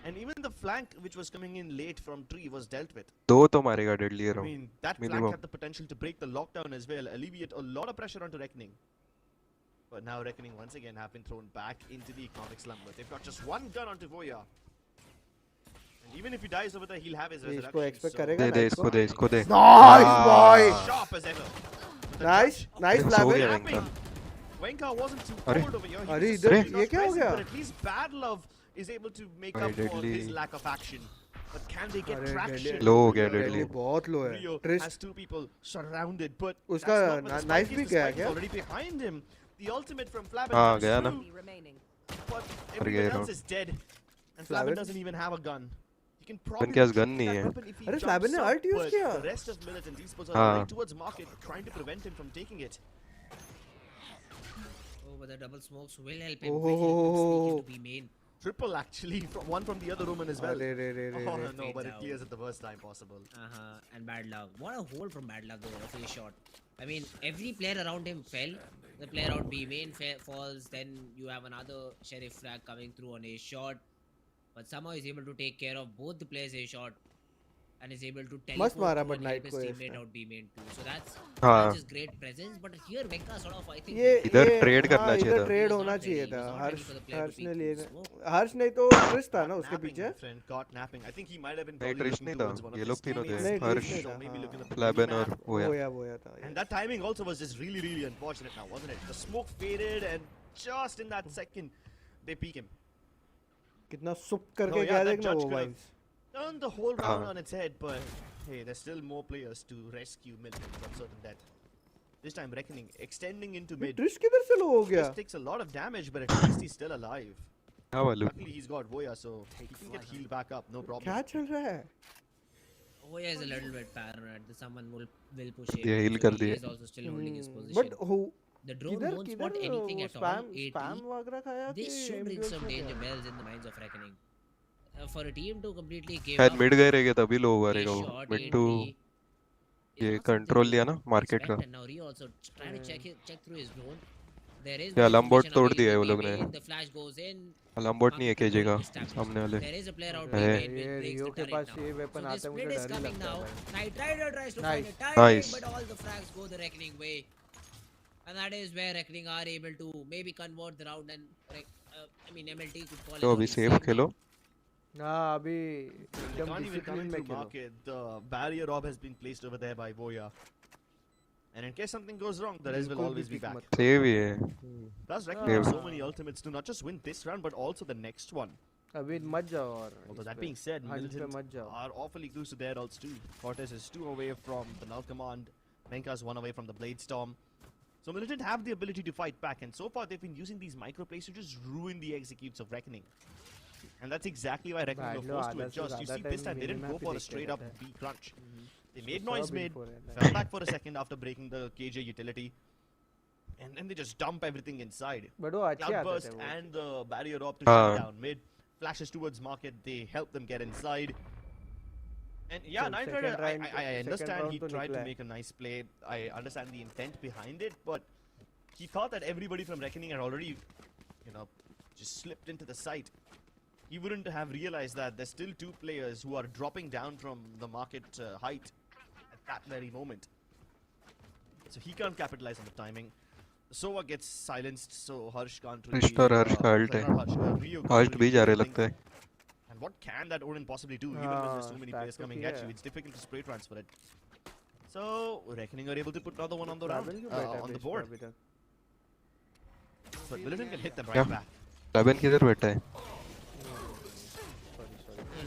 And even the flank which was coming in late from tree was dealt with. दो तो मारेगा deadly ये I round mean, that flank minimum. had the potential to break the lockdown as well, alleviate a lot of pressure onto Reckoning. But now Reckoning once again have been thrown back into the economic slumber. They've got just one gun onto Voya. And even if he dies over there, he'll have his ये इसको resurrection. Expect So करेगा दे दे night इसको को। दे इसको दे। Nice boy. sharp as ever. But the nice judge nice so फ्लैबन। गया Snapping. वेंका। Wenka wasn't too अरे, cold over here. He अरे was just इधर simply ये not क्या हो present, गया? but at least Bad Love is able to make भाई up for deadly his lack of action. But can they get अरे traction? लो हो over गया here? डेडली। डेडली बहुत लो है। Rio ट्रिस्ट has two people surrounded, but उसका that's not where the knife spike भी is. The गया spike is क्या? already behind him. The ultimate from Flavin हाँ comes गया ना। through, but पर गया everyone else round. is dead, and Flavin? Flavin doesn't even have a gun. He can upon probably के पास gun shoot नहीं that है। weapon if he अरे jumps फ्लैबन ने up, अल्ट यूज but किया। the rest of Militant Esports are हाँ। running towards market, trying to prevent him from taking it. Oh, but the double smokes will help him. Will help him sneak into B main. Triple actually, from one from the other Roman as well. अरे रे रे रे Oh रे। no, but it Fades clears at the worst time possible. And Bad Luck. What a hole from Bad Luck though, of his shot. I mean, every player around him fell. The player around B main falls. Then you have another Sheriff frag coming through on a shot. But somehow he's able to take care of both the players a shot. And is able to teleport मारा through but and Knight help his को teammate इसने। out B main too. So that's हाँ। just great presence. But here Venka sort of I think ये इधर ये trade हाँ, करना चाहिए इधर था। ट्रेड He was होना not चाहिए ready. He था। was not ready Harsh for the player to Harsh peek ने through लिए the smoke. हर्ष नहीं तो ट्रिस था ना उसके Napping, पीछे। my friend, caught napping. I think he might have been नहीं probably ट्रिश looking नहीं था, towards one of ये his लोग तीनों थे। teammates. नहीं, हर्ष, ट्रिश नहीं So था, maybe हाँ। looking at the फ्लैबन mini और map. वो बोया बोया था। And that timing also was just really, really unfortunate now, wasn't it? The smoke faded, and just in that second, they peek him. कितना सुप करके Oh, yeah, गया that देखना judge वो could have वाइन्स। turned the whole round हाँ। on its head, but hey, there's still more players to rescue Milton from certain death. This time Reckoning extending into mid. Trish किधर से लो हो गया? This takes a lot of damage, but at least he's still alive. हाँ वालू। Luckily he's got Voya, so he can get healed back up, no problem. क्या चल रहा है? Oh, yeah, is a little bit paranoid. Someone will push him. ये heal So कर he दिए। is also still holding his position. But who The drone किधर won't spot किधर anything वो at all. स्पैम 80. स्पैम वगैरह खाया कि This should bring ambulance some में danger क्या? bells in the minds of Reckoning. For a team to completely give शायद up mid गए रहेंगे तभी लो हुआ a रहेगा वो। shot, मिड 8 टू is ये not something कंट्रोल we लिया ना मार्केट का। expect, and now Rio also trying to check through his drone. There is ये no अलार्म बोर्ड information तोड़ दिया है available वो B लोग ने। main. The flash goes in. Alarm board नहीं है Market केजे control का established. सामने वाले। There is a player out B अरे main which ये breaks रियो the के turret पास now. ये वेपन So the आता है मुझे split is डर ही coming लगता now. है भाई। Knight Rider tries to find Nice. a timing, Nice. but all the frags go the Reckoning way. And that is where Reckoning are able to maybe convert the round and I mean MLT could call तो an अभी early safe save खेलो। now. हाँ अभी They एकदम can't even come discipline in में through Khelo. market. The barrier orb has been placed over there by Voya. And in case something goes wrong, the res will बिल्कुल भी always be pick back. मत save ही है। Plus, Reckoning have Yeah. so many ultimates to not just win this round, but also the next one. अभी मत जाओ और Although इस that पे, being said, हंच पे Militant मत जाओ। are awfully close to their ults too. Cortez is 2 away from the null command. Venka's 1 away from the blade storm. So Militant have the ability to fight back, and so far they've been using these micro plays to just ruin the executes of Reckoning. And that's exactly why Reckoning were forced to adjust. You see, this time they didn't go for a straight up B crunch. They made noise mid, fell back for a second after breaking the KJ utility, and then they just dump everything inside. But वो अच्छे आते Cloudburst थे वो। and the barrier op to हाँ। shut down mid. Flashes towards market, they help them get inside. And yeah, So Knight second Rider, round- I second understand round he तो tried निकला to है। make a nice play. I understand the intent behind it, but he thought that everybody from Reckoning had already, you know, just slipped into the site. He wouldn't have realized that there's still 2 players who are dropping down from the market height at that very moment. So he can't capitalize on the timing. Sova gets silenced, so Harsh can't really... रिश्ता और हर्ष का ult sorry, है। not Harsh, Rio can't ult really भी do जा रहे anything. लगता है। And what can that Odin possibly do, even when there's so many players stack coming तो at you? किया। It's difficult to spray transfer it. So, Reckoning are able to put another one on the round, Raven क्यों बैठा है on the base पे board. अभी तक? But Militant can hit them क्या? right back. Lebon किधर बैठा है?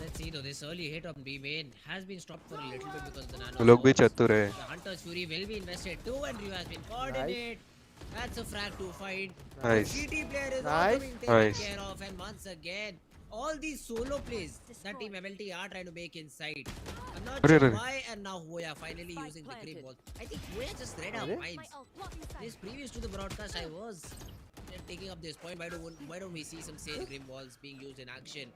Let's see though, this early hit on B main has been stopped for a little bit because the nano वो लोग भी swords. चतुर है। The Hunter's Fury will be invested too, and Ryu has been caught in it. That's a frag to find. Nice. The GT player is Nice. also being taken Nice. care of, and once again, all these solo plays that team MLT are trying to make inside. I'm not अरे, sure अरे। why, and now Hoya finally using the grip ball. I think Hoya just read our अरे? minds. This previous to the broadcast, I was taking up this point. Why don't we see some Sage Grim Balls being used in action?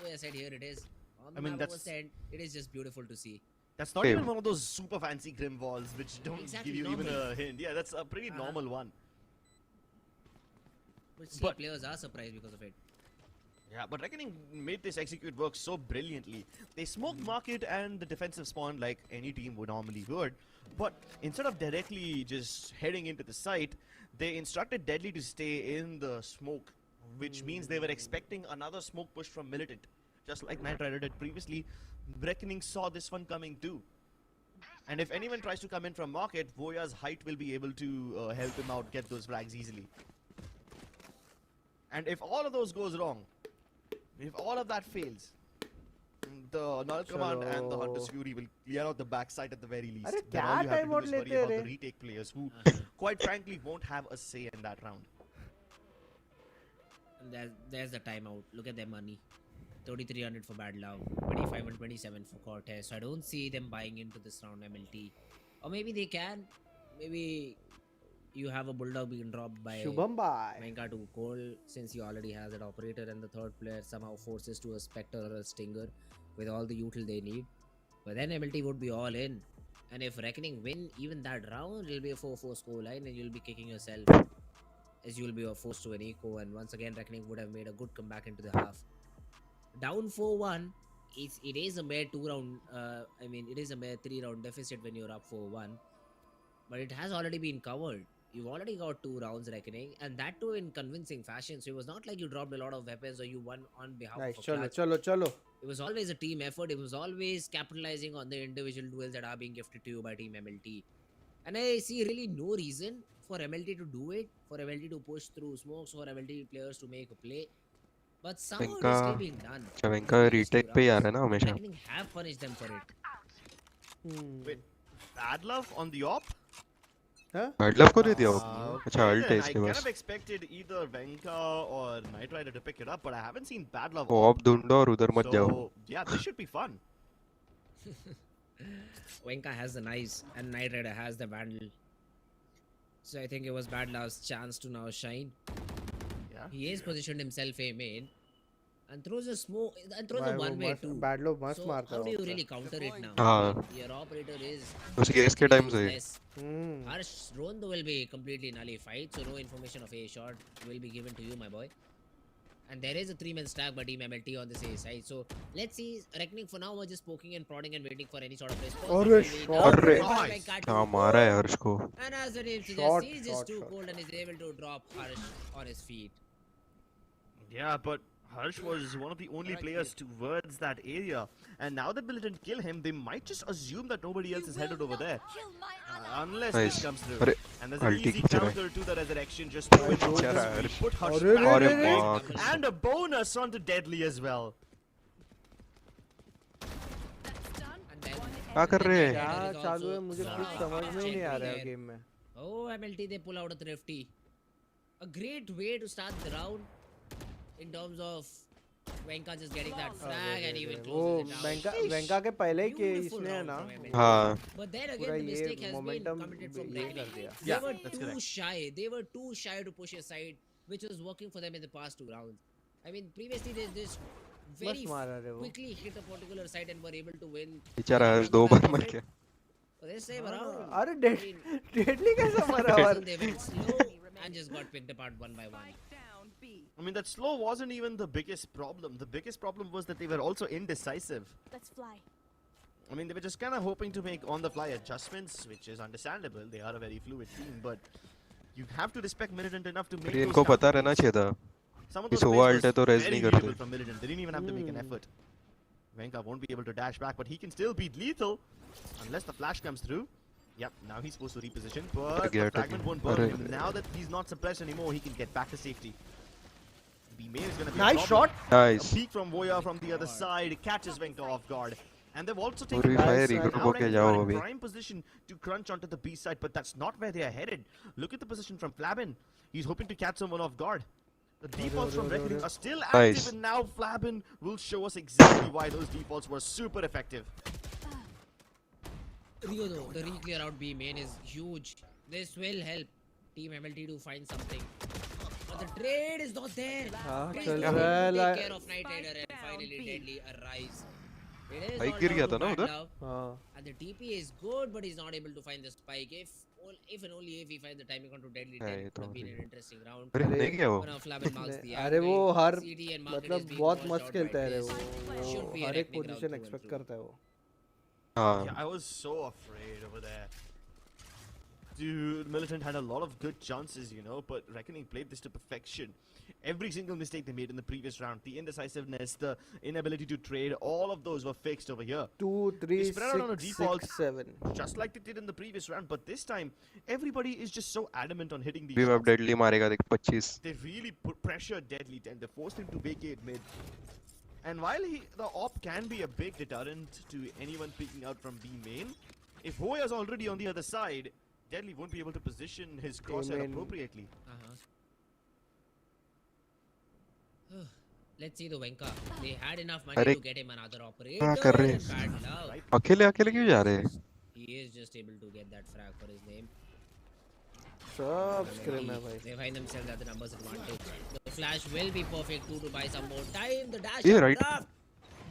Hoya said, here it is. On the I mean, map that's- was sent. It is just beautiful to see. That's not Same. even one of those super fancy Grim Walls which don't Exactly, give you even normal. a hint. Yeah, that's a pretty normal one. But still, But- players are surprised because of it. Yeah, but Reckoning made this execute work so brilliantly. They smoked market and the defensive spawn like any team would normally would. But instead of directly just heading into the site, they instructed Deadly to stay in the smoke, which means they were expecting another smoke push from Militant. Just like Knight Rider did previously, Reckoning saw this one coming too. And if anyone tries to come in from market, Voya's height will be able to help him out get those frags easily. And if all of those goes wrong, if all of that fails, the Null Command and the Hunter's Fury will clear out the backside at the very least. अरे Then क्या all you have to do timeout is worry लेते हैं about the रे? retake players who, quite frankly, won't have a say in that round. And there's the timeout. Look at their money. 3,300 for Bad Love, 25 and 27 for Cortez. So I don't see them buying into this round MLT. Or maybe they can. Maybe you have a Bulldog being dropped by Shubham bhai. Venka to Cole, since he already has that operator, and the third player somehow forces to a Spectre or a Stinger with all the util they need. But then MLT would be all in. And if Reckoning win even that round, it'll be a 4-4 score line and you'll be kicking yourself as you'll be forced to an eco. And once again, Reckoning would have made a good comeback into the half. Down 4-1, it is a mere 2-round, it is a mere 3-round deficit when you're up 4-1. But it has already been covered. You've already got 2 rounds Reckoning, and that too in convincing fashion. So it was not like you dropped a lot of weapons or you won on behalf Nice. of a चलो clutch. चलो चलो. It was always a team effort. It was always capitalizing on the individual duels that are being gifted to you by Team MLT. And I see really no reason for MLT to do it, for MLT to push through smokes, for MLT players to make a play. But somehow it is still being done. अच्छा वेंका retake पे ही आ रहा है ना हमेशा। Reckoning have punished them for it. Wait, Bad Love on the op? Bad Love को दे दिया वो? अच्छा अल्ट है I इसके kind pass. of expected either Venka or Knight Rider to pick it up, but I haven't seen Bad Love. वो op ढूंढो और उधर मत जाओ। So, yeah, this should be fun. Venka has the knives and Knight Rider has the vandal. So I think it was Bad Love's chance to now shine. Yeah. He has positioned himself a main. and throws a smoke and throws a भाई वो one way मस्त too. Bad लोग मस्त So मारता how है do you वहाँ पे। really counter it now? हाँ। I mean, your operator is उसी केस के essentially टाइम से useless. Hmm Harsh drone though will be completely nullified, so no information of a shot will be given to you, my boy. And there is a 3-man stack by Team MLT on this A side. So let's see. Reckoning for now was just poking and prodding and waiting for any sort of response. अरे This will be shot now अरे played by Venkat क्या to मारा है go. हर्ष को। And as the name suggests, Shot, he's just shot, too shot. cold and is able to drop Harsh on his feet. Yeah, but Harsh was one of the only players towards that area, and now that Militant kill him, they might just assume that nobody else is headed over there, unless Nice. this comes through. अरे And there's an अल्टी easy खींच रहा है। counter to the resurrection, just with बेचारा we Harsh. put Harsh अरे back अरे in the माँ game, and a bonus onto Deadly as well. And then क्या कर रहे हैं? क्या is चालू है also मुझे sort कुछ of समझ में ही नहीं आ रहा है there. गेम में। Oh, MLT they pull out a thrifty. A great way to start the round in terms of Venka just getting that frag and even वो closes it out. वेंका के पहले ही के Beautiful इसने है round ना from MLT. हाँ But then पूरा again, the ये mistake has been momentum committed from ये Reckoning. कर दिया। They Yeah, were that's too correct. shy. They were too shy to push aside, which was working for them in the past 2 rounds. I mean, previously they just very मस्त मारा रे वो। quickly hit a particular side and were able to win. बेचारा And Harsh on the 2 back bar of मर it, गया। for this time around, अरे I mean, deadly कैसा मरा और they went slow and just got picked apart one by one. I mean, that slow wasn't even the biggest problem. The biggest problem was that they were also indecisive. Let's fly. I mean, they were just kind of hoping to make on-the-fly adjustments, which is understandable. They are a very fluid team, but you have to respect Militant enough to make अरे those इनको पता रहना counterpicks. चाहिए था Some of कि those Sowa plays alt है was तो raise very नहीं करते। readable from Militant. They didn't even have to make an effort. Venka won't be able to dash back, but he can still beat lethal unless the flash comes through. Yep, now he's supposed to reposition, but the fragment won't burn him. Now that he's not suppressed anymore, he can get back to safety. B-Main is going to be Nice a problem. shot. Nice. A peek from Voya from the other side catches Venka off guard. And they've also taken पूरी fire now ignore होके जाओ Venka in अभी। prime position to crunch onto the B side, but that's not where they are headed. Look at the position from Flabin. He's hoping to catch someone off guard. The defaults from Reckoning are still active, Nice. and now Flabin will show us exactly why those defaults were super effective. Rio though, the re-clear out B main is huge. This will help Team MLT to find something. But the trade is not there. हाँ, Please चल don't रहा है, take care of Night Rider and finally Deadly arrives. It is भाई all गिर down गया to था ना bad उधर? luck. हाँ And the TP is good, but he's not able to find the spike. If and only if he finds the timing onto Deadly, then ये it तो would have been ठीक an है। interesting round. अरे नहीं गया वो। One of Flabin marks the अरे वो angle. Her CD and market मतलब is being बहुत washed मस्त out खेलता by है रे this. वो Should be a हर एक Reckoning round position through and expect through. करता है वो। हाँ Yeah, I was so afraid over there. Dude, Militant had a lot of good chances, you know, but Reckoning played this to perfection. Every single mistake they made in the previous round, the indecisiveness, the inability to trade, all of those were fixed over here. 2, 3, They spread out on a 6, default, 6, 7. just like they did in the previous round, but this time, everybody is just so adamant on hitting these भी shots. अब deadly मारेगा देख 25। They really put pressure Deadly and they forced him to vacate mid. And while the op can be a big deterrent to anyone peeking out from B main, if Hoya's already on the other side, Deadly won't be able to position his crosshair main. appropriately. Let's see the Venka. They had enough money अरे to get him another operator. क्या कर रहे and हैं? bad luck. अकेले अकेले क्यों जा रहे हैं? He is just able to get that frag for his name. सब स्क्रीम है भाई। They find themselves at the numbers advantage. The flash will be perfect too to buy some more time. The dash Yeah, and right. draft.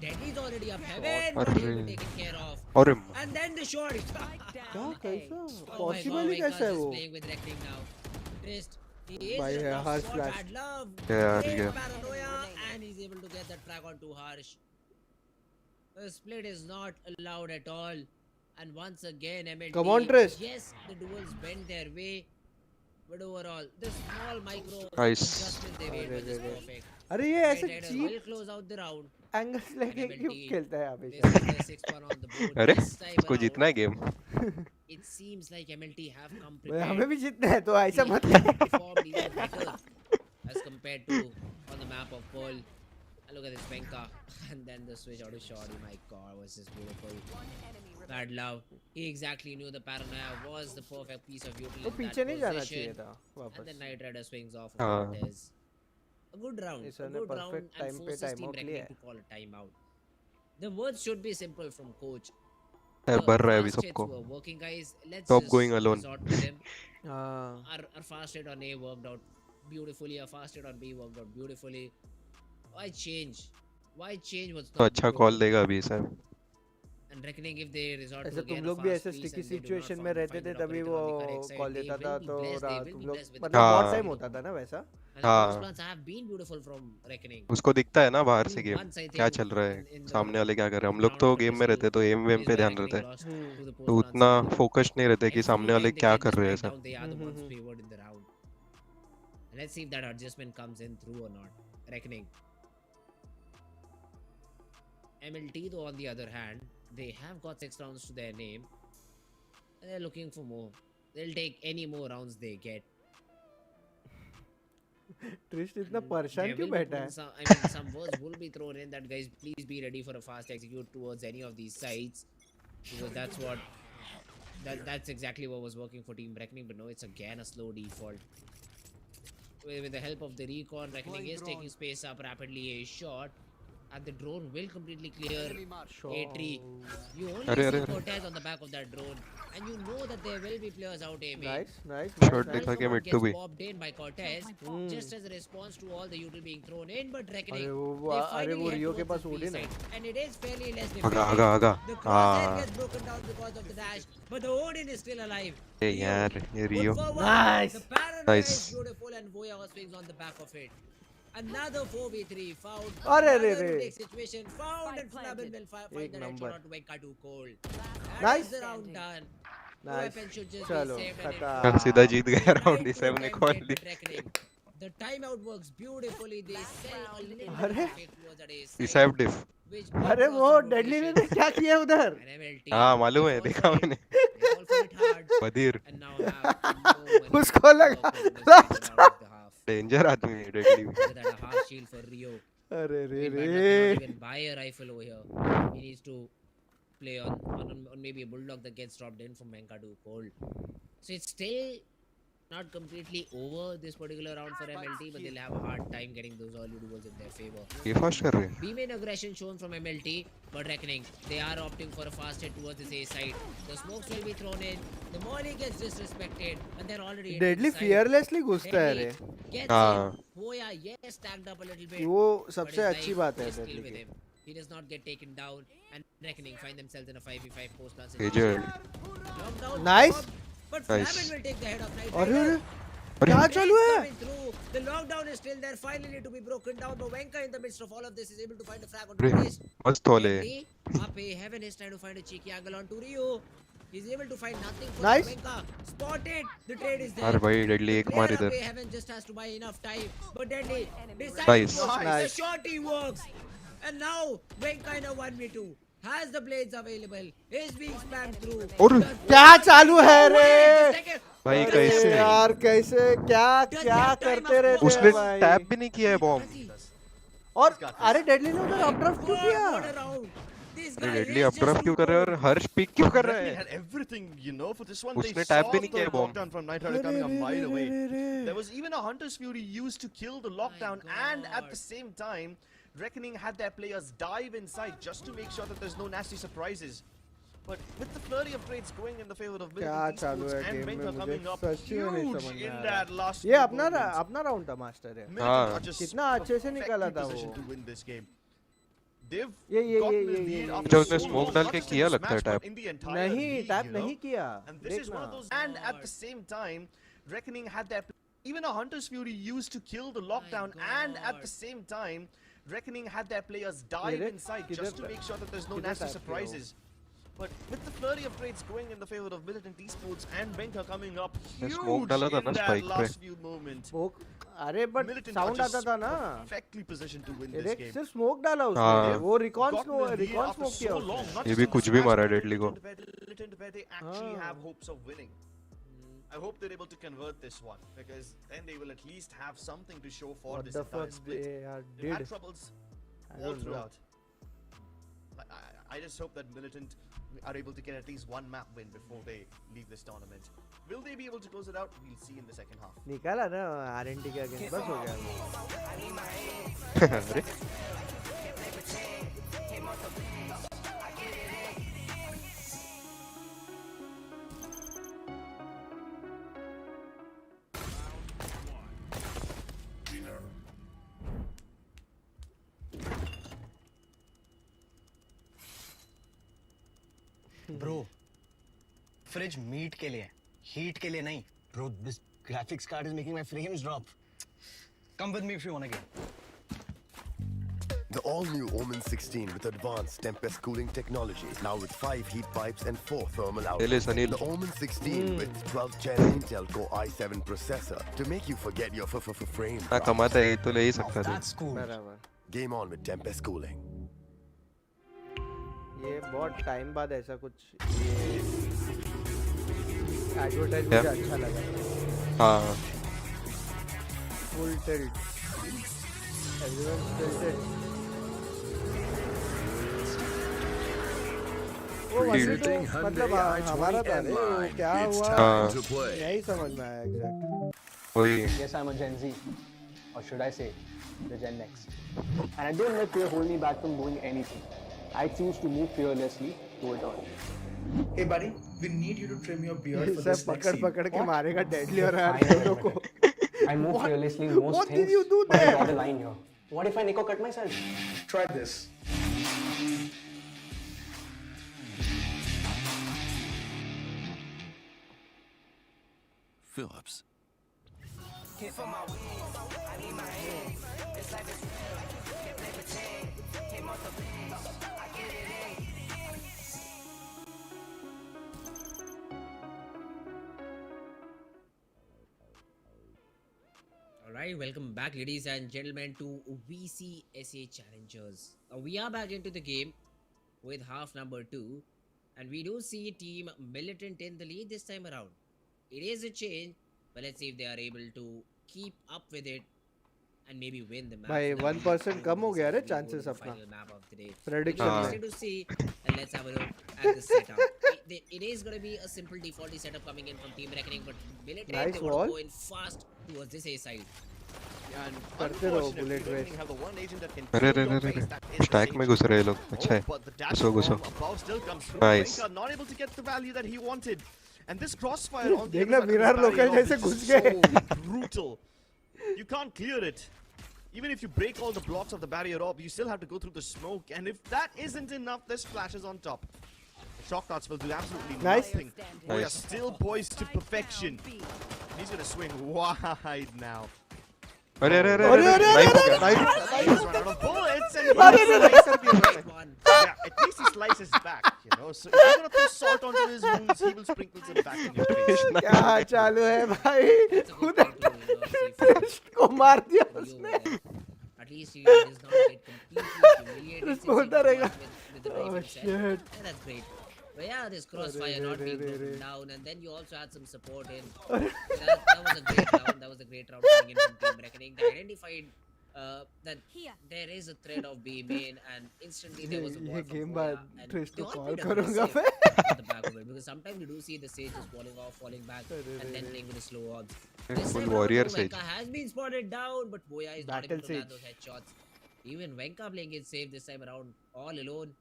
Deadly's already up heaven, but he'll be taken care of. अरे And then the shot. क्या कैसा Oh my possible God, ही कैसा है Venka's वो? is playing with Reckoning now. Trist. He is भाई just है, lost Harsh for flash. bad love. Yeah, Great yeah. paranoia, and he's able to get that frag onto Harsh. The split is not allowed at all. And once again, MLT. Come on, Trist. Yes, the duels bend their way. But overall, the small micro Nice. adjustments they made were just perfect. अरे ये ऐसे Night Rider cheap will close out the round. Angles लेके क्यों खेलता है This हमेशा? is the sixth one on the board. अरे This time उसको around, जीतना है game. it seems like MLT have come भाई prepared. हमें भी जीतना है तो ऐसा They मत have ले। performed even better as compared to on the map of Pearl. And look at this Venka. And then the switch out of Shorty. My God, was this beautiful. Bad love. He exactly knew the paranoia was the perfect piece of तो utility. पीछे नहीं जाना चाहिए था And वापस। then Night Rider swings off हाँ। of Cortez. A good round. इसने A good round perfect and time पे forces time Team out Reckoning लिया to call a timeout. The words should be simple from coach. यार The बढ़ रहा है अभी fast hits सबको। were working, guys. Let's Stop just going alone. resort to them. हाँ Our fast hit on A worked out beautifully. Our fast hit on B worked out beautifully. Why change? Why change what's तो not अच्छा call broken? देगा अभी sir. And reckoning if they resort ऐसे to तुम again a लोग भी fast ऐसे pace sticky and they do not situation में रहते find थे an तभी operator वो on the correct side, call they देता will था be तो blessed. They will तुम be लोग blessed with the मतलब बहुत हाँ. टाइम होता था ना वैसा. And the post हाँ. plans have been beautiful from reckoning. उसको दिखता है ना बाहर से Only गेम once I क्या think चल रहा है, in the सामने वाले क्या कर रहे हैं. हम लोग round तो after गेम में रहते pistol तो एम वेम is पे where ध्यान रहता reckoning है, lost to the तो post plans उतना early. फोकस नहीं रहते कि सामने Every वाले time they क्या get कर this रहे हैं right sir. down, they are the ones favored in the round. And let's see if that adjustment comes in through or not. Reckoning. MLT though on the other hand, they have got 6 rounds to their name. And they're looking for more. They'll take any more rounds they get. ट्रिस्ट इतना परेशान There क्यों will be बैठा है? some words will be thrown in that guys please be ready for a fast execute towards any of these sites, because that's exactly what was working for Team Reckoning. But no, it's again a slow default. With the help of the recon, Reckoning is taking space up rapidly. A shot and the drone will completely clear a tree. You only अरे see अरे अरे. Cortez on the back of that drone, and you know that there will be players out aiming. Nice, nice, shot nice, देखा nice. कि One mid to gets भी. bobbed in by Cortez just as a response to all the util being thrown in, but अरे Reckoning वो they अरे finally वो head Rio के towards पास the B Odin है. side, and it is fairly less आगा defended. आगा आगा. The crosshair हाँ. gets broken down because of the dash, but the Odin is still alive. ये Rio यार ये put Rio. forward. Nice. The paranoia Nice. is beautiful, and Voya swings on the back of it. Another 4v3 found. अरे रे Another रे. retake situation found, and Flamin will find एक that number. headshot onto Venka too cold. That Nice. is the round done. The Nice. weapon should just चलो be saved and खत्म. कल सीधा जीत गया they राउंड tried इसे to हमने attempt call it, ली. but Reckoning. The timeout works beautifully. They sell a little bit अरे. of fake towards that ace side, इसेफ डिफ. which अरे did वो cause some डेडली ने rotations. क्या किया उधर? And MLT, हाँ मालूम they है, fall देखा for it. मैंने. They fall for it hard. बदीर. And now have no money उसको to लगा work with in this final round of the half. Danger आदमी है deadly. Look at that, a harsh shield for Rio. अरे रे Very bad luck to not रे. even buy a rifle over here. He needs to play on maybe a bulldog that gets dropped in from Venkadu cold. So it's still not completely over this particular round for MLT, but they'll have a hard time getting those early duels in their favor. ये fast कर रहे हैं. B-main aggression shown from MLT, but Reckoning, they are opting for a fast hit towards this A side. The smokes will be thrown in, the molly gets disrespected, and they're already into deadly the side. fearlessly घुसता है रे. Deadly gets हाँ. in. Voya, yes, tagged up a little bit. वो but सबसे his अच्छी life बात है is still deadly with की. him. He does not get taken down, and Reckoning find themselves in a 5v5 post-plan Aged. Lockdown, Nice. but Nice. Flamin will take the head of Knight अरे Rider. अरे क्या चालू है? Coming through. The lockdown is still there, finally to be broken down. But Venka, in the midst of all of this, is able to find a frag on the wrist. मस्त वाले. Up a heaven is trying to find a cheeky angle onto Rio. He's able to find nothing for Nice. Venka. Spotted. The trade is there. अरे भाई deadly एक मार Player इधर. up a heaven just has to buy enough time. But Deadly decides Nice. to push. Nice. The shorty works. And now Venka in a 1v2 has the blades available. Is being spammed through. और क्या चालू है रे? भाई अरे कैसे यार कैसे क्या क्या करते रहते उसने हैं भाई. टैप भी नहीं किया है बॉम्ब. और अरे डेडली ने उधर अपड्राफ्ट क्यों किया? अरे डेडली अपड्राफ्ट क्यों कर रहा है और हर्ष पिक क्यों कर रहा Reckoning है? had everything, you know, for this one. उसने They tap saw भी नहीं the किया bomb. lockdown from Night Rider coming a mile away. There was even a Hunter's Fury used to kill the lockdown, and at the same time, Reckoning had their players dive inside just to make sure that there's no nasty surprises. But with the flurry of trades going in the favor of क्या Militant चालू Esports है and game में Venka मुझे coming up सच्ची में नहीं huge समझ में in आ that रहा. last ये few अपना moments. अपना राउंड था मास्टर है. Militant are just कितना अच्छे से निकाला था perfectly वो. positioned to win this game. They've ये gotten the ये lead after जब उसने so स्मोक long, डाल not के just in किया this लगता है match, but tap. in the entire नहीं league, टैप you know? नहीं किया. And this is one of those. And at the same time, Reckoning had their. Even a Hunter's Fury used to kill the lockdown, and at the same time, Reckoning had their players dive Kiddhar- inside kiddhar just to ta- make sure that there's no kiddhar nasty tap kiya wo? surprises. But with the flurry of trades going in the favor of Militant Esports and Venka coming up ने huge smoke डाला था in ना that spike पे. last few moments, वो अरे but Militant are sound आता just था ना. perfectly positioned to win this अरे game. सिर्फ स्मोक डाला हाँ. उसने. वो recon Gotten the lead recon after smoke किया so long, उसने. not ये just भी in कुछ this भी match, मारा but डेडली को. Militant they actually have hopes of winning. I hope they're able to convert this one, because then they will at least have something to show for What this the entire fuck split. they are They've had did? troubles I all don't know. throughout. I just hope that Militant are able to get at least one map win before they leave this tournament. Will they be able to close it out? We'll see in the second half. निकाला ना RNT के against बस हो गया. अरे Bro, fridge meat के लिए, heat के लिए नहीं. Bro, this graphics card is making my frames drop. Come with me if you wanna game. The all-new OMEN 16 with advanced Tempest cooling technology, now with 5 heat pipes and 4 thermal outlets. Sanil. The OMEN 16 with 12th Gen Intel Core i7 processor to make you forget your frame हाँ drops. कमाता है तो ले ही सकता था. That's cool. बराबर. Game on with Tempest cooling. ये बहुत टाइम बाद ऐसा कुछ ये एडवर्टाइज क्या? मुझे अच्छा लगा. हाँ. Full tilt. Everyone tilted. वो वैसे तो Tilting मतलब Hyundai हमारा था i20 रे, वो N-Line. क्या It's हुआ time to play. यही समझ में आया एग्जैक्ट. वही. Yes, I'm a Gen Z, or should I say, the Gen Next. And I don't let fear hold me back from doing anything. I choose to move fearlessly to it all. Hey buddy, we need you to trim your beard for सब this next पकड़ scene. पकड़ के मारेगा deadly और I know, दोनों को. I move fearlessly in most What things. did you do but I there? draw the line here. What if I Nico cut myself? Try this. Phillips. Hit for my wins, I need my hands. This life is real, can't play pretend. Hit multiple, I get it in. Alright, welcome back, ladies and gentlemen, to VCSA Challengers. We are back into the game with half number 2, and we do see Team Militant in the lead this time around. It is a change, but let's see if they are able to keep up with it and maybe win the match. भाई 1% कम हो गया रे chances अपना. Prediction It's में. interesting to see, and let's have a look at the setup. It is going to be a simple defaulty setup coming in from Team Reckoning, but Militant, Nice they want wall. to go in fast towards this A side. And करते रहो unfortunately, bullet Reckoning waste. have the one agent that can अरे kill अरे your अरे base, अरे. that is the stack में Sage. घुस रहे हैं लोग. अच्छा Oh, है. but the dash घुसो from घुसो. above still comes through. Nice. Venka not able to get the value that he wanted. And this crossfire on the देखना other side of Virar this local barrier जैसे is घुस so गए. brutal. You can't clear it. Even if you break all the blocks of the barrier up, you still have to go through the smoke. And if that isn't enough, there's flashes on top. Shock darts will do absolutely Nice. nothing. We are Nice. still poised to perfection. He's gonna swing wide now. अरे अरे अरे अरे, अरे, knife हो अरे, गया. Knife. He's run out of bullets and अरे, he अरे, slices the other. Yeah, at least he slices back, you know. So if you're gonna throw salt onto his wounds, he will sprinkle some back in your face. क्या चालू है भाई? That's a good उधर thing to, you know, see for test को मार दिया you उसने. over there. At least he does not get completely humiliated Chris since he बोलता got रहेगा. with the Oh, rifle set. shit. Yeah, that's great. But yeah, this crossfire not being broken down, and then you also had some support in. That was a great round. That was a great round coming in from Team Reckoning. They identified that there is a threat of B main, and instantly there was a ये wall from game Voya, बाद and tourist they को all call played करूंगा aggressive मैं. at the back of it, because sometimes you do see the Sage just falling off, falling back, and then playing with the slow orbs. This Full time warrior around, Sage. Venka has been spotted down, but Voya is not able Battle to land Sage. those headshots. Even Venka playing it safe this time around, all alone.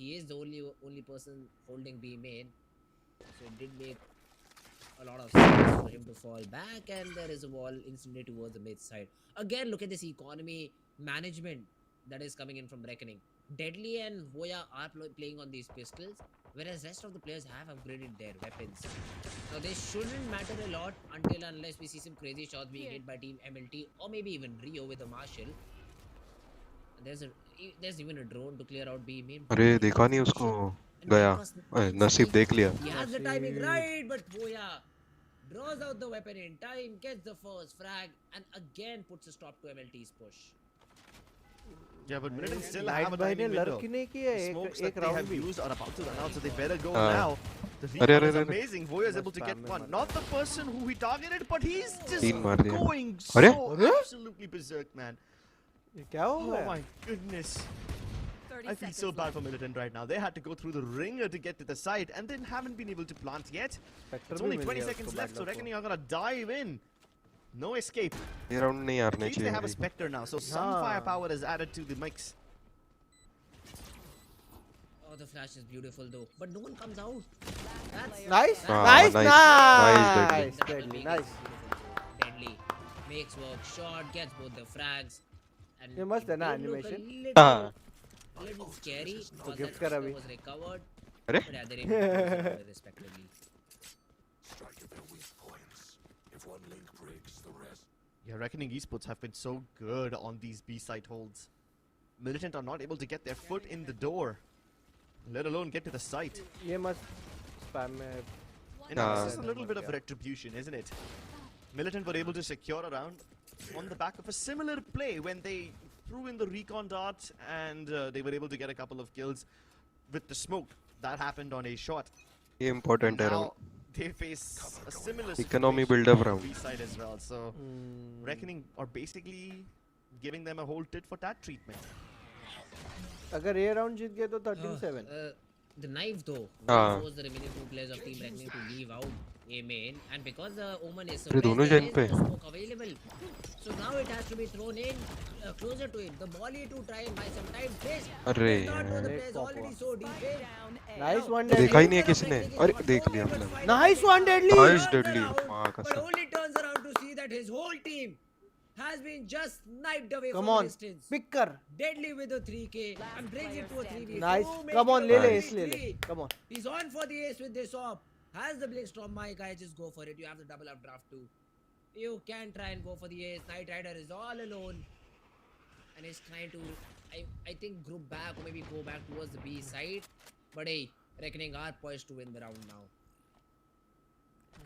He is the only person holding B main, so it did make a lot of sense for him to fall back, and there is a wall instantly towards the mid side. Again, look at this economy management that is coming in from Reckoning. Deadly and Voya are playing on these pistols, whereas rest of the players have upgraded their weapons. Now they shouldn't matter a lot until unless we see some crazy shots being hit by Team MLT or maybe even Rio with a Marshall. And there's even a drone to clear out B main. अरे देखा नहीं उसको. गया. नसीब देख लिया. He has the timing right, but Voya draws out the weapon in time, gets the first frag, and again puts a stop to MLT's push. Yeah, but Militant still Light have a भाई ने timing window. Lurk नहीं किया The एक smokes एक that they round have भी. used are about to run out, so they better go हाँ. now. The अरे, recon अरे, is अरे. amazing. Voya is able to get spam one. में Not the person who he targeted, but he's just तीन मार दिया. going अरे? so absolutely berserk, man. ये क्या हो Oh गया? my goodness. I feel so bad for Militant right now. They had to go through the ringer to get to the site and then haven't been able to plant yet. Spectre It's भी only मिल 20 गया seconds उसको left, so bad luck Reckoning are gonna dive in. No escape. ये round नहीं हारने At least they चाहिए have a भाई. Spectre now, so some हाँ. firepower is added to the mix. Oh, the flash is beautiful though, but no one comes out. That's Nice, Ah, nice, nice. nice, The double Deadly, make nice. is beautiful though. Deadly makes work short, gets both the frags. And ये मस्त है ना it did look animation? a हाँ. little scary. तो But gift that कर Spectre अभी. was recovered. अरे But yeah, they didn't close it out respectively. Yeah, Reckoning Esports have been so good on these B site holds. Militant are not able to get their foot in the door, let alone get to the site. ये मत spam में And this is a little bit of retribution, isn't it? Militant were able to secure a round on the back of a similar play when they threw in the recon dart and they were able to get a couple of kills with the smoke. That happened on a shot. ये important है Now round. they face a similar Economy situation build-up on round. B side as well. So Reckoning are basically giving them a whole tit for tat treatment. अगर ये round जीत गए तो 13-7. The knife though forced the remaining two players of Team Reckoning to leave out OMEN, and because the OMEN is दोनों there जन is पे no smoke available, so now it has to be thrown in closer to it. The molly to try and buy some time. Place अरे does not know the players already so deep in. Nice one देखा deadly. ही नहीं है किसने अरे देख लिया हमने Nice one deadly. Nice deadly मां But कसम only turns around to see that his whole team has been just sniped away Come from on, a distance. pick कर. Deadly with a 3K and brings it to a 3v. Nice. Oh, Come on, ले ले nice. इस ले ले. Come on. He's on for the ace with this op. Has the Blitzstorm, my guy, just go for it. You have the double up draft too. You can try and go for the ace. Knight Rider is all alone. And he's trying to, I think, group back or maybe go back towards the B side. But hey, Reckoning are poised to win the round now.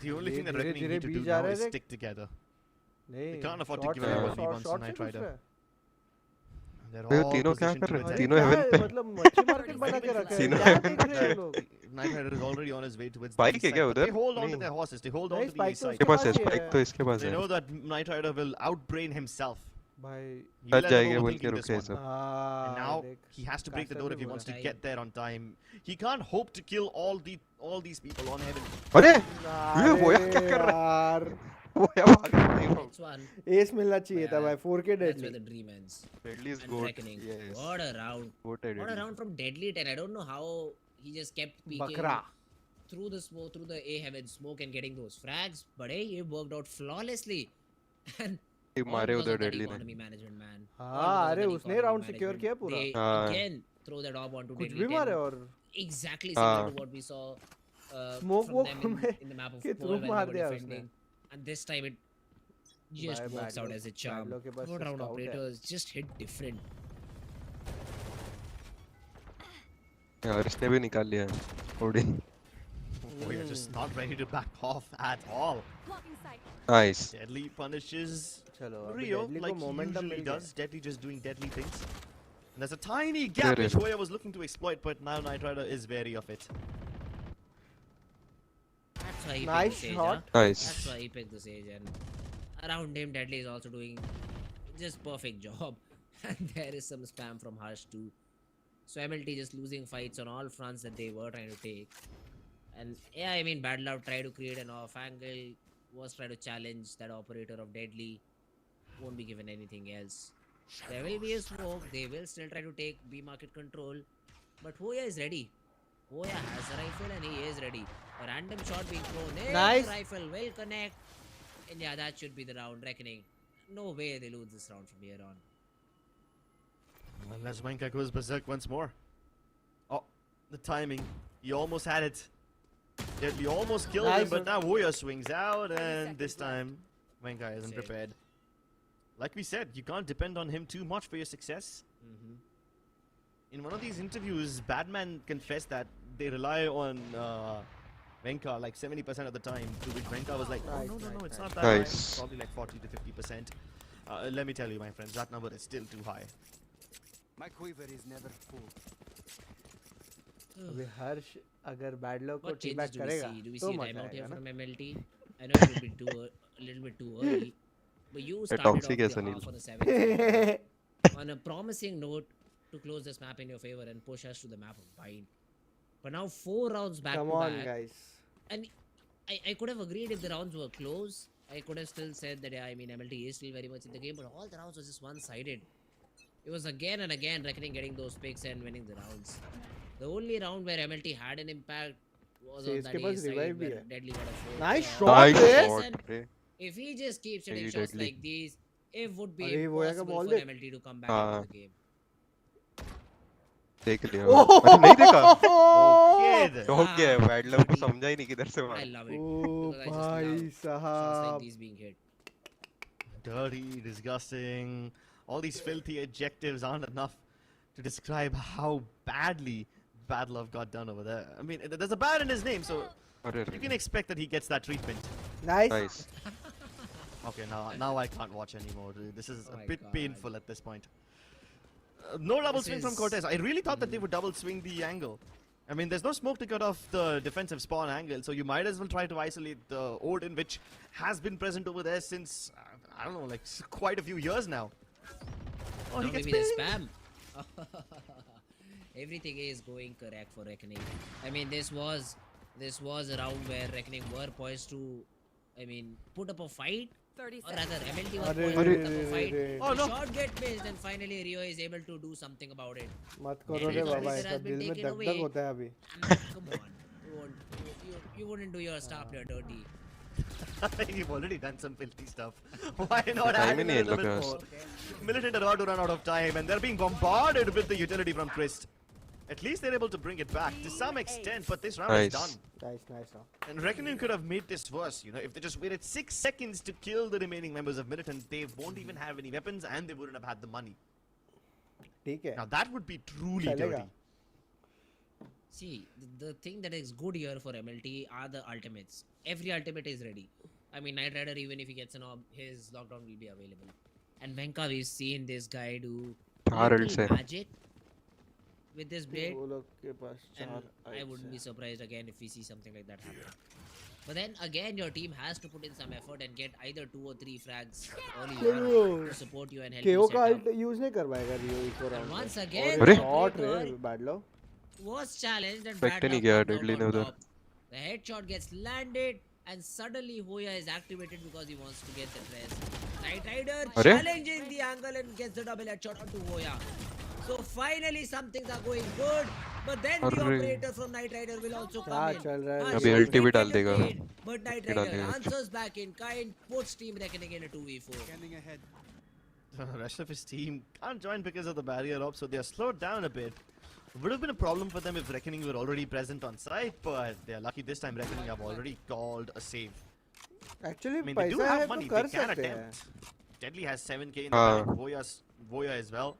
The only thing that धीरे Reckoning धीरे need to do बीच जा now रहे is थे. stick together. नहीं. They can't afford to short give से away है, what he wants to short Knight से Rider. दूसरा है. They're भाई all तीनों क्या positioned कर रहे to हैं win. तीनों क्या हेवन है, पे मतलब मच्छी मार्केट बना के रखा है. तीनों क्या heaven देख रहे हैं लोग? Knight Rider is already on his way towards Spike the है east क्या side, but उधर? they hold on to नहीं. their horses. They hold on नहीं, to the spike east तो side. इसके पास है ही है. स्पाइक तो इसके पास They है know that Knight Rider will outbrain himself. भाई. He'll बच end up जाएंगे बोल के overthinking रुके this one. सब And now he has to break the door if he wants to get there on time. He can't hope to kill all these people on heaven. अरे ये वो क्या कर रहा है वो क्या भाग रहा है That's one. एस मिलना चाहिए था भाई. 4K That's where deadly. the dream ends. Deadly is And goat. Reckoning. Yes. What a round. Goat है What a Deadly. round from Deadly 10. I don't know how he just kept peeking Bakra. through the smoke, through the A heaven smoke and getting those frags. But hey, it worked out flawlessly. And ये all मारे because उधर of that Deadly ने economy management, man. हाँ, All because of अरे that उसने economy round secure management. किया पूरा. They हाँ. again throw that orb onto कुछ Deadly भी 10. मारे और Exactly similar हाँ. to what we saw Smoke from walk them में in the map of के Paul through when मार they were दिया defending. And this time it just Bad works out luck. as a Bad charm. luck के पास Third round scout है. operators just hit different. यार इसने भी निकाल लिया OD We are just not ready to back off at all. Nice Deadly punishes चलो अभी Rio deadly like को he momentum usually मिल गया. does. Deadly just doing deadly things. And there's a tiny gap which Hoya was looking to exploit, but now Knight Rider is wary of it. That's why he Nice picked the Sage, shot. huh? Nice. That's why he picked the Sage, and around him Deadly is also doing just perfect job. And there is some spam from Harsh too. So MLT just losing fights on all fronts that they were trying to take. And yeah, I mean Bad Love tried to create an off angle, was trying to challenge that operator of Deadly. Won't be given anything else. There will be a smoke, they will still try to take B market control. But Hoya is ready. Hoya has a rifle and he is ready. A random shot being thrown in, Nice. the rifle will connect. And yeah, that should be the round. Reckoning. No way they lose this round from here on. Unless Wenka goes berserk once more. Oh, the timing. He almost had it. Deadly almost killed him, Nice but one. now Hoya swings out, and this time Wenka isn't Same. prepared. Like we said, you can't depend on him too much for your success. In one of these interviews, Badman confessed that they rely on Wenka like 70% of the time, to which Wenka was like, oh, Right, no, right, it's right. not that high. Nice. It's probably like 40 to 50%. Let me tell you, my friends, that number is still too high. My quiver is never full. अभी हर्ष अगर bad luck को What T changes back do we करेगा see? Do we तो see a मजा timeout here आएगा ना. from MLT? I know it will be a little bit too early. But you started off toxic है the Sanil. half on a 7 on a promising note to close this map in your favor and push us to the map of Bind. But now 4 rounds back Come to on back. guys. And I could have agreed if the rounds were close. I could have still said that, yeah, I mean, MLT is still very much in the game, but all the rounds were just one-sided. It was again and again Reckoning getting those picks and winning the rounds. The only round where MLT had an impact was on इसके that A pass side revive भी where है. Deadly got a 4. Nice shot. shot, nice Chris. Shot रे If he just keeps hitting Very shots deadly. like these, it would be अरे वो है का impossible ball for देख. MLT to come back हाँ. into the game. देख लिया अरे नहीं देखा Okay then. हो गया है बैड लव को समझा ही नहीं किधर से I मार love it. O Because I just भाई love shots like साहब these being hit. Dirty, disgusting. All these filthy adjectives aren't enough to describe how badly Bad Love got done over there. I mean, there's a bad in his name, so you can expect that he gets that treatment. Nice. Okay, now I can't watch anymore. This is Oh a my bit God. painful at this point. No double This swing from is- Cortez. I really thought that they would double swing the angle. I mean, there's no smoke to cut off the defensive spawn angle, so you might as well try to isolate the Odin, which has been present over there since, I don't know, like quite a few years now. Oh, Now he gets maybe the pinged. spam. Everything is going correct for Reckoning. I mean, this was a round where Reckoning were poised to, I mean, put up a fight. 30 Or rather, seconds. MLT was Arre, poised to put up a arre, fight. arre. Oh, The no. shot get missed, and finally Rio is able to do something about it. मत करो And रे the Baba leader ऐसा has been दिल में taken दग away. दग होता है अभी I mean, come on, you wouldn't do your star player dirty. You've already done some filthy stuff. Why not Time add he in नहीं a little लगा bit more? Militant are about to run out of time, and they're being bombarded with the utility from Christ. At least they're able to bring it back to some extent, but this round is done. nice now And Reckoning could have made this worse, you know, if they just waited 6 seconds to kill the remaining members of Militant, they won't even have any weapons and they wouldn't have had the money. ठीक है Now that would be truly चलेगा dirty. See, the thing that is good here for MLT are the ultimates. Every ultimate is ready. I mean, Knight Rider, even if he gets an orb, his lockdown will be available. And Venka, we've seen this guy do चार little ults है magic with this blade. वो लोग के पास And चार I wouldn't be surprised again if we see something like that happen. But then again, your team has to put in some effort and get either 2 or 3 frags early on to support you and help केओ you का set alt up. Use नहीं करवाएगा रियो इस And round once में again, और the shot रे operator bad low was challenged and Effect Bad नहीं Luck किया comes out Deadly ने on उधर top. The headshot gets landed and suddenly Hoya is activated because he wants to get the press. Knight Rider अरे? challenging the angle and gets the double headshot onto Hoya. So finally some things are going good, but then the अरे operator from Knight Rider will also क्या come in. चल रहा है अभी Shot ulti भी taken डाल in देगा lead, but Knight डाल Rider देगा answers back in kind, puts Team Reckoning in a 2v4. Scanning ahead. The rest of his team can't join because of the barrier op, so they are slowed down a bit. Would have been a problem for them if Reckoning were already present on site, but they are lucky this time Reckoning have already called a save. Actually I mean, they do पैसा है have तो money, कर they can सकते हैं attempt. Deadly has 7k in the हाँ bank, Voya as well.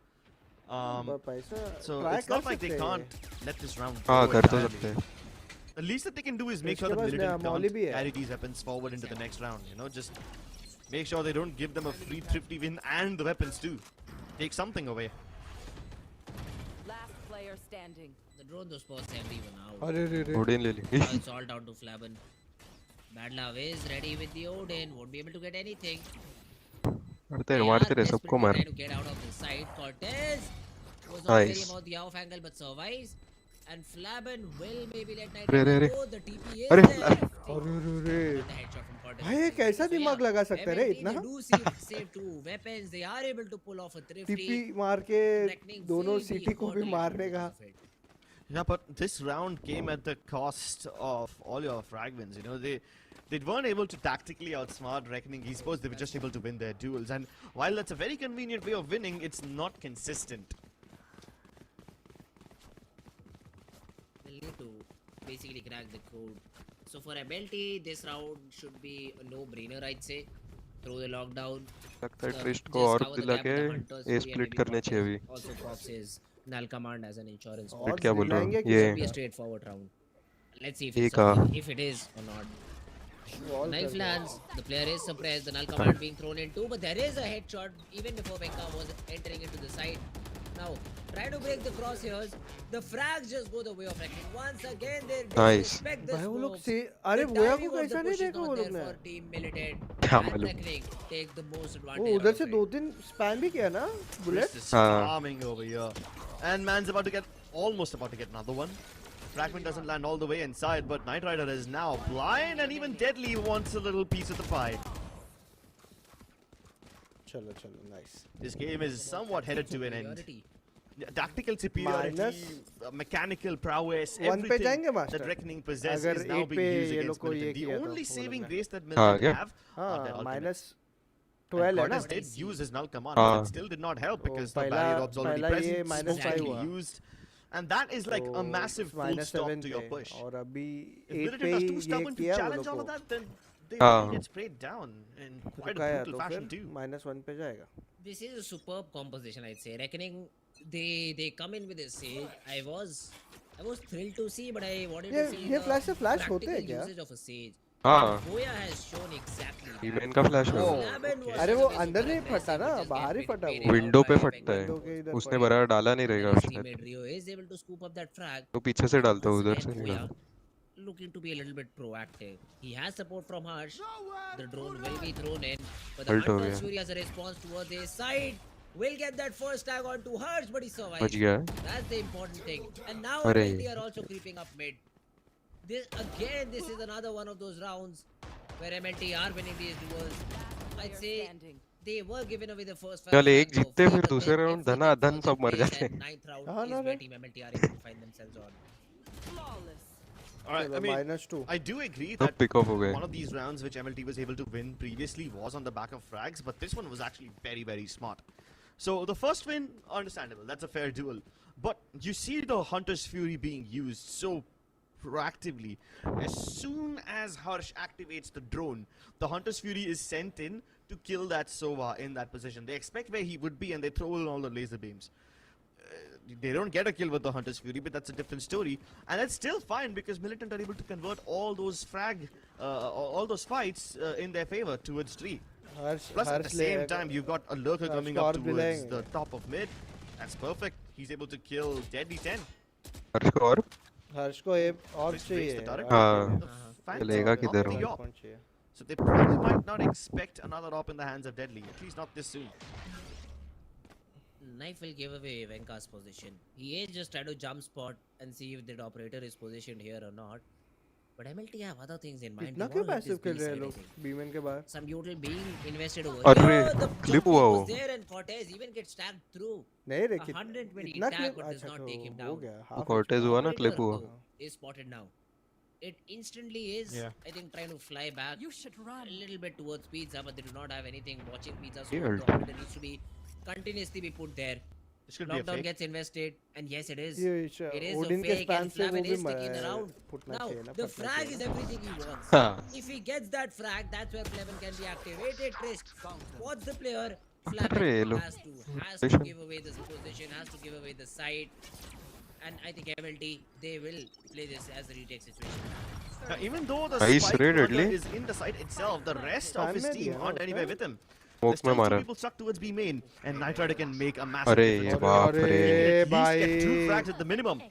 पर पैसा So try it's कर not like they सकते हैं can't let this round हाँ go कर तो entirely. सकते हैं The least that they can do is make इसके sure that pass Militant Mauli can't भी है carry these weapons forward into the next round, you know, just make sure they don't give them a free thrifty win and the weapons too. Take something away. Last player standing. The drone those spots everyone out. अरे रे रे Odin ले ली Now it's all down to Flaban. Bad Love is ready with the Odin, won't be able to get anything. मारते रहे मारते रहे सबको मार Trying to get out of the side. Cortez was not very Nice. about the off angle but survives. And Flaban will maybe let Knight अरे अरे Rider अरे go. The TP is अरे there. अरे रे रे The headshot from Cortez. भाई ये कैसा So दिमाग yeah, लगा सकता है रे MLT, इतना they do save 2 weapons. They are able to pull off a thrifty. TP मार के Reckoning दोनों will be सिटी को भी importantly मारने का out of it. Yeah, but this round came at the cost of all your fragments. You know, they weren't able to tactically outsmart Reckoning Esports. They were just able to win their duels. And while that's a very convenient way of winning, it's not consistent. They'll need to basically crack the code. So for MLT, this round should be a no-brainer, I'd say. Throw the lockdown. लगता है Just tourist को cover और the दिला gap के with the hunters, A free split enemy करने bot चाहिए अभी also props his null command as an insurance. और स्प्लिट क्या बोल रहे हो दिलाएंगे ये Should be a straightforward round. Let's see if ये it's कहा okay, if it is or not. Wall Knife कर lands, the player is suppressed, the null command being thrown in too, but there is a headshot even before Venka was entering into the side. Now, try to break the crosshairs. The frags just go the way of Reckoning. Once again, they Nice. disrespect the भाई वो लोग smokes. से अरे The वोया timing को of the कैसा नहीं push is देखा not वो there लोग ने for Team Militant. क्या And मालूम Reckoning take the most वो advantage उधर out से of दो it. तीन स्पैम भी किया ना बुलेट This is हाँ farming over here. And man's about to get, almost about to get another one. Fragment doesn't land all the way inside, but Knight Rider is now blind, and even Deadly wants a little piece of the pie. चलो चलो nice This game is somewhat headed to an end. Superiority. Yeah, tactical superiority, Minus mechanical prowess, one पे everything जाएंगे that master Reckoning possesses अगर is now 8 being पे used ये against लोग को ये Militant. The किया only तो saving वो grace that हाँ Militant क्या have are हाँ their ultimates. माइनस And 12 है ना Cortez did use his null command, but हाँ it still did not help तो because the पहला barrier orb's already पहला ये present, माइनस smoke 5 quickly हुआ used, And that is like a massive full minus stop 7 to your पे push. और अभी If 8 Militant पे was ही too ये stubborn to किया वो challenge लोग all of को that, then they हाँ. will get sprayed down in quite a रुकाया brutal तो fashion फिर too. -1 पे जाएगा. This is a superb composition, I'd say. Reckoning, they come in with a sage. I was thrilled to see, but I wanted to see ये the flash से flash होते practical हैं क्या? usage of a sage. हाँ. Boya has shown exactly that. ईमेन का flash है. अरे वो अंदर नहीं फटा ना, बाहर ही फटा वो. विंडो पे फटता है. विंडो के इधर उसने बराबर डाला नहीं रहेगा His शायद. teammate Rio is able to scoop up that frag. तो पीछे से डालता है, Once उधर again, से नहीं Boya डालता. looking to be a little bit proactive. He has support from Harsh. The drone will be thrown in, but the Ult हो Hunter's गया. Fury as a response towards his side will get that first tag onto Harsh, but he survives. बच गया. That's the important thing. And now अरे. MLT are also creeping up mid. This is another one of those rounds where MLT are winning these duels. I'd say they were given away the first 5 चल एक rounds of जीतते play, फिर but दूसरे then round everything Dhanadhan falls in सब मर place जाते and हैं. ninth round हाँ is ना where रे. Team MLT are able to find themselves on. Alright, I mean, -2. I do agree सब that pick off हो गए. one of these rounds which MLT was able to win previously was on the back of frags, but this one was actually very, very smart. So the first win, understandable, that's a fair duel. But you see the Hunter's Fury being used so proactively. As soon as Harsh activates the drone, the Hunter's Fury is sent in to kill that Sova in that position. They expect where he would be and they throw in all the laser beams. They don't get a kill with the Hunter's Fury, but that's a different story. And it's still fine because Militant are able to convert all those all those fights in their favor towards 3. Plus at the same time, you've got a lurker coming up towards the top of mid. That's perfect. He's able to kill Deadly 10. हर्ष को ये और Which breaks the चाहिए. turret. हाँ. The Phantom चलेगा up किधर the हो. op. So they probably might not expect another op in the hands of Deadly, at least not this soon. Knife will give away Venka's position. He is just trying to jump spot and see if that operator is positioned here or not. But MLT have other things in mind. इतना They क्यों wanna hit passive this खेल B रहे हैं side, I लोग think. बीमेन के बाहर? Some util being invested over अरे, here. The clip jump हुआ was वो. there and Cortez even gets tagged through. नहीं रे, 120 इतना tag, clip but does अच्छा not तो take him हो down. गया. तो half कॉर्टेज HP. हुआ ना, क्लिप Operator, हुआ. though, is spotted now. It instantly is, Yeah. I think, trying to fly back a little bit towards Pizza, but they do not have anything watching Pizza, so Yeah. the operator needs to be continuously be put there. This could be a Lockdown fake. gets invested, and yes, it is. ये It is Odin a के fake, spam and से वो Flavin भी is sticking around. फुटना Now, चाहिए ना, the फटना frag चाहिए is ना. everything he wants. हाँ. If he gets that frag, that's where Flavin can be activated. Trist, what's the player? अरे Flavin low. has to give away this position, has to give away the side. And I think MLT, they will play this as a retake situation. Now, even though the Nice spike raid, runner Ridley. is in the site itself, the rest of his Spam में team दिया aren't ना anywhere उसने. with him. Smoke There's still में two मारा. people stuck towards B main, and Night Rider can make a massive अरे difference. बाप रे. At least भाई. get 2 frags at the minimum.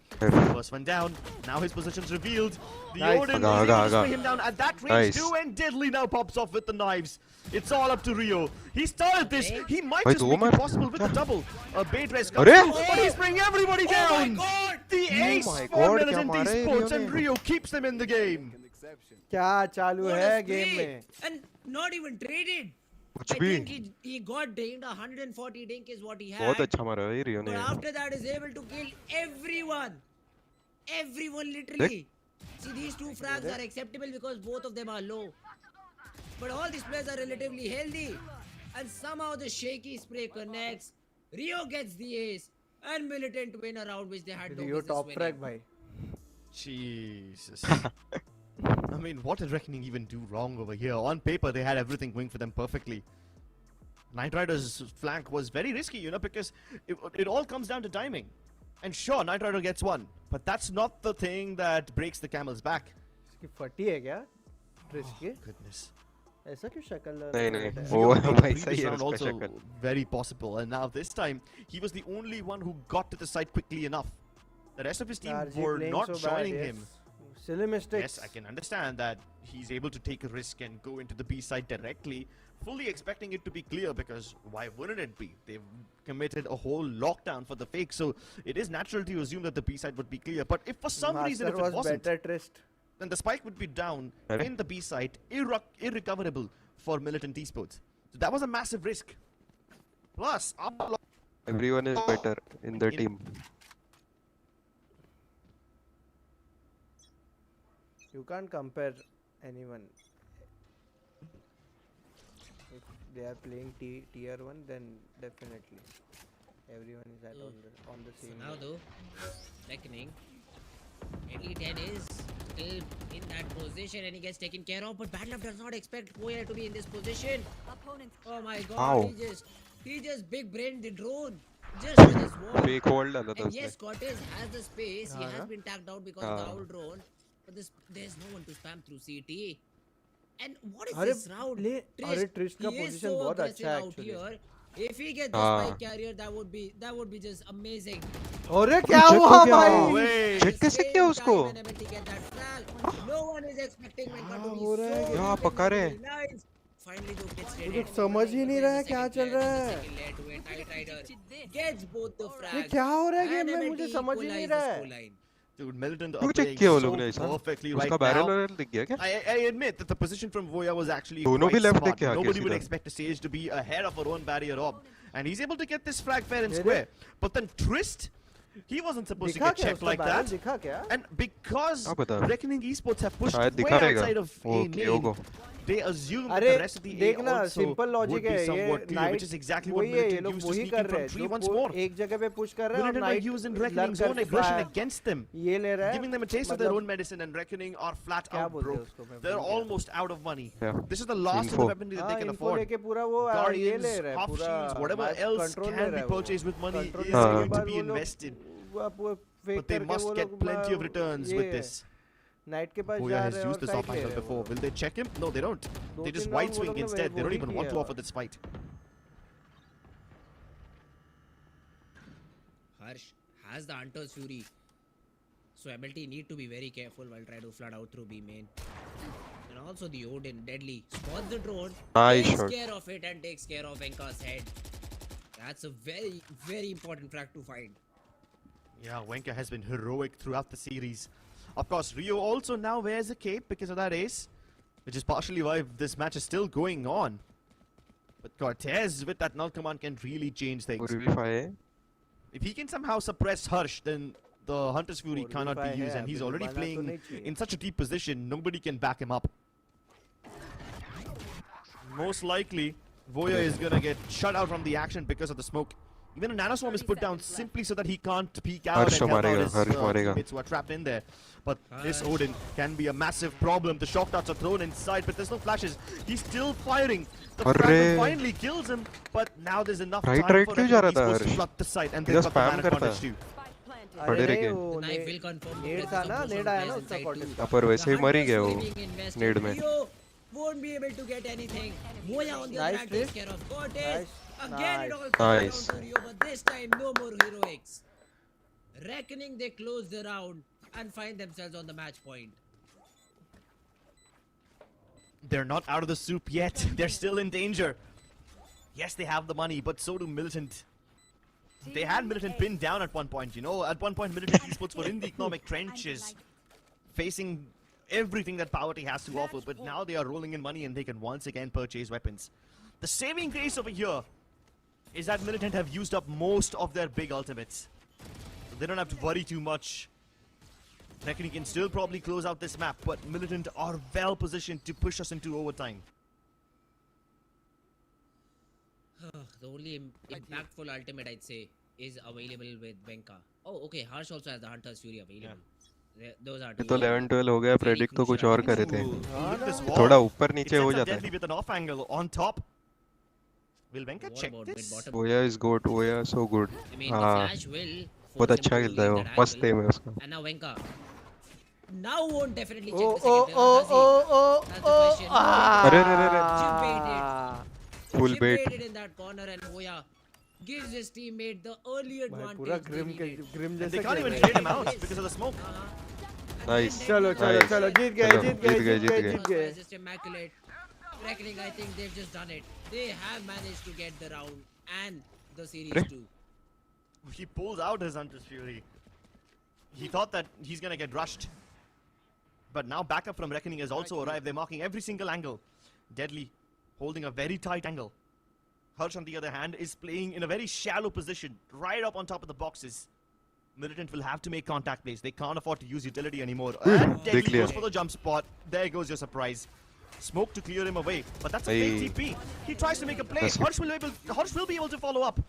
First one down. Now his position's revealed. The Nice. Odin is Aga, able to aga. spray him down at that range Nice. too, and Deadly now pops off with the knives. It's all up to Rio. He started this. He might भाई just दो make मार. it possible with the double. A bait res comes अरे. through, but he's bringing everybody down. The ace my for God, क्या Militant मारा है Esports, Rio and ने? Rio keeps them in the game. क्या चालू What है a game spray! में? And not even traded. कुछ I भी. think he got dinged. 140 dink is what he had. बहुत अच्छा मारा है रियो But ने. after that is able to kill everyone. Everyone literally. See, these 2 frags are acceptable because both of them are low. But all these players are relatively healthy. And somehow the shaky spray connects. Rio gets the ace. And Militant win a round which they had no Rio business top winning. Frag भाई. Jesus. I mean, what did Reckoning even do wrong over here? On paper, they had everything going for them perfectly. Knight Rider's flank was very risky, you know, because it all comes down to timing. And sure, Knight Rider gets one, but that's not the thing that breaks the camel's back. इसकी फटी है क्या? Tourist की? Goodness. ऐसा क्यों शक्ल? नहीं नहीं. Rio वो made the भाई previous सही है round उसका also शक्ल. very possible, and now this time he was the only one who got to the site quickly enough. The rest of his team RG were playing not so bad, joining yes. him. Silly mistakes. Yes, I can understand that he's able to take a risk and go into the B side directly, fully expecting it to be clear, because why wouldn't it be? They've committed a whole lockdown for the fake, so it is natural to assume that the B side would be clear. But if for some reason if it wasn't, better Trist. then the spike would be down in the B side, irrecoverable for Militant Esports. So that was a massive risk. Plus, Everyone is better in the team. You can't compare anyone. If they are playing tier 1, then definitely. Everyone is at on the So same. now though, reckoning, Deadly 10 is still in that position and he gets taken care of, but Badlove does not expect Voya to be in this position. Oh my god, Ow. he just big brained the drone. Just with his wall. Fake hold डाला था And उसने. yes, Cortez has the space. He हाँ has ना? been tagged out because of the हाँ. owl drone. But there's no one to spam through CT. And what is अरे this round? अरे tourist का he is position so बहुत aggressive अच्छा है out actually. here. If he gets the हाँ. spike carrier, that would be just amazing. अरे क्या check हुआ हो गया. भाई? Check कैसे किया उसको? When MLT get that frag, no one is expecting Venka to be हो रहा है so क्या? यहाँ deep पका into रहे. the lines. Finally, though, gets मुझे ready. समझ ही नहीं रहा है क्या चल रहा है. Second layer to a tight rider. Gets both the ये frags. क्या हो रहा है And गेम में? MLT मुझे समझ ही नहीं equalize रहा the है. scoreline. Dude, Militant क्यों are check playing किया वो so लोग ने ऐसा? perfectly उसका right बैरल now. वैरल दिख गया क्या? I admit that the position from Voya was actually दोनों quite भी left smart. देख के आगे Nobody would सीधा. expect Sage to be ahead of her own barrier orb. And he's able to get this frag fair and they they. square. But then Trist, he wasn't supposed to दिखा get क्या checked उसका like barrel that. दिखा क्या? And because हाँ बता. Reckoning Esports have pushed शायद way दिखा रहेगा. outside of A Okay, main, होगा. they assume that अरे the rest of the A देखना also simple would logic be है ये somewhat clear, which night is exactly what वही है ये Militant लोग used to वही sneak कर in रहे from हैं tree जो once more. एक जगह पे पुश कर रहे हैं और Militant are नाइट using लड़ Reckoning's own करके aggression against them, ये ले रहा है giving them a taste of their मतलब own medicine, and Reckoning are flat क्या out बोलते हैं broke. उसको मैं They're भूल गया. almost out of money. Yeah. This is the last of the Info. weaponry that हाँ they can इनको afford. लेके पूरा वो ये Guardians, ले रहा है half पूरा shields, whatever match else control ले can रहा be है वो purchased with money control is लेने के going to बाद be वो लोग invested. वो फेक But they करके must वो get लोग plenty of returns with ये this. नाइट के पास Voya जा has रहे हैं used और this साइड off ले angle रहे हैं before. वो Will they check him? No, they don't. दो They just तीन wide राउंड वो swing लोग ने instead. They वो don't ही even किया want to है. offer this fight. Harsh has the Hunter's Fury. So MLT need to be very careful while trying to flood out through B main. And also the Odin, Deadly, spots the drone, Nice takes shot. care of it and takes care of Venka's head. That's a very, very important frag to find. Yeah, Wenka has been heroic throughout the series. Of course, Rio also now wears a cape because of that ace, which is partially why this match is still going on. But Cortez with that null command can really change things. 4v5 If he can somehow suppress Harsh, then the Hunter's Fury 4v5 cannot be used, है, and he's अभी already दोबारा तो playing नहीं चाहिए. in such a deep position, nobody can back him up. Most likely, Voya is gonna get shut out from the action because of the smoke. Even a nanoswarm is put down simply so that he can't peek out Harsh and help out मारेगा, his Harsh मारेगा. teammates who are trapped in there. But this Odin can be a massive problem. The shock darts are thrown inside, but there's no flashes. He's still firing. The अरे. fragment finally kills him, but now there's enough Right, time right for क्यों जा रहा था Esports to Harsh? flood the site, and इधर they've got the spam man करता advantage है. too. अरे खड़े रह नहीं के. वो The knife will confirm the Ned presence था of ना most of नेड the आया ना players उसका inside कॉर्टेज too. का पर वैसे ही मर ही गया वो Hunter's Fury being invested. नेड में. Rio won't be able to get anything. Voya on the other Nice hand takes trick. care of Cortez. Nice, Again it nice. all comes Nice. down to Rio, but this time no more heroics. Reckoning they close the round and find themselves on the match point. They're not out of the soup yet. They're still in danger. Yes, they have the money, but so do Militant. They had Militant pinned down at one point, you know. At one point, Militant Esports were in the economic trenches, facing everything that Poverty has to offer. But now they are rolling in money and they can once again purchase weapons. The saving grace over here is that Militant have used up most of their big ultimates. So they don't have to worry too much. Reckoning can still probably close out this map, but Militant are well positioned to push us into overtime. The only impactful ultimate I'd say is available with Venka. Oh, okay. Harsh also has the Hunter's Fury available. Those are ये तो 11-12 हो गया. Predict तो कुछ और करे थे. Look at this wall. थोड़ा ऊपर It नीचे हो sets up जाता है. Deadly with an off angle on top. Will Venka What check about this? mid-bottom? Voya is good. Voya so good. I mean, the हाँ flash will बहुत force अच्छा him to खेलता है leave वो. that मस्त angle. M है उसका. And now Venka. Now won't definitely check O the O second O turn, O does he? O That's the O question. अरे अरे अरे. Chip baited. Full Chip bait. baited in that corner and Voya gives his teammate the early भाई advantage. पूरा they Grimm के needed. Grimm And जैसे they can't खेल even रहे trade हैं. him out because of the smoke. And Nice. then चलो Deadly चलो चलो जीत गए चलो, जीत गए जीत गए, जीत गए जीत जीत was गए. just immaculate. Reckoning, I think they've just done it. They have managed to get the round and the series अरे. too. He pulls out his Hunter's Fury. He thought that he's gonna get rushed. But now backup from Reckoning has also arrived. They're marking every single angle. Deadly holding a very tight angle. Harsh, on the other hand, is playing in a very shallow position, right up on top of the boxes. Militant will have to make contact plays. They can't afford to use utility anymore. And Deadly clear. goes for the jump spot. There goes your surprise. Smoke to clear him away, but that's a Hey. fake TP. He tries to make a play. That's it. Harsh will be able to follow up.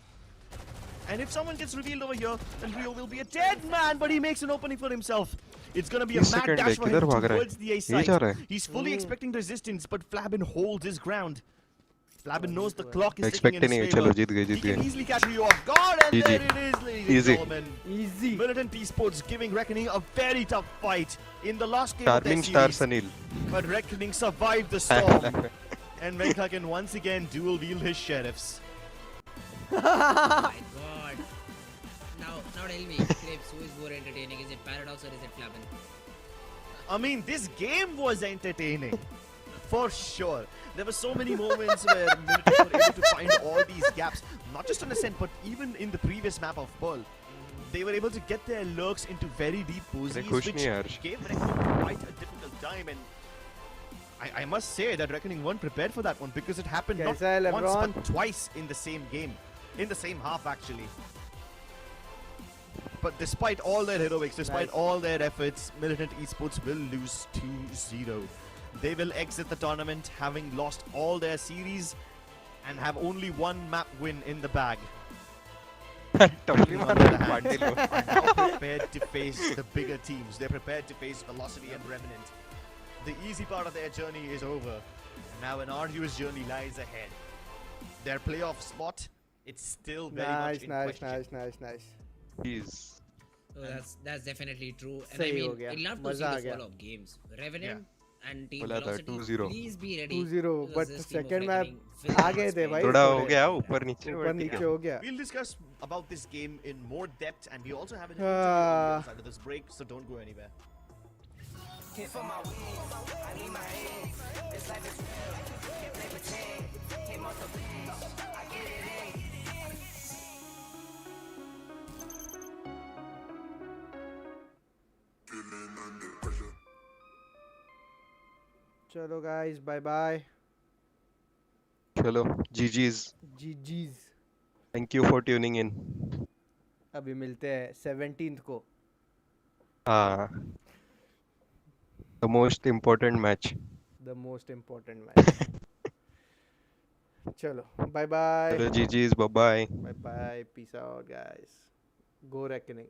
And if someone gets revealed over here, then Rio will be a dead man, but he makes an opening for himself. It's gonna be a 30 mad second है dash for किधर him भाग रहा towards the A है ये जा site. रहा है He's fully expecting resistance, but Flabin holds his ground. Flabin knows the clock is ticking expect in he his नहीं है favor. चलो जीत गए He जीत can गए easily catch Rio off guard, and GG. there it is, ladies and Easy. gentlemen. Easy. Militant Esports giving Reckoning a very tough fight in the last game of their charming star series. सनील But Reckoning survived the storm. And Venka can once again dual wield his sheriffs. Oh my god. Now tell me, Clips, who is more entertaining? Is it Paradox or is it Flabin? I mean, this game was entertaining. For sure. There were so many moments where Militant were able to find all these gaps. Not just on Ascent, but even in the previous map of Pearl. They were able to get their lurks into very deep positions, खुश which नहीं है हर्ष gave Reckoning quite a difficult time. And I must say that Reckoning weren't prepared for that one because it happened not कैसा है once LeBron? but twice in the same game. In the same half, actually. But despite all their heroics, despite all their efforts, Militant Esports will lose 2-0. They will exit the tournament having lost all their series and have only one map win in the bag. टपली On मार the रहे other party hand, low are now prepared to face the bigger teams. They're prepared to face Velocity and Revenant. The easy part of their journey is over. And now an arduous journey lies ahead. Their playoff spot, it's still very much in question. nice. Please So that's definitely true. And I सही हो mean, गया, I'd love to see मजा आ the गया। follow-up games. Revenant and Team बोला था Velocity, 2-0 please be ready. 2-0 because but this team of second map Reckoning will आ not गए थे spend भाई थोड़ा हो थोड़े गया ऊपर नीचे ऊपर but ठीक नीचे है हो गया We'll discuss about this game in more depth, and we also have an Ah. interview on the other side of this break, so don't go anywhere. Hit for my wins, I need my ends. This life is real, can't play pretend. Hit multiple wins, I get it in. चलो guys bye bye चलो GG's GG's thank you for tuning in अभी मिलते हैं 17th को हाँ the most important match the most important match चलो bye bye चलो GG's bye bye bye bye peace out guys go Reckoning